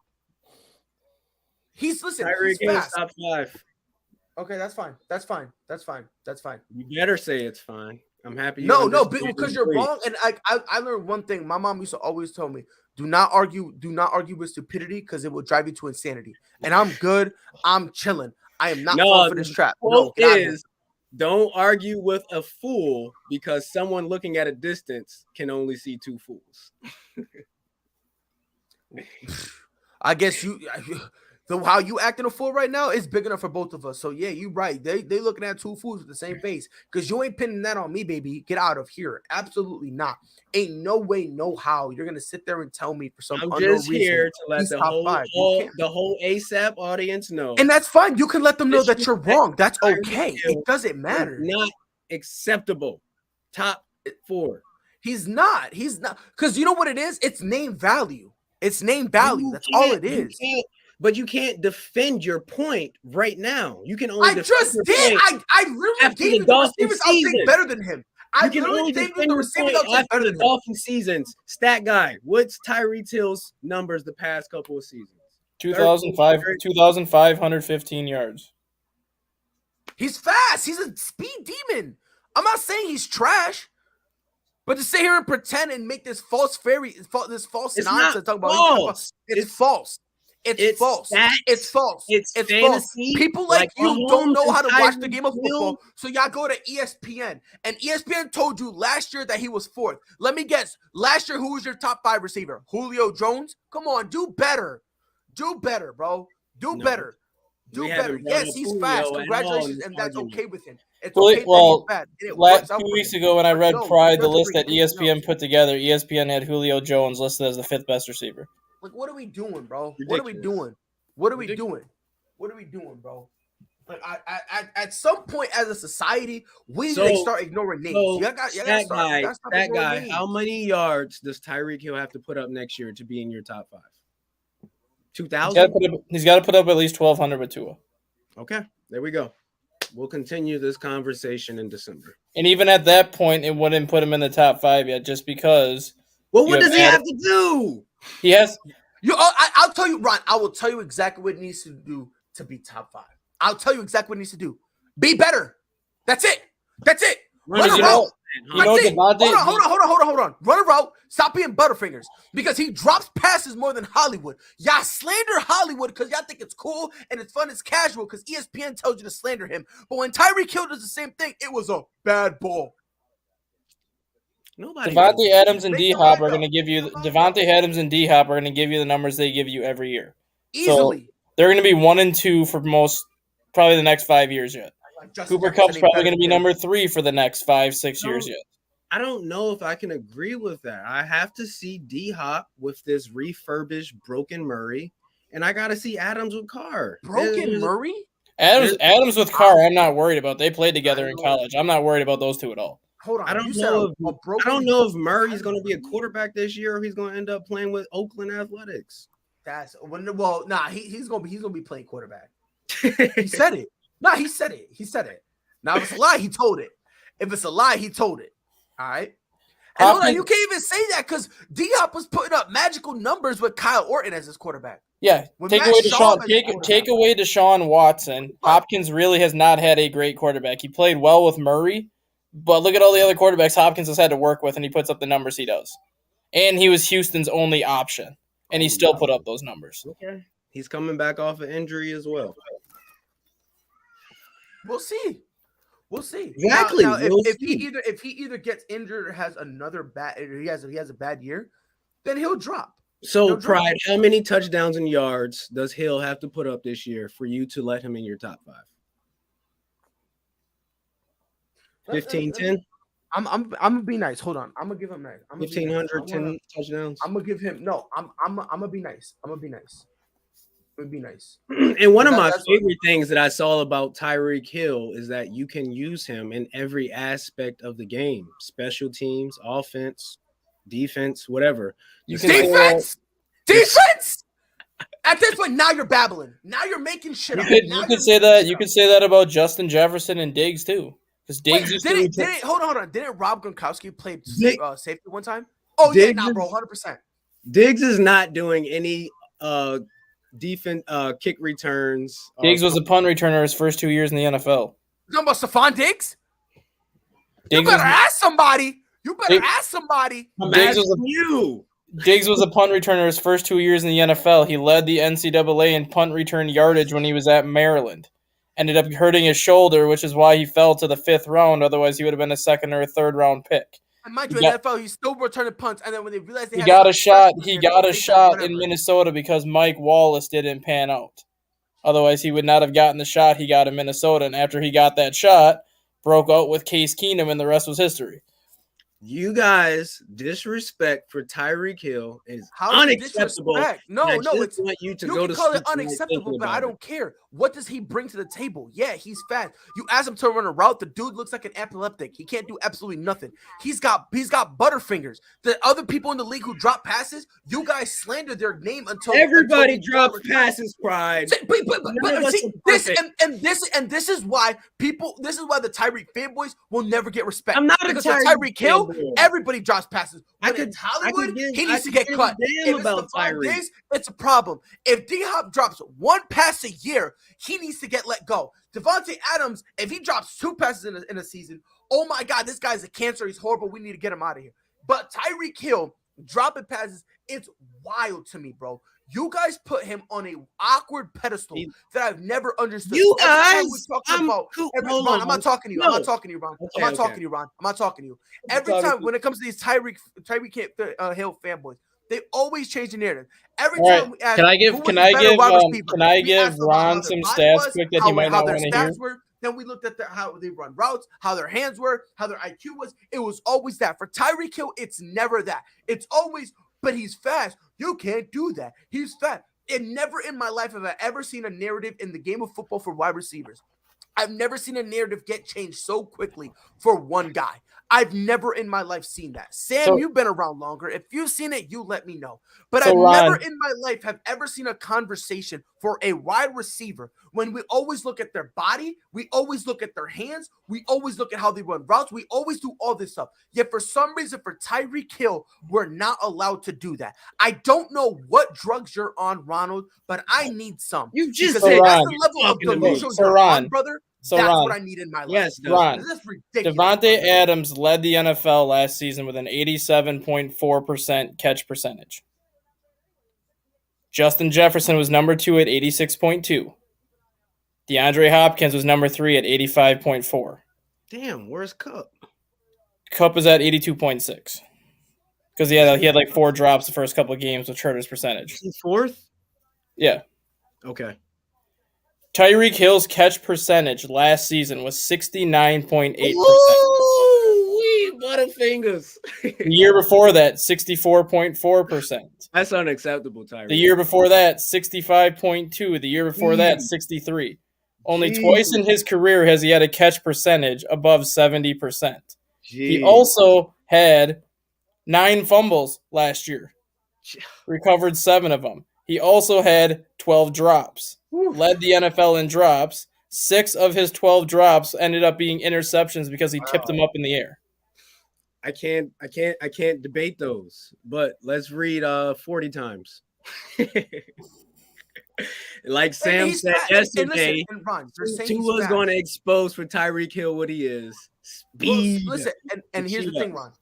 He's listen. Tyreek He's Hill fast. top 5. Okay, that's fine. That's fine. That's fine. That's fine. You better say it's fine. I'm happy. You No, understand because and you're agree. wrong. And I learned one thing. My mom used to always tell me, do not argue with stupidity because it will drive you to insanity. And I'm good. I'm chilling. I am not No, falling for this trap. No, Quote get out of here. is, don't argue with a fool because someone looking at a distance can only see two fools. I guess how you acting a fool right now is big enough for both of us. So yeah, you right. They looking at two fools with the same face because you ain't pinning that on me, baby. Get out of here. Absolutely not. Ain't no way, no how you're gonna sit there and tell me for some I'm unknown just reason. here to let he's the top whole, five. You can't. the whole ASAP audience know. And that's fine. You can let them know that you're Disrespect wrong. That's Tyreek okay. Hill It doesn't is matter. not acceptable. Top 4. He's not. He's not. Because you know what it is? It's name value. It's name value. You That's all can't- it you is. can't- But you can't defend your point right now. You can only I defend just your did. point I literally after gave the you the Dolphins receivers. I'll season. take better than him. I You can literally only gave you defend the your receivers. point I'll take after better the than him. Dolphin seasons. Stat guy, what's Tyreek Hill's numbers the past couple of seasons? 2,515 yards. He's fast. He's a speed demon. I'm not saying he's trash. But to sit here and pretend and make this false It's nonsense not talking about false. it's false. It's false. stats. It's false. It's false. fantasy. People like you don't Mahomes know how and to watch the Tyreek game of football, Hill. so y'all go to ESPN. And ESPN told you last year that he was 4th. Let me guess. Last year, who was your top 5 receiver? Julio Jones? Come on, do better. Do better, bro. Do No. better. Do We better. haven't brought Yes, up he's Julio fast. at all in Congratulations, this and that's argument. okay with him. It's Well, okay that well, he's bad. And it Last works out 2 for weeks him. ago when I read No, Pride, the doesn't list bring that anything ESPN else. put together, ESPN had Julio Jones listed as the 5th best receiver. Like, what are we doing, bro? What are we Ridiculous. doing? What are we doing? What are we doing, bro? Like, at some point as a society, we need to start ignoring names. So, Y'all gotta that start ignoring guy, names. how many yards does Tyreek Hill have to put up next year to be in your top 5? 2,000? He's got to put up at least 1,200 with Tua. Okay, there we go. We'll continue this conversation in December. And even at that point, it wouldn't put him in the top 5 yet, just because Well, You what have does he Adam- have to do? he has. I'll tell you, Ron. I will tell you exactly what it needs to do to be top 5. I'll tell you exactly what it needs to do. Be better. That's it. That's it. Run a you route. know- You know, That's it. Devontae, Hold on. Run a route. Stop being Butterfingers because he drops passes more than Hollywood. Y'all slander Hollywood because y'all think it's cool and it's fun. It's casual because ESPN tells you to slander him. But when Tyreek Hill does the same thing, it was a bad ball. Nobody. Devontae Adams and Make D the Hop right are going to up. give you Come on, Devontae Adams and D Hop are going to give you the numbers they give you every year. Easily. They're going to be 1 and 2 for probably the next 5 years yet. Like Justin Cooper Jefferson Kupp's ain't probably better going to be than him. number 3 for the next 5-6 years yet. I don't know if I can agree with that. I have to see D Hop with this refurbished broken Murray, and I got to see Adams with Carr. Broken Murray? Adams with Carr, I'm not worried about. They played together in college. I'm not worried about those two at all. Hold on. I don't you know said if- a broken. I don't know if Murray's going to be a quarterback this year or he's going to end up playing with Oakland Athletics. Well, nah. He's gonna be playing quarterback. He said it. Nah, he said it. He said it. Now if it's a lie, he told it. If it's a lie, he told it. All right. And hold on, you can't even say that because D-Hop was putting up magical numbers with Kyle Orton as his quarterback. Yeah, When take Matt away Schaub Deshaun. is Take quarterback. away Deshaun Watson. Hopkins really has not had a great quarterback. He played well with Murray, but look at all the other quarterbacks Hopkins has had to work with, and he puts up the numbers he does. And he was Houston's only option, and he still put up those numbers. Okay. He's coming back off an injury as well. We'll see. We'll see. Exactly. Now, We'll if see. he either gets injured or has another bad, or he has a bad year, then he'll drop. So, No drama. Pride, how many touchdowns and yards does Hill have to put up this year for you to let him in your top 5? 15, 10? I'm gonna be nice. Hold on. I'm gonna give him nice. 1,500, 10 touchdowns? I'm gonna give him no. I'm gonna be nice. I'm gonna be nice. would be nice. And one of my That's what- favorite things that I saw about Tyreek Hill is that you can use him in every aspect of the game: special teams, offense, defense, whatever. You can say Defense! Defense! At this point, now you're babbling. Now you're making shit You up. could Now you you're could say making that shit you up. could say that about Justin Jefferson and Diggs too, because Diggs Wait, used to return- hold on. Didn't Rob Gronkowski play Dig- safety one time? Oh yeah, Diggs nah, is- bro, 100%. Diggs is not doing any defense kick returns. Diggs was a punt returner his first 2 years in the NFL. You talking about Stephon Diggs? You Diggs better was, ask somebody. You better Dig- ask somebody. I'm Diggs was asking you. Diggs was a punt returner his first 2 years in the NFL. He led the NCAA in punt return yardage when he was at Maryland. Ended up hurting his shoulder, which is why he fell to the 5th round. Otherwise, he would have been a 2nd or a 3rd round pick. And mind He you, in got- the NFL, he's still returning punts. And then when they realized they He had got a something shot. special He in got him, a they shot did in whatever. Minnesota because Mike Wallace didn't pan out. Otherwise, he would not have gotten the shot he got in Minnesota. And after he got that shot, broke out with Case Keenum, and the rest was history. You guys disrespect for Tyreek Hill is How is it unacceptable. disrespect? No, And I no, just it's want you to you go can to call it sleep tonight unacceptable, thinking but I about it. don't care. What does he bring to the table? Yeah, he's fast. You ask him to run a route, the dude looks like an epileptic. He can't do absolutely nothing. He's got butterfingers. The other people in the league who drop passes, you guys slander their name until Everybody until drops retire. passes, Pride. But None of us see, are this perfect. and this is why the Tyreek fanboys will never get respect. I'm not a because with Tyreek Tyreek Hill, fanboy. everybody drops passes. I When could- it's Hollywood, give- he I needs to could get give a cut. damn If about it's Stephon Tyreek. Diggs, it's a problem. If D-Hop drops one pass a year, he needs to get let go. Devontae Adams, if he drops 2 passes in a season, oh my God, this guy's a cancer. He's horrible. We need to get him out of here. But Tyreek Hill dropping passes, it's wild to me, bro. You guys put him on a awkward pedestal that I've never understood. You So every time guys, we're talking about hold Ron, on. I'm not talking to you. No. I'm not talking to you, Ron. Okay, I'm not okay. talking to you, Ron. I'm not talking to you. Every talking time to when it comes to these Tyreek Hill fanboys, they always change the narrative. Every All right. time we ask, Can I who give was can the I better give wide receiver, can I we give asked about Ron how some their body stats was, quick that he might how not their want to hear? stats were. Then we looked at how they run routes, how their hands were, how their IQ was. It was always that. For Tyreek Hill, it's never that. It's always, but he's fast. You can't do that. He's fast. And never in my life have I ever seen a narrative in the game of football for wide receivers. I've never seen a narrative get changed so quickly for one guy. I've never in my life seen that. Sam, So- you've been around longer. If you've seen it, you let me know. But So, I've never Ron- in my life have ever seen a conversation for a wide receiver when we always look at their body, we always look at their hands, we always look at how they run routes, we always do all this stuff. Yet for some reason, for Tyreek Hill, we're not allowed to do that. I don't know what drugs you're on, Ronald, but I need some. You just Because said if that's Ron. the level of Talking to me. delusion So, you're Ron. on, brother. So That's Ron, what I need in my life. Yes, Dustin. Ron, This is ridiculous. Devontae brother. Adams led the NFL last season with an 87.4% catch percentage. Justin Jefferson was number 2 at 86.2. DeAndre Hopkins was number 3 at 85.4. Damn, where's Cup? Cup is at 82.6. Because he had like 4 drops the first couple of games, which hurt his percentage. Is he 4th? Yeah. Okay. Tyreek Hill's catch percentage last season was 69.8%. Ooh, Butterfingers. The year before that, 64.4%. That's unacceptable, Tyreek. The year before that, 65.2. The year before that, 63. Only twice in his career has he had a catch percentage above 70%. He also had 9 fumbles last year. Recovered 7 of them. He also had 12 drops. Led the NFL in drops. 6 of his 12 drops ended up being interceptions because he tipped them up in the air. I can't debate those. But let's read 40 times. Like Sam he's said fat. And listen, yesterday, and Ron, they're saying he's Tua's fast. going to expose for Tyreek Hill what he is. Well, Speed. listen, and here's the Speed thing, up. Ron.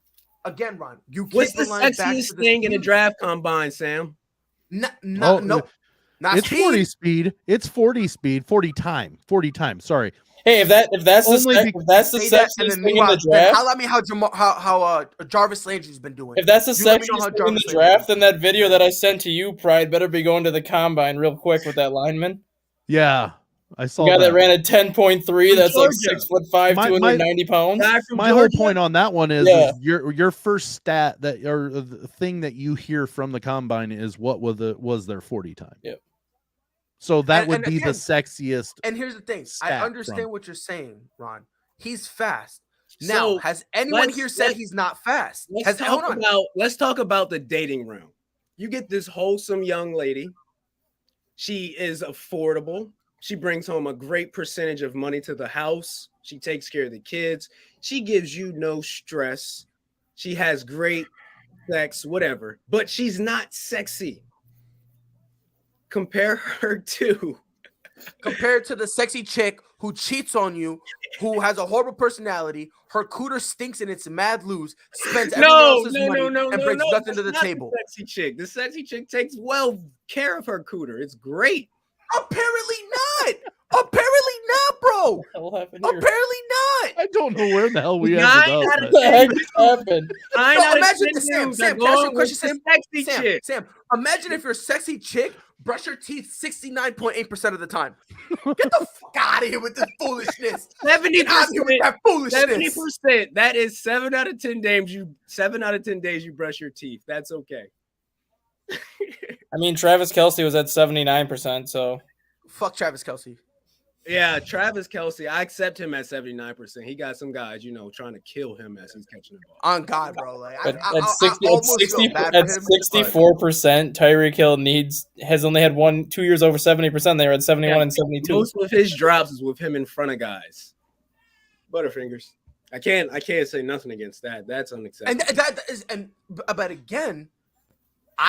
Again, Ron, you What's kick the line back sexiest to the thing in a speed. draft combine, Sam? Not Oh, not It's speed. 40 speed. It's 40 speed. 40 time. Sorry. Hey, if that's the Only if that's the Say that, and sexiest then thing in meanwhile, the draft, holla at me how Jarvis Landry's been doing. if that's the You let me know how sexiest thing in the Jarvis draft, Landry's then that video that I sent to you, Pride, better be going to the combine real quick with that lineman. Yeah, I saw The guy that that. ran a 10.3, that's like Georgia. 6'5", My- 290 pounds. Guy from My whole Georgia? point on that one is, Yeah. is your first stat that or the thing that you hear from the combine is what was their 40 time. So that And- would and be the again- sexiest. And here's the thing. I stat understand from- what you're saying, Ron. He's fast. Now, So, has anyone let's- here said let's- he's not fast? Let's talk about the dating realm. You get this wholesome young lady. She is affordable. She brings home a great percentage of money to the house. She takes care of the kids. She gives you no stress. She has great sex, whatever, but she's not sexy. Compare her to Compared to the sexy chick who cheats on you, who has a horrible personality, her cooter stinks and it's mad loose, spends everyone else's money and brings nothing to the That's not table. Sexy chick. The sexy chick takes well care of her cooter. It's great. Apparently not. Apparently not, bro. What the hell happened here? Apparently not. I don't know where the hell we Nine ended out up. of What the heck ten- happened? Nine No, out of imagine 10 this, Sam. dudes Sam, are can I ask you a going question, with the sexy Sam, chick. Sam, imagine if your sexy chick brush your teeth 69.8% of the time. Get the fuck out of here with this foolishness. 70%. Get out of here with that foolishness. 70%. That is 7 out of 10 days. 7 out of 10 days you brush your teeth. That's okay. I mean, Travis Kelce was at 79%, so Fuck Travis Kelce. Yeah, Travis Kelce. I accept him at 79%. He got some guys, trying to kill him as he's catching the ball. On God, bro. Like, at, I at 60, at almost 60 feel bad at for him, 64%, Tyreek Hill has only had 2 years over 70%. They were at 71 and 72. Most of his drops is with him in front of guys. Butterfingers. I can't say nothing against that. That's unacceptable. And that is, but again,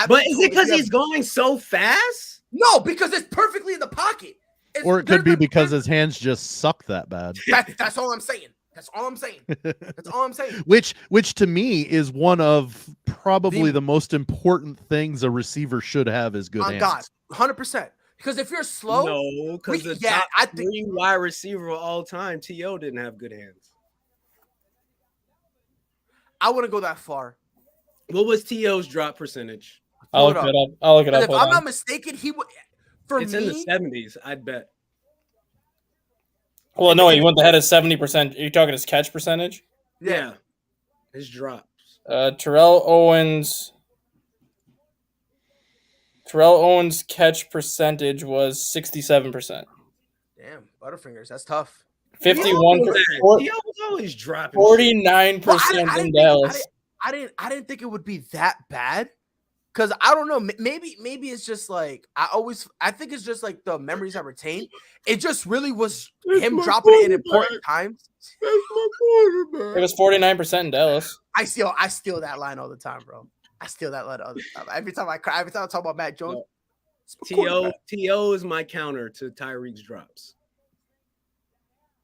But is it because he's going so fast? No, because it's perfectly in the pocket. Or it could be because his hands just suck that bad. That's all I'm saying. That's all I'm saying. That's all I'm saying. Which to me is one of probably The- the most important things a receiver should have is good On hands. God, 100%. Because if you're slow, No, because the yeah, top I think 3 wide receiver of all time, T.O. didn't have good hands. I wouldn't go that far. What was T.O.'s drop percentage? I'll Hold look up. it up. I'll look it And up. if Hold I'm on. not mistaken, he would. For It's me, in the 70s, I'd bet. Well, no, he went ahead of 70%. Are you talking his catch percentage? yeah. His drops. Terrell Owens' catch percentage was 67%. Damn, Butterfingers, that's tough. 51 T.O. was always dropping. 49% Well, I in didn't Dallas. think, I didn't think it would be that bad. Cause I don't know, maybe it's just like I think it's just like the memories I retain. It just really was him dropping it in important times. It was 49% in Dallas. I steal that line all the time, bro. I steal that line all the time. Every time I talk about Matt Jones, it's my quarterback. T.O. is my counter to Tyreek's drops.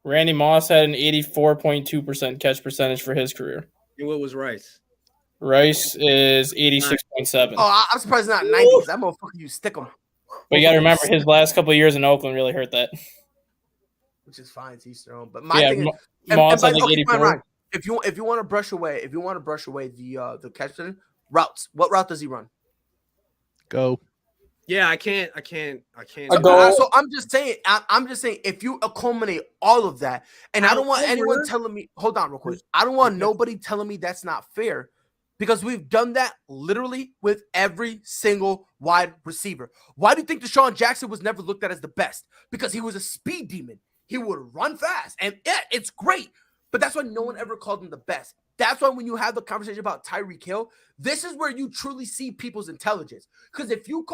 Randy Moss had an 84.2% catch percentage for his career. And what was Rice? Rice is 86.7. Oh, I'm surprised it's not 90 because that motherfucker you stick him, But you got to remember, his last couple of years in Oakland really hurt that. which is fine. To each their own. But my Yeah, thing is, Moss by had the- like okay, fine, 84. Ryan. If you want to brush away the catch percentage, routes. What route does he run? Go. Yeah, I can't. A goal. So I'm just saying. I'm just saying. If you accumulate all of that, and I don't want anyone However- telling me. Hold on, real quick. I don't want nobody telling me that's not fair, because we've done that literally with every single wide receiver. Why do you think Deshaun Jackson was never looked at as the best? Because he was a speed demon. He would run fast, and yeah, it's great. But that's why no one ever called him the best. That's why when you have the conversation about Tyreek Hill, this is where you truly see people's intelligence. Because if you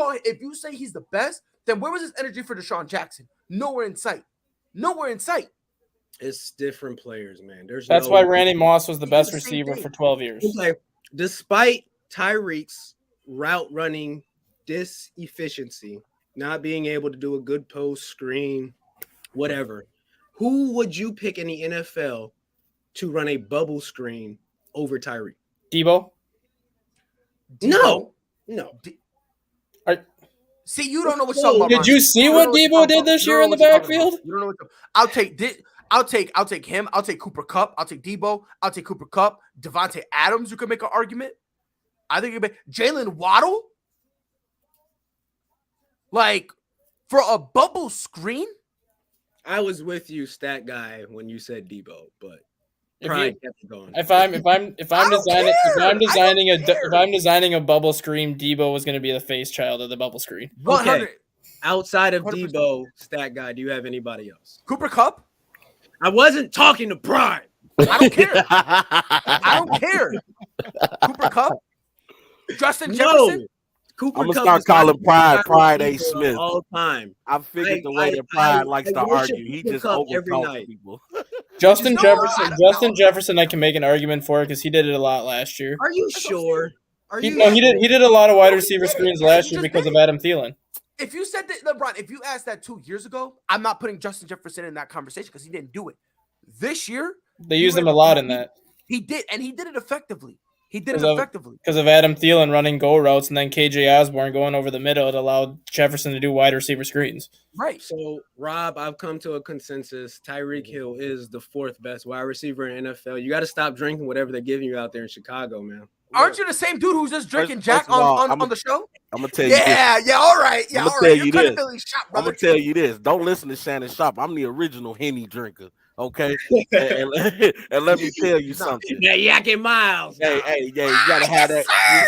say he's the best, then where was his energy for Deshaun Jackson? Nowhere in sight. Nowhere in sight. It's different players, man. That's why Randy Moss was the He best did the same receiver thing. for 12 years. It's like, despite Tyreek's route running efficiency, not being able to do a good post screen, whatever, who would you pick in the NFL to run a bubble screen over Tyreek? Debo? No. See, you don't know what you're talking about. Did Ron. you see don't what know you're Debo talking did about. this You year don't in know the what you're talking about. backfield? You don't know what I'll take him. I'll take Cooper Kupp. I'll take Debo. I'll take Cooper Kupp. Devontae Adams, you can make an argument. I think you can make Jalen Waddle. Like, for a bubble screen? I was with you, stat guy, when you said Debo, but If pride you- kept it going. If I'm don't care. designing a bubble screen, Debo was going to be the face child of the bubble screen. 100. Outside of 100%. Debo, stat guy, do you have anybody else? Cooper Cup. I wasn't talking to Pride. I don't care. I don't care. Cooper Cup. Justin Jefferson. No. Cooper I'm gonna Kupp start is not calling the Pride best Pride A. receiver of Smith. all time. I figured the I- way that I- Pride likes I to worship argue, he Cooper just Kupp every overtalks night. people. Justin No, Jefferson. I don't Justin know. Jefferson, I can make an argument for because he did it a lot last year. Are you sure? Are He, you no, he sure? did. He did a lot of wide receiver did it. screens Yeah, last he year just because did of Adam Thielen. If you said that, LeBron, if you asked that 2 years ago, I'm not putting Justin Jefferson in that conversation because he didn't do it. This year, They used him a lot in that he did, and he did it effectively. He did it Because of- effectively. because of Adam Thielen running go routes and then KJ Osborne going over the middle. It allowed Jefferson to do wide receiver screens. Right. So, Rob, I've come to a consensus. Tyreek Hill is the 4th best wide receiver in NFL. You got to stop drinking whatever they're giving you out there in Chicago, man. Aren't you the same dude who's just drinking First Jack of all, on the show? I'm gonna tell you this. Yeah, all right. Yeah, I'ma all tell right. you You're this. credibility shot, I'm brother. gonna tell you this. Don't listen to Shannon Sharp. I'm the original Henny drinker. Okay, and let me tell you something. Yeah, Yakking Miles. Hey, yeah, you gotta have that.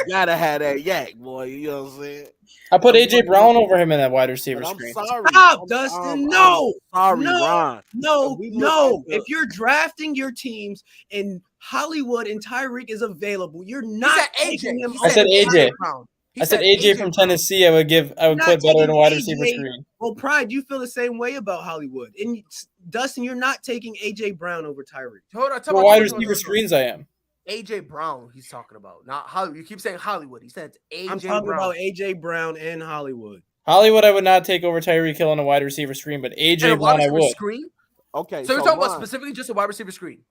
You gotta have that yak, boy. You know what I'm saying? I put AJ Brown over him in that wide receiver But I'm screen. sorry. Stop, I'm- Dustin. I'm No. sorry, No. Ron. No, We look no. at the- If you're drafting your teams and Hollywood and Tyreek is available, you're He not said taking AJ. him. He I said AJ. Brown. He I said said AJ from Brown. Tennessee. I would You're put not better in a taking wide receiver AJ. screen. Well, Pride, you feel the same way about Hollywood. And Dustin, you're not taking AJ Brown over Tyreek. Hold on. For wide receiver screens, I am. AJ Brown, he's talking about, not Hollywood. You keep saying Hollywood. He said it's AJ I'm talking Brown. about AJ Brown and Hollywood. Hollywood, I would not take over Tyreek Hill in a wide receiver screen, but And AJ a Brown, wide I receiver would. screen. Okay, So you're talking about Ron, specifically just a wide receiver screen.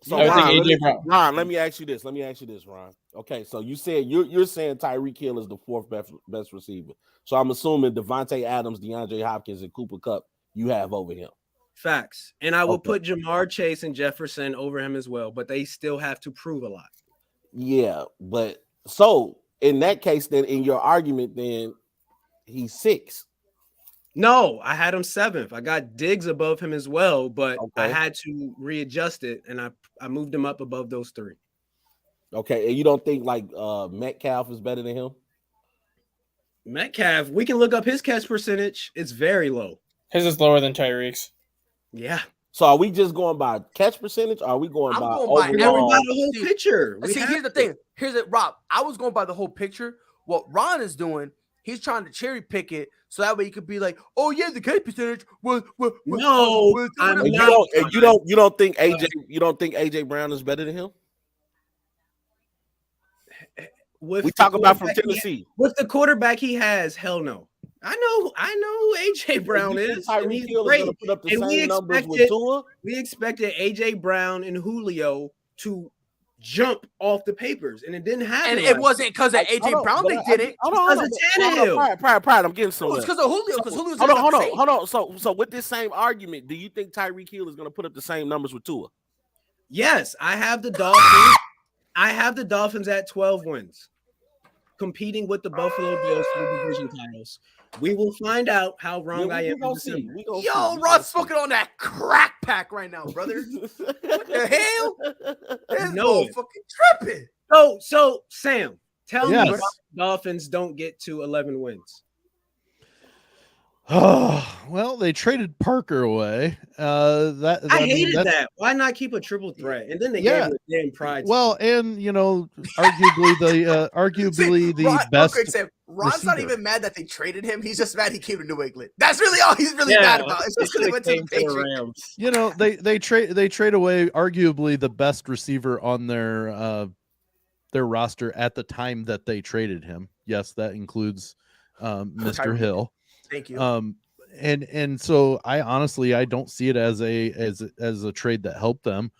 So I would Ron, take let AJ me- Brown. Ron, let me ask you this. Ron. Okay, so you said you're saying Tyreek Hill is the 4th best receiver. So I'm assuming Devontae Adams, DeAndre Hopkins, and Cooper Kupp you have over him. Facts. And I will Okay. put Jamar Chase and Jefferson over him as well, but they still have to prove a lot. Yeah, but so in that case, then in your argument, then he's 6. No, I had him 7th. I got Diggs above him as well, but I Okay. had to readjust it and I moved him up above those 3. Okay, and you don't think like Metcalf is better than him? Metcalf, we can look up his catch percentage. It's very low. His is lower than Tyreek's. Yeah. So are we just going by catch percentage? Or are we going I'm by going by overall? No, we got the whole See- picture. We See, have here's the to. thing. Here's it, Rob. I was going by the whole picture. What Ron is doing, he's trying to cherry pick it so that way he could be like, "Oh yeah, the K percentage was No, I'm And not. you don't think AJ Brown is better than him? With We the talk about from quarterback he- Tennessee. With the quarterback he has, hell no. I know AJ Brown You think is, and Tyreek he's Hill is great. gonna put up the And we same numbers with expected- Tua? We expected AJ Brown and Julio to jump off the papers, and it didn't happen. And last it wasn't because of AJ Brown they did it. Hold on, Because of Tannehill. Pride. I'm getting It somewhere. was because of Julio. Because Julio's Hold on. So with this same argument, do you think Tyreek Hill is going to put up the same numbers with Tua? Yes, I have the Dolphins. I have the Dolphins at 12 wins, competing with the Buffalo Bills for the division titles. We will find out how wrong I am in December. Yo, Rod's smoking on that crack pack right now, brother. What the hell? This know it. motherfucking tripping. So Sam, tell me Yes. why the Dolphins don't get to 11 wins. Well, they traded Parker away. I mean, hated that's- that. Why not keep a triple threat? And then they Yeah. gave it a damn pride. Well, and arguably the Ron, best. okay, Sam, Ron's not receiver. even mad that they traded him. He's just mad he came to New England. That's really all he's really Yeah, mad about. It's they just 'cause he should've went to the came to the Patriots. Rams. They trade away arguably the best receiver on their roster at the time that they traded him. Yes, that includes Mr. Tyreek. Hill. Thank you. And so I don't see it as a trade that helped them.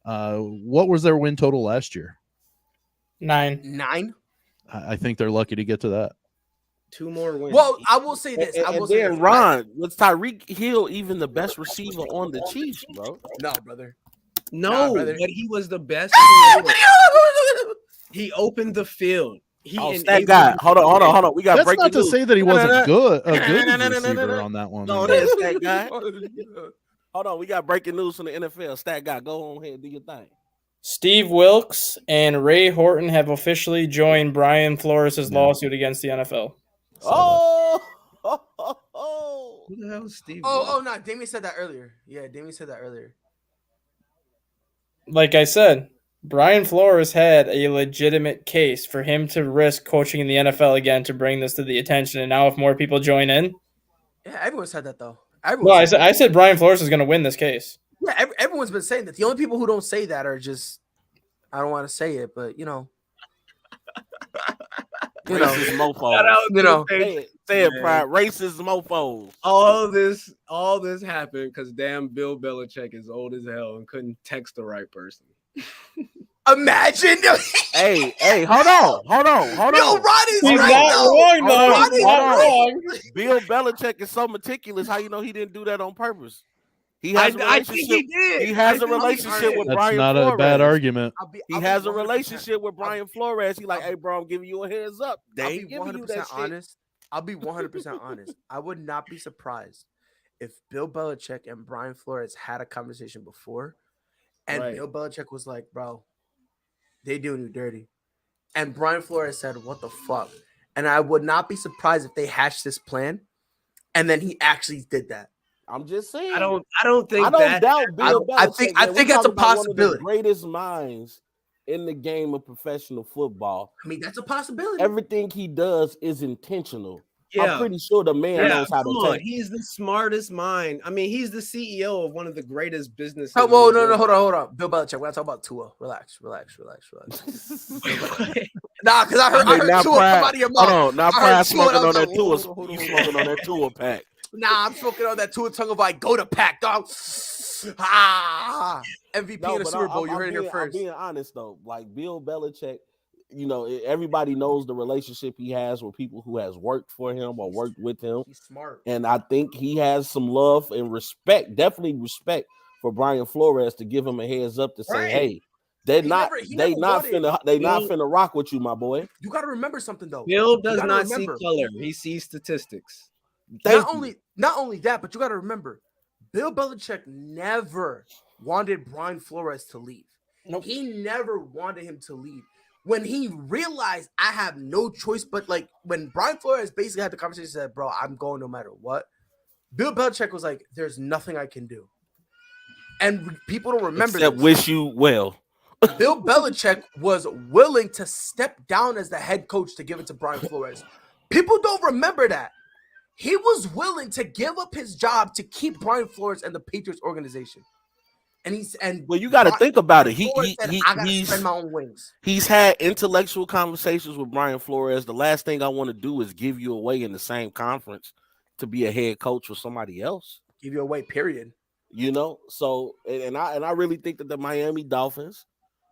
What was their win total last year? 9. 9. I think they're lucky to get to that. 2 more wins. Well, I will say this. I will And say then this. Ron, was Tyreek Hill even the best receiver on the Chiefs, bro? No, brother. no, Nah, brother. but he was the best. Ah, creator. He opened the field. He Oh, enabled that guy. the- Hold on. We got That's breaking not to news. say that he No, no, wasn't no. good, a No, good no, no, no, receiver no, no. on that one. No, that's that guy. Hold on, we got breaking news from the NFL. Stat guy, go on ahead and do your thing. Steve Wilkes and Ray Horton have officially joined Brian Flores' Yeah. lawsuit against the NFL. Oh, Who the hell is Steve? Oh, no. Damien said that earlier. Yeah, Damien said that earlier. Like I said, Brian Flores had a legitimate case for him to risk coaching in the NFL again to bring this to the attention. And now if more people join in. Yeah, everyone said that, though. No, I said Brian Flores is going to win this case. Yeah, everyone's been saying that. The only people who don't say that are just, I don't want to say it, but, Racist mofos. Say it, Pride. Racist mofos. All this happened because damn Bill Belichick is old as hell and couldn't text the right person. Imagine. hey, hold on. Yo, Ronnie's He's right, not though. wrong, though. Ronnie's He's not right. wrong. Bill Belichick is so meticulous. How you know he didn't do that on purpose? He has a I think relationship. he did. He has I a think he relationship did. with That's Brian not Flores. a bad argument. He has a relationship with Brian Flores. He like, hey, bro, I'm giving you a heads up. They I'll ain't be giving you that 100% shit. honest. I'll be 100% honest. I would not be surprised if Bill Belichick and Brian Flores had a conversation before, and Right. Bill Belichick was like, bro, they doing you dirty. And Brian Flores said, what the fuck? And I would not be surprised if they hashed this plan, and then he actually did that. I'm just saying. I don't think I don't that. doubt Bill Belichick. I think man. We that's a talking about possibility. One of the greatest minds in the game of professional football. I mean, that's a possibility. Everything he does is intentional. Yeah. I'm pretty sure the man knows how come to on. take. He's the smartest mind. I mean, he's the CEO of one of the greatest businesses. Oh, whoa, no, hold on. Bill Belichick. We're not talking about Tua. Relax. Nah, because I heard now Tua Pride, come out of your mouth. hold on, now I heard Pride Tua, smoking and I on was that like, Tua. hold on. You smoking on that Tua pack. Nah, I'm smoking on that Tua tongue of like go to pack, dog. MVP in the Super Bowl. You heard it here I'm first. being honest though, like Bill Belichick, everybody knows the relationship he has with people who has worked for him or worked with him. He's smart. And I think he has some love and respect, definitely respect for Brian Flores to give him a heads up to say, Right. hey, they're He not never not wanted- finna rock with you, my boy. You got to remember something though. Bill does gotta not remember. see color. He sees statistics. Not only that, but you got to remember, Bill Belichick never wanted Brian Flores to leave. Nope. He never wanted him to leave. When he realized I have no choice, but like when Brian Flores basically had the conversation, said, "Bro, I'm going no matter what." Bill Belichick was like, "There's nothing I can do," and people don't remember. Except this. wish you well. Bill Belichick was willing to step down as the head coach to give it to Brian Flores. People don't remember that. He was willing to give up his job to keep Brian Flores and the Patriots organization. Well, you got to think about it. Flores said, I gotta spread my own wings. He's had intellectual conversations with Brian Flores. The last thing I want to do is give you away in the same conference to be a head coach with somebody else. Give you away, period. So and I really think that the Miami Dolphins,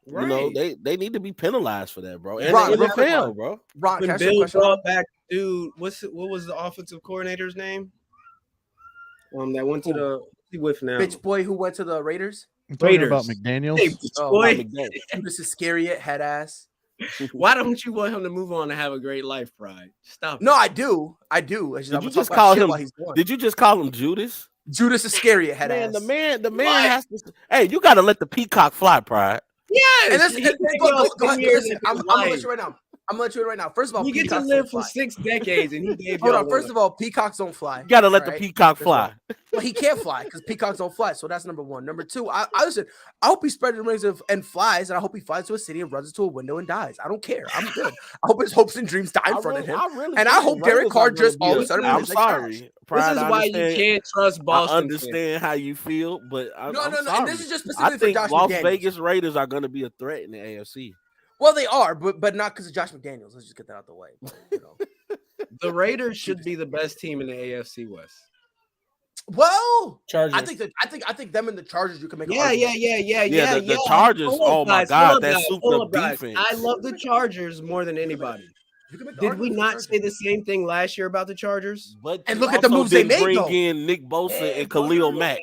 they need to be penalized for that, bro. And Ron, the real quick, NFL, bro. Ron, can I When ask you a Bill question? brought back, dude, what was the offensive coordinator's name? That went to the with now. Bitch boy who went to the Raiders? I'm talking Raiders. about McDaniels. Hey, bitch Oh, boy. Judas Iscariot, head ass. Why don't you want him to move on and have a great life, Pride? Stop. No, I do. It's just, Did I'm you gonna just talk about call shit him? while he's gone. Did you just call him Judas? Judas Iscariot, head Man, ass. the man What? has to. Hey, you got to let the peacock fly, Pride. Yes. And listen, he go take off ahead. 10 years Listen, of I'm his gonna let life. you right now. I'm gonna let you right now. First of all, You get to peacocks live don't for fly. 6 decades, and he gave Hold y'all on. First one. of all, peacocks don't fly. You got to let the right? peacock First of fly. Well, he can't fly because peacocks don't fly. So that's number one. Number two, I listen. I hope he spreads the wings and flies, and I hope he flies to a city and runs into a window and dies. I don't care. I'm good. I hope his hopes and dreams die in front of him. And I hope Derek Carr just all of a sudden. I'm wins like trash. sorry, Pride. This is I why you understand- can't trust I Boston. understand how you feel, but I'm No. sorry. And this is just I specific for think Josh Las McDaniels. Vegas Raiders are going to be a threat in the AFC. Well, they are, but not because of Josh McDaniels. Let's just get that out the way. But, The Raiders should be the best team in the AFC West. Well, Chargers. I think them and the Chargers you can make. an Yeah. Yeah, the Chargers. Hold Oh up, my guys, God, hold up, that guys, souped hold up up, guys. defense. I love the Chargers more than anybody. You can make the Did we argument for not Chargers. say the same thing last year about the Chargers? But And you look at the also moves they didn't made, bring though. in Nick Bosa Yeah, and Khalil bro. Mack.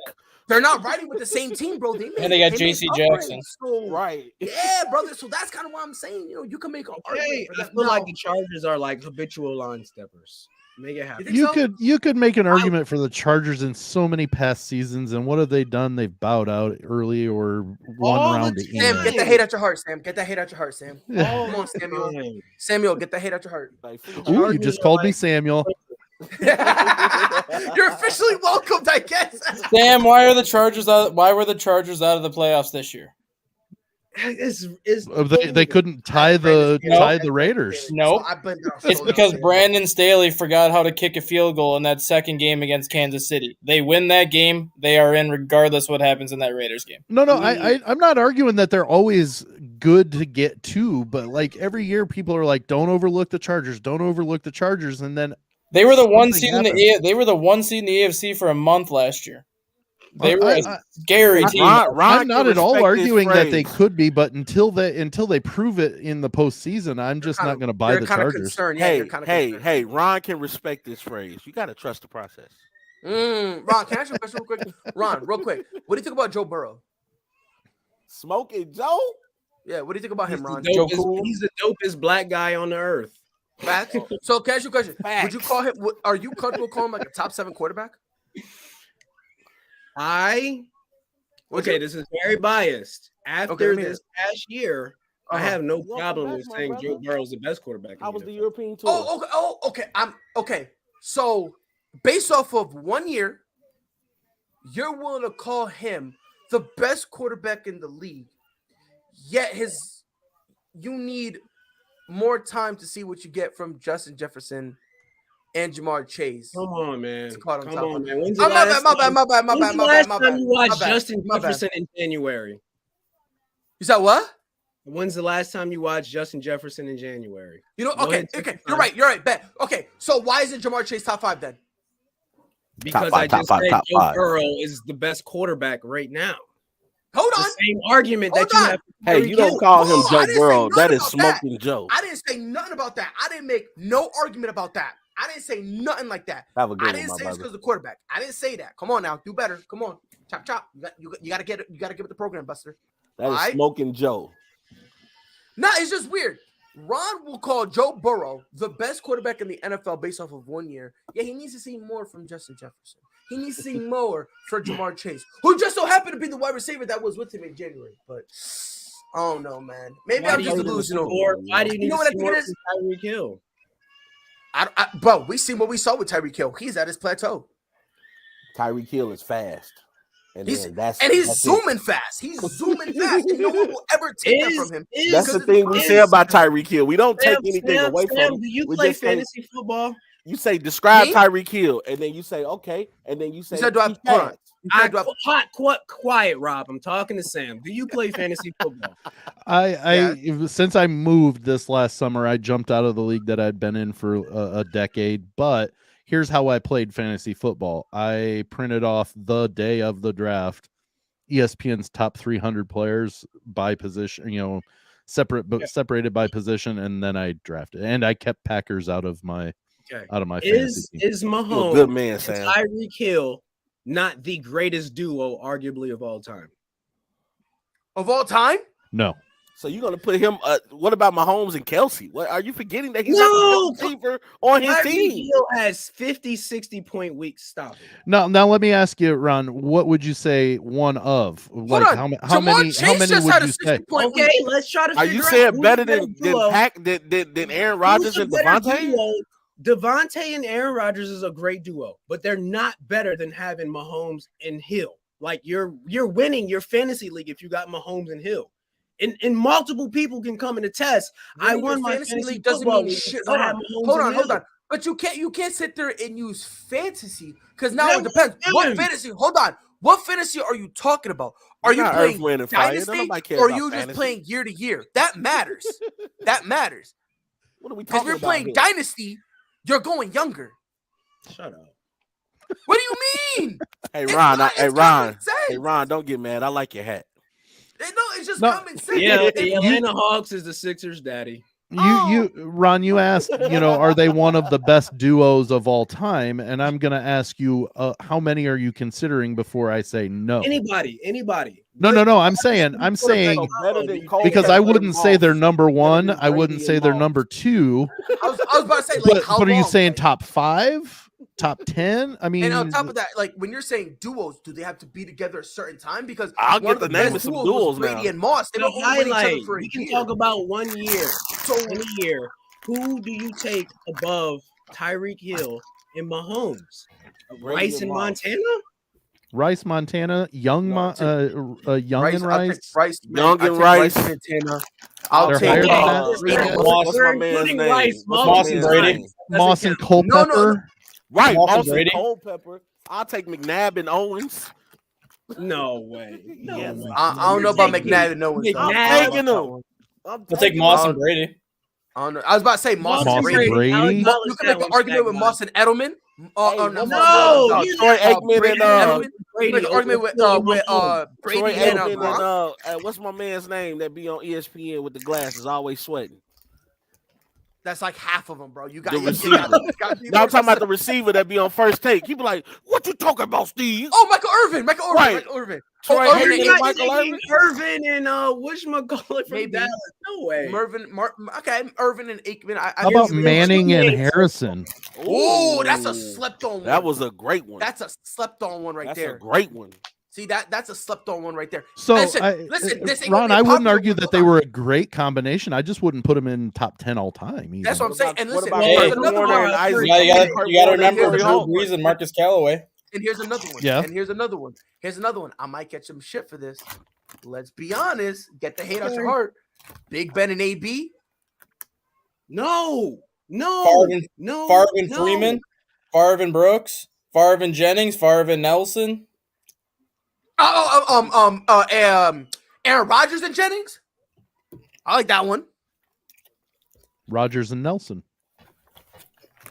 They're not riding with the same team, bro. They And they got made JC upgrades. Jackson. So, Right. yeah, brother. So that's kind of why I'm saying, you can make an Okay, argument for I that. feel Now, like the Chargers are like habitual line steppers. Make it happen. think You so? you could make an argument for the Chargers in so many past seasons, and what have they done? They've bowed out early or one All round the to Sam, end. get the hate out your heart, Sam. Get that hate out your heart, Sam. Yeah. Come on, Samuel. Samuel, get that hate out your heart. Like, Ooh, you just called me Samuel. You're officially welcomed, I guess. Sam, why were the Chargers out of the playoffs this year? They couldn't tie the Raiders. Nope. It's because Brandon Staley forgot how to kick a field goal in that second game against Kansas City. They win that game, they are in regardless what happens in that Raiders game. No, I'm not arguing that they're always good to get to, but like every year people are like, don't overlook the Chargers, and then they were the one seed in the they were the one seed in the AFC for a month last year. They were a scary team. I'm not at all arguing that they could be, but until they prove it in the postseason, I'm just not going to buy the Chargers. Hey, Ron can respect this phrase. You got to trust the process. Ron, can I ask you a question real quick? Ron, real quick. What do you think about Joe Burrow? Smoking Joe? Yeah, what do you think about him, Ron? He's the dopest black guy on the earth. Facts. So, can I ask you a question? Would you call him? Are you comfortable calling him like a top 7 quarterback? This is very biased. After this past year, I have no problem with saying Joe Burrow's the best quarterback. I was the European tour. Okay. So, based off of 1 year, you're willing to call him the best quarterback in the league. Yet you need more time to see what you get from Justin Jefferson and Jamar Chase. Come on, man. My bad. When's the last time you watched Justin Jefferson in January? You said what? When's the last time you watched Justin Jefferson in January? Okay. You're right. Bet. Okay, so why isn't Jamar Chase top 5 then? Because I just said Joe Burrow is the best quarterback right now. Hold on. The same argument that you have. Hey, you don't call him Joe Burrow. That is smoking Joe. I didn't say nothing about that. I didn't make no argument about that. I didn't say nothing like that. Have a good I didn't say it's because of the quarterback. I didn't say that. Come on now, do better. Come on, chop. You gotta get it. You gotta give it the program, Buster. That is smoking Joe. No, it's just weird. Ron will call Joe Burrow the best quarterback in the NFL based off of 1 year. Yeah, he needs to see more from Justin Jefferson. He needs to see more for Jamar Chase, who just so happened to be the wide receiver that was with him in January. But I don't know, man. Maybe I'm just delusional. Why do you need to see more from Tyreek Hill? Bro, we seen what we saw with Tyreek Hill. He's at his plateau. Tyreek Hill is fast. He's zooming fast. He's zooming fast. And no one will ever take that from him. That's the thing we say about Tyreek Hill. We don't take anything away from him. Do you play fantasy football? You say describe Tyreek Hill, and then you say okay, and then you say quiet, Rob. I'm talking to Sam. Do you play fantasy football? Since I moved this last summer, I jumped out of the league that I'd been in for a decade. But here's how I played fantasy football. I printed off the day of the draft, ESPN's top 300 players by position, separated by position, and then I drafted. And I kept Packers out of my fantasy team. Is Mahomes good man, Sam. Tyreek Hill not the greatest duo, arguably, of all time? Of all time? No. So you're gonna put him? What about Mahomes and Kelsey? What are you forgetting that he's not the best receiver on his team? Hill has 50, 60-point weeks. Stop it. Now let me ask you, Ron. What would you say one of? Like how many would you say? Okay, let's try to. Are you saying better than Aaron Rodgers and Devontae? Devontae and Aaron Rodgers is a great duo, but they're not better than having Mahomes and Hill. Like you're winning your fantasy league if you got Mahomes and Hill. And multiple people can come and attest. I won my fantasy league. Doesn't mean shit. Hold on. But you can't sit there and use fantasy because now it depends. What fantasy? Hold on. What fantasy are you talking about? Are you playing dynasty or are you just playing year to year? That matters. That matters. What are we talking about? Because if you're playing dynasty, you're going younger. Shut up. What do you mean? Hey Ron, don't get mad. I like your hat. No, it's just common sense. Yeah, the Atlanta Hawks is the Sixers' daddy. Ron, you asked, are they one of the best duos of all time? And I'm going to ask you, how many are you considering before I say no? Anybody. No. I'm saying because I wouldn't say they're number one. I wouldn't say they're number two. I was about to say, but are you saying top 5? Top 10? I mean, and on top of that, like when you're saying duos, do they have to be together a certain time? Because I'll get the name of some duos now. Brady and Moss, they were highlight. We can talk about 1 year. So in a year, who do you take above Tyreek Hill and Mahomes. Brady Rice and and Moss. Montana? Rice, Montana, Young, No, Young and I'll take Rice. Rice, Young I'll and take Rice. Montana. I'll They're take higher than that? what's my We're man's including name? Rice, What's Moss my and man's Brady. name? Moss and Culpepper. No. Right, Moss and Moss and Brady. Culpepper. I'll take McNabb and Owens. No way. No Yes, way. I don't know about You're taking McNabb and no one. McNabb. I'm taking them. I'll take Moss and Brady. I don't know. I was about to say Moss Moss and and Brady. Brady. I'll You acknowledge can that make an one, argument with Shaq, Moss and Edelman. No, you Troy not- Aikman Brady and Edelman. Brady Make an argument over with Mahomes. Brady Troy and Aikman Gronk. and what's my man's name that be on ESPN with the glasses, always sweating? That's like half of them, bro. You got The you receiver. got No, I'm talking about the receiver that be on First Take. You be like, "What you talking about, Steve?" Oh, Michael Irvin. Right. Michael Irvin. Troy Irvin Aikman and and You're not Michael taking Irvin. Irvin and whatchamacallit from Maybe. Dallas. No way. Okay, Irvin and Aikman. I How about give you- Manning and Harrison? Oh, that's a Ooh. slept-on one. That was a great one. That's a slept-on one right That's there. a great one. See that's a slept-on one right there. So, Listen, this ain't gonna Ron, be a I wouldn't popular argue one. that they were a great combination. I just wouldn't put them in top 10 all time. Either. That's what I'm saying. And What listen, about Hey, here's Kurt another Warner one. and Isaac? You gotta Kurt remember Warner, Drew Hall? Brees and Marcus Callaway. And here's another one. Yeah. And here's another one. Here's another one. I might get some shit for this. Let's be honest. Get the hate out your heart. Big Ben and AB. No. Favre and no. Freeman, Favre and Brooks, Favre and Jennings, Favre and Nelson. Aaron Rodgers and Jennings. I like that one. Rodgers and Nelson.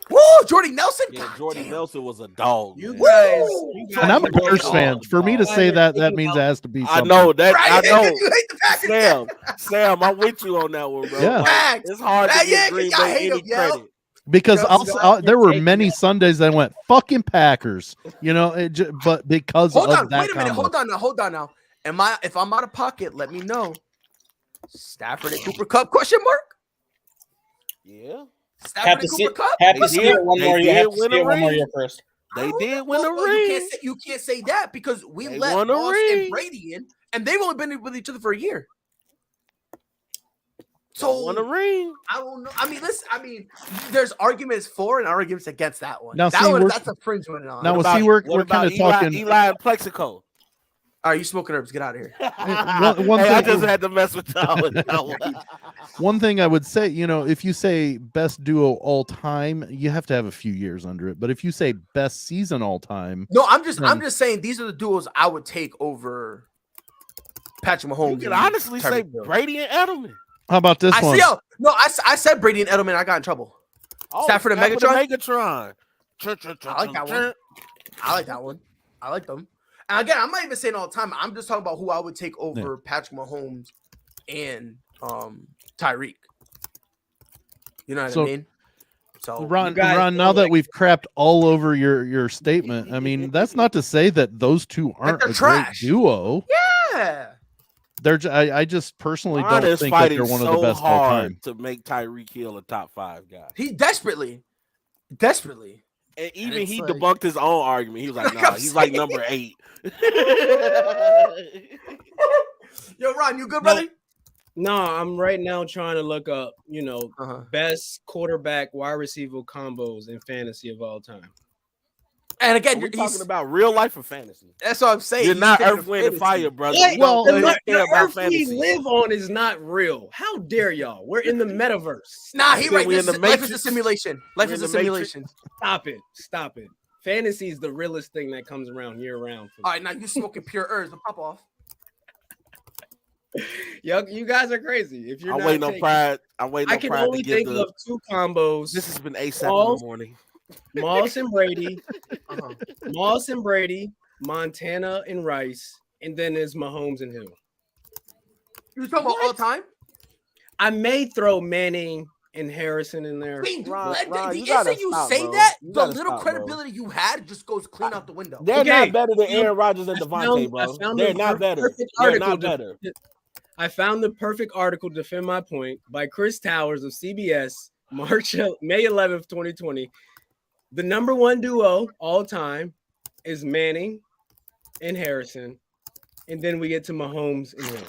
Woo, Jordy Nelson. Yeah, God Jordy damn. Nelson was a dog. You man. guys. And I'm a Jordy Bears Nelson fan. was a For me to dog. say that, that means it has to be I something. know that. Right? I know. You hate the Packers. Sam, I'm with you on that one, bro. Yeah. Like, Facts. it's hard to Yeah, give Green y'all Bay hate any him, yo. credit. Because Yo, there were take many that. Sundays that went fucking Packers, but because Hold of on. that Wait a minute. combo. Hold on now. If I'm out of pocket, let me know. Stafford and Cooper Cup? Question mark. Yeah, Stafford Have to and see, Cooper Cup. have to They see did- it one they more did year. Have to win see a it one more ring. year first. they did win a Well, ring. You can't say that because we They let won a Moss ring. and Brady in, and they've only been with each other for a year. They won a So ring. I don't know. I mean, listen. I mean, there's arguments for and arguments against that one. Now, that see, one, we're- that's a fringe one. On. Now, All see, we're What kind about of talking. Eli and Plexico. right, you smoking herbs? Get out of here. One Hey, I thing- just had to mess with y'all. with that one. One thing I would say, if you say best duo all time, you have to have a few years under it. But if you say best season all time, No, I'm just Hmm. saying these are the duos I would take over Patrick You Mahomes. can and honestly say Tyreek Hill. Brady and Edelman. how about this I one? see. No, I said Brady and Edelman. I got in trouble. Oh, Stafford and Megatron. I like that one. I like that one. I like them. And again, I'm not even saying all the time. I'm just talking about who I would take over Patrick Mahomes and Tyreek. You know what So, I mean? So Ron, guys Ron, know now that that- we've crapped all over your statement, I mean, that's not to say that those two aren't they're a trash. great duo. yeah. I just personally Ron don't is think that fighting they're one so of the best all hard time. to make Tyreek Hill a top 5 guy. He desperately. And even it's he like- debunked his own argument. He was like, Like "Nah, I'm he's like saying. number 8." Yo, Ron, you good, No. brother? No, I'm right now trying to look up, Uh-huh. best quarterback wide receiver combos in fantasy of all time. And again, We're he's- talking about real life or fantasy. that's what I'm saying. You're He's not taking Earth, Wind, and fantasy. Fire, brother. Yeah, We well, don't The care about earth we fantasy. live on is not real. How dare y'all? We're in the metaverse. Nah, he Said right. we This in is, the life is a Matrix. simulation. Life We is in a the Matrix. simulation. Stop it. Fantasy is the realest thing that comes around year round. For me. All right, now you smoking pure herbs, but pop off. Yo, you guys are crazy. If you're I'm not waiting on taking- Pride. I'm waiting I on can Pride only to give think the. of 2 combos: This has been ASAP in Balls. the morning. Moss and Brady, Uh-huh. Moss and Brady, Montana and Rice, and then there's Mahomes and Hill. You talking about all time? I may throw Manning and Harrison in there. Wait, Ron, the you gotta instant you stop, say bro. that, You the gotta little stop, bro. credibility you had just goes clean out the window. They're Okay. not better than Aaron Rodgers and I Devontae, found bro. the They're not better. perfect They're article not to- better. I found the perfect article to defend my point by Chris Towers of CBS, May 11th, 2020. The number 1 duo all time is Manning and Harrison, and then we get to Mahomes and Hill.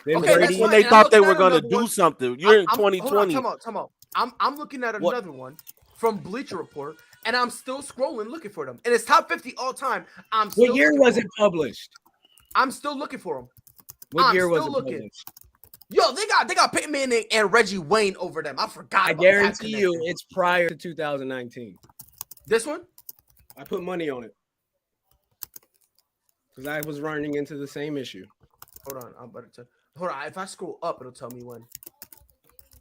Then Okay, that's That's Brady. when fine. they And thought I'm they looking were at going to another do one. something. You're in Hold on, 2020. time out. I'm looking at What? another one from Bleacher Report, and I'm still scrolling looking for them. And it's top 50 all time. I'm still What year looking was for it 'em. published? I'm still looking for them. What year was still it looking. published? Yo, they got Peyton Manning and Reggie Wayne over them. I forgot. I about that guarantee you connection. it's prior to 2019. This one. I put money on it because I was running into the same issue. Hold on, I'm about to. Hold on. If I scroll up, it'll tell me when.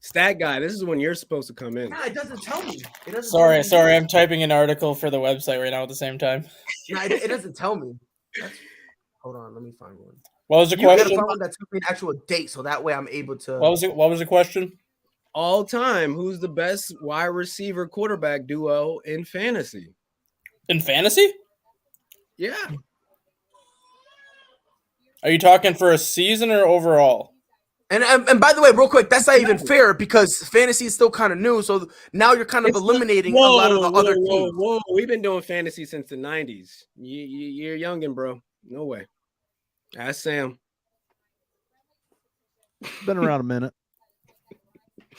Stat guy, this is when you're supposed to come in. Nah, it doesn't tell me. It doesn't. Sorry, tell me. I'm typing an article for the website right now at the same time. Nah, it doesn't tell me. Hold on, let me find one. What was the You gotta question? find one that tells me an actual date, so that way I'm able to. What was the question? All time, who's the best wide receiver quarterback duo in fantasy? In fantasy? Yeah. Are you talking for a season or overall? And by the way, real quick, that's not even fair because fantasy is still kind of new. So now you're kind of eliminating a lot of the other teams. Whoa. We've been doing fantasy since the 90s. You're youngin', bro. No way. Ask Sam. Been around a minute.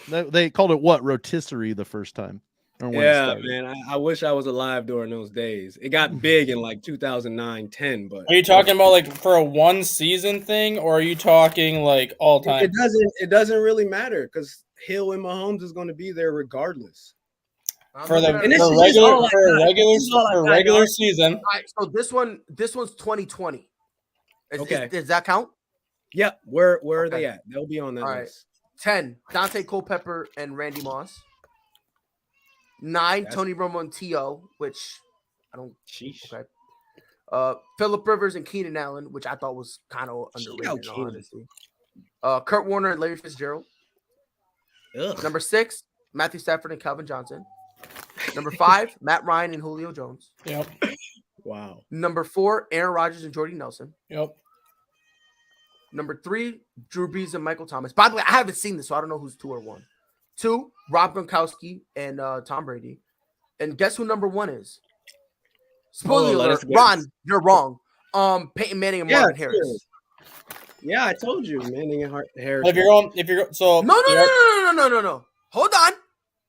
They called it what? Rotisserie the first time. Or when it Yeah, started. man. I wish I was alive during those days. It got big in like 2009, 10, but Are you talking about like for a one season thing, or are you talking like all time? it doesn't really matter because Hill and Mahomes is going to be there regardless. For the And this is just all I got. This is all I got, regular dog. season? All right, so this one's 2020. Okay. Does that count? Yep. Where are Okay. they at? They'll be on that All right. list. 10, Dante Culpepper and Randy Moss. 9, That's- Tony Romo and T.O., which I don't. Sheesh. Okay. Phillip Rivers and Keenan Allen, which I thought was kind of underrated, in all Keenan. honesty. Kurt Warner and Larry Fitzgerald. Ugh. Number 6, Matthew Stafford and Calvin Johnson. Number 5, Matt Ryan and Julio Jones. Yep. Wow. Number 4, Aaron Rodgers and Jordy Nelson. Yep. Number 3, Drew Brees and Michael Thomas. By the way, I haven't seen this, so I don't know who's 2 or 1. 2, Rob Gronkowski and Tom Brady. And guess who number 1 is? Spoiler let alert, us guess. Ron, you're wrong. Peyton Manning and Marvin Harris. Yeah, I told you, Manning and Harris. If you're so No. Hold on.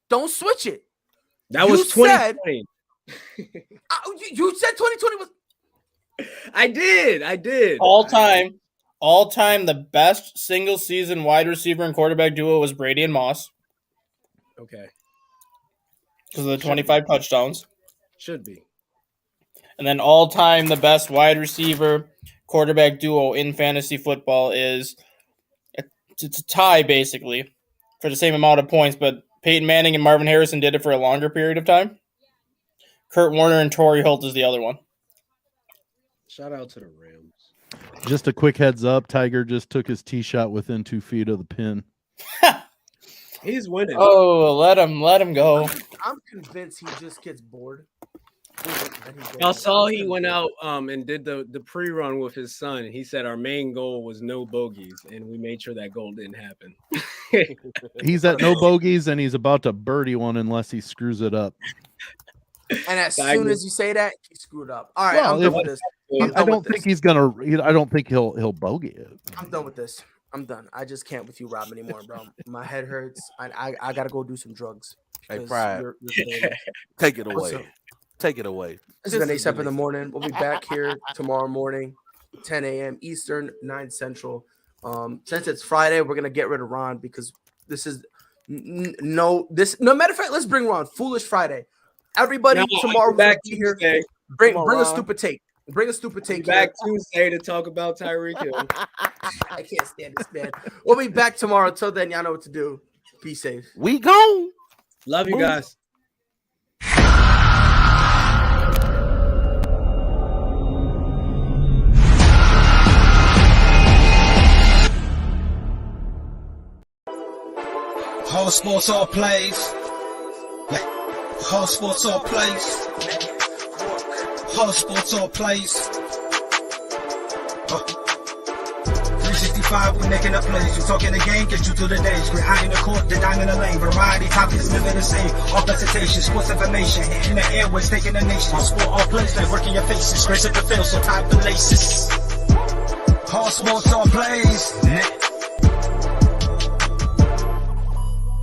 Don't switch it. That you was said- 2020. You said 2020 was. I did. all time, the best single season wide receiver and quarterback duo was Brady and Moss Okay. because of the 25 touchdowns. Should be. And then all time, the best wide receiver quarterback duo in fantasy football is it's a tie basically for the same amount of points, but Peyton Manning and Marvin Harrison did it for a longer period of time. Kurt Warner and Torrey Holt is the other one. Shout out to the Rams. Just a quick heads up, Tiger just took his tee shot within 2 feet of the pin. He's winning. Oh, let him go. I'm convinced he just gets bored. I saw he went out and did the pre-run with his son. He said our main goal was no bogeys, and we made sure that goal didn't happen. He's at no bogeys, and he's about to birdie one unless he screws it up. And as Tiger. soon as you say that, he screwed up. All right, Well, I'm done if- with this. I don't think he's gonna. I don't think he'll bogey it. I'm done with this. I'm done. I just can't with you, Rob, anymore, bro. My head hurts. I gotta go do some drugs. Hey, because Pride. you're staying. Take it What's away. up? Take it away. This is the next step in the morning. We'll be back here tomorrow morning, 10 a.m. Eastern, 9 Central. Since it's Friday, we're gonna get rid of Ron because this is no matter of fact, let's bring Ron. Foolish Friday. Everybody No, tomorrow back will be here. Tuesday. Bring Come on, a Ron. stupid take. Bring a stupid take. Back here. Tuesday to talk about Tyreek Hill. I can't stand this man. We'll be back tomorrow. Till then, y'all know what to do. Be safe. We gone. Love you guys. Whole sports all plays. Whole sports all plays. Whole sports all plays. 365, we making up plays. You talking the game, get you to the days. We're high in the court, the dime in the lane. Variety topics, living the same. All presentation, sports information. In the airways, taking the nation. Sport all plays, like working your faces. Grace at the field, so tie the laces. Whole sports all plays.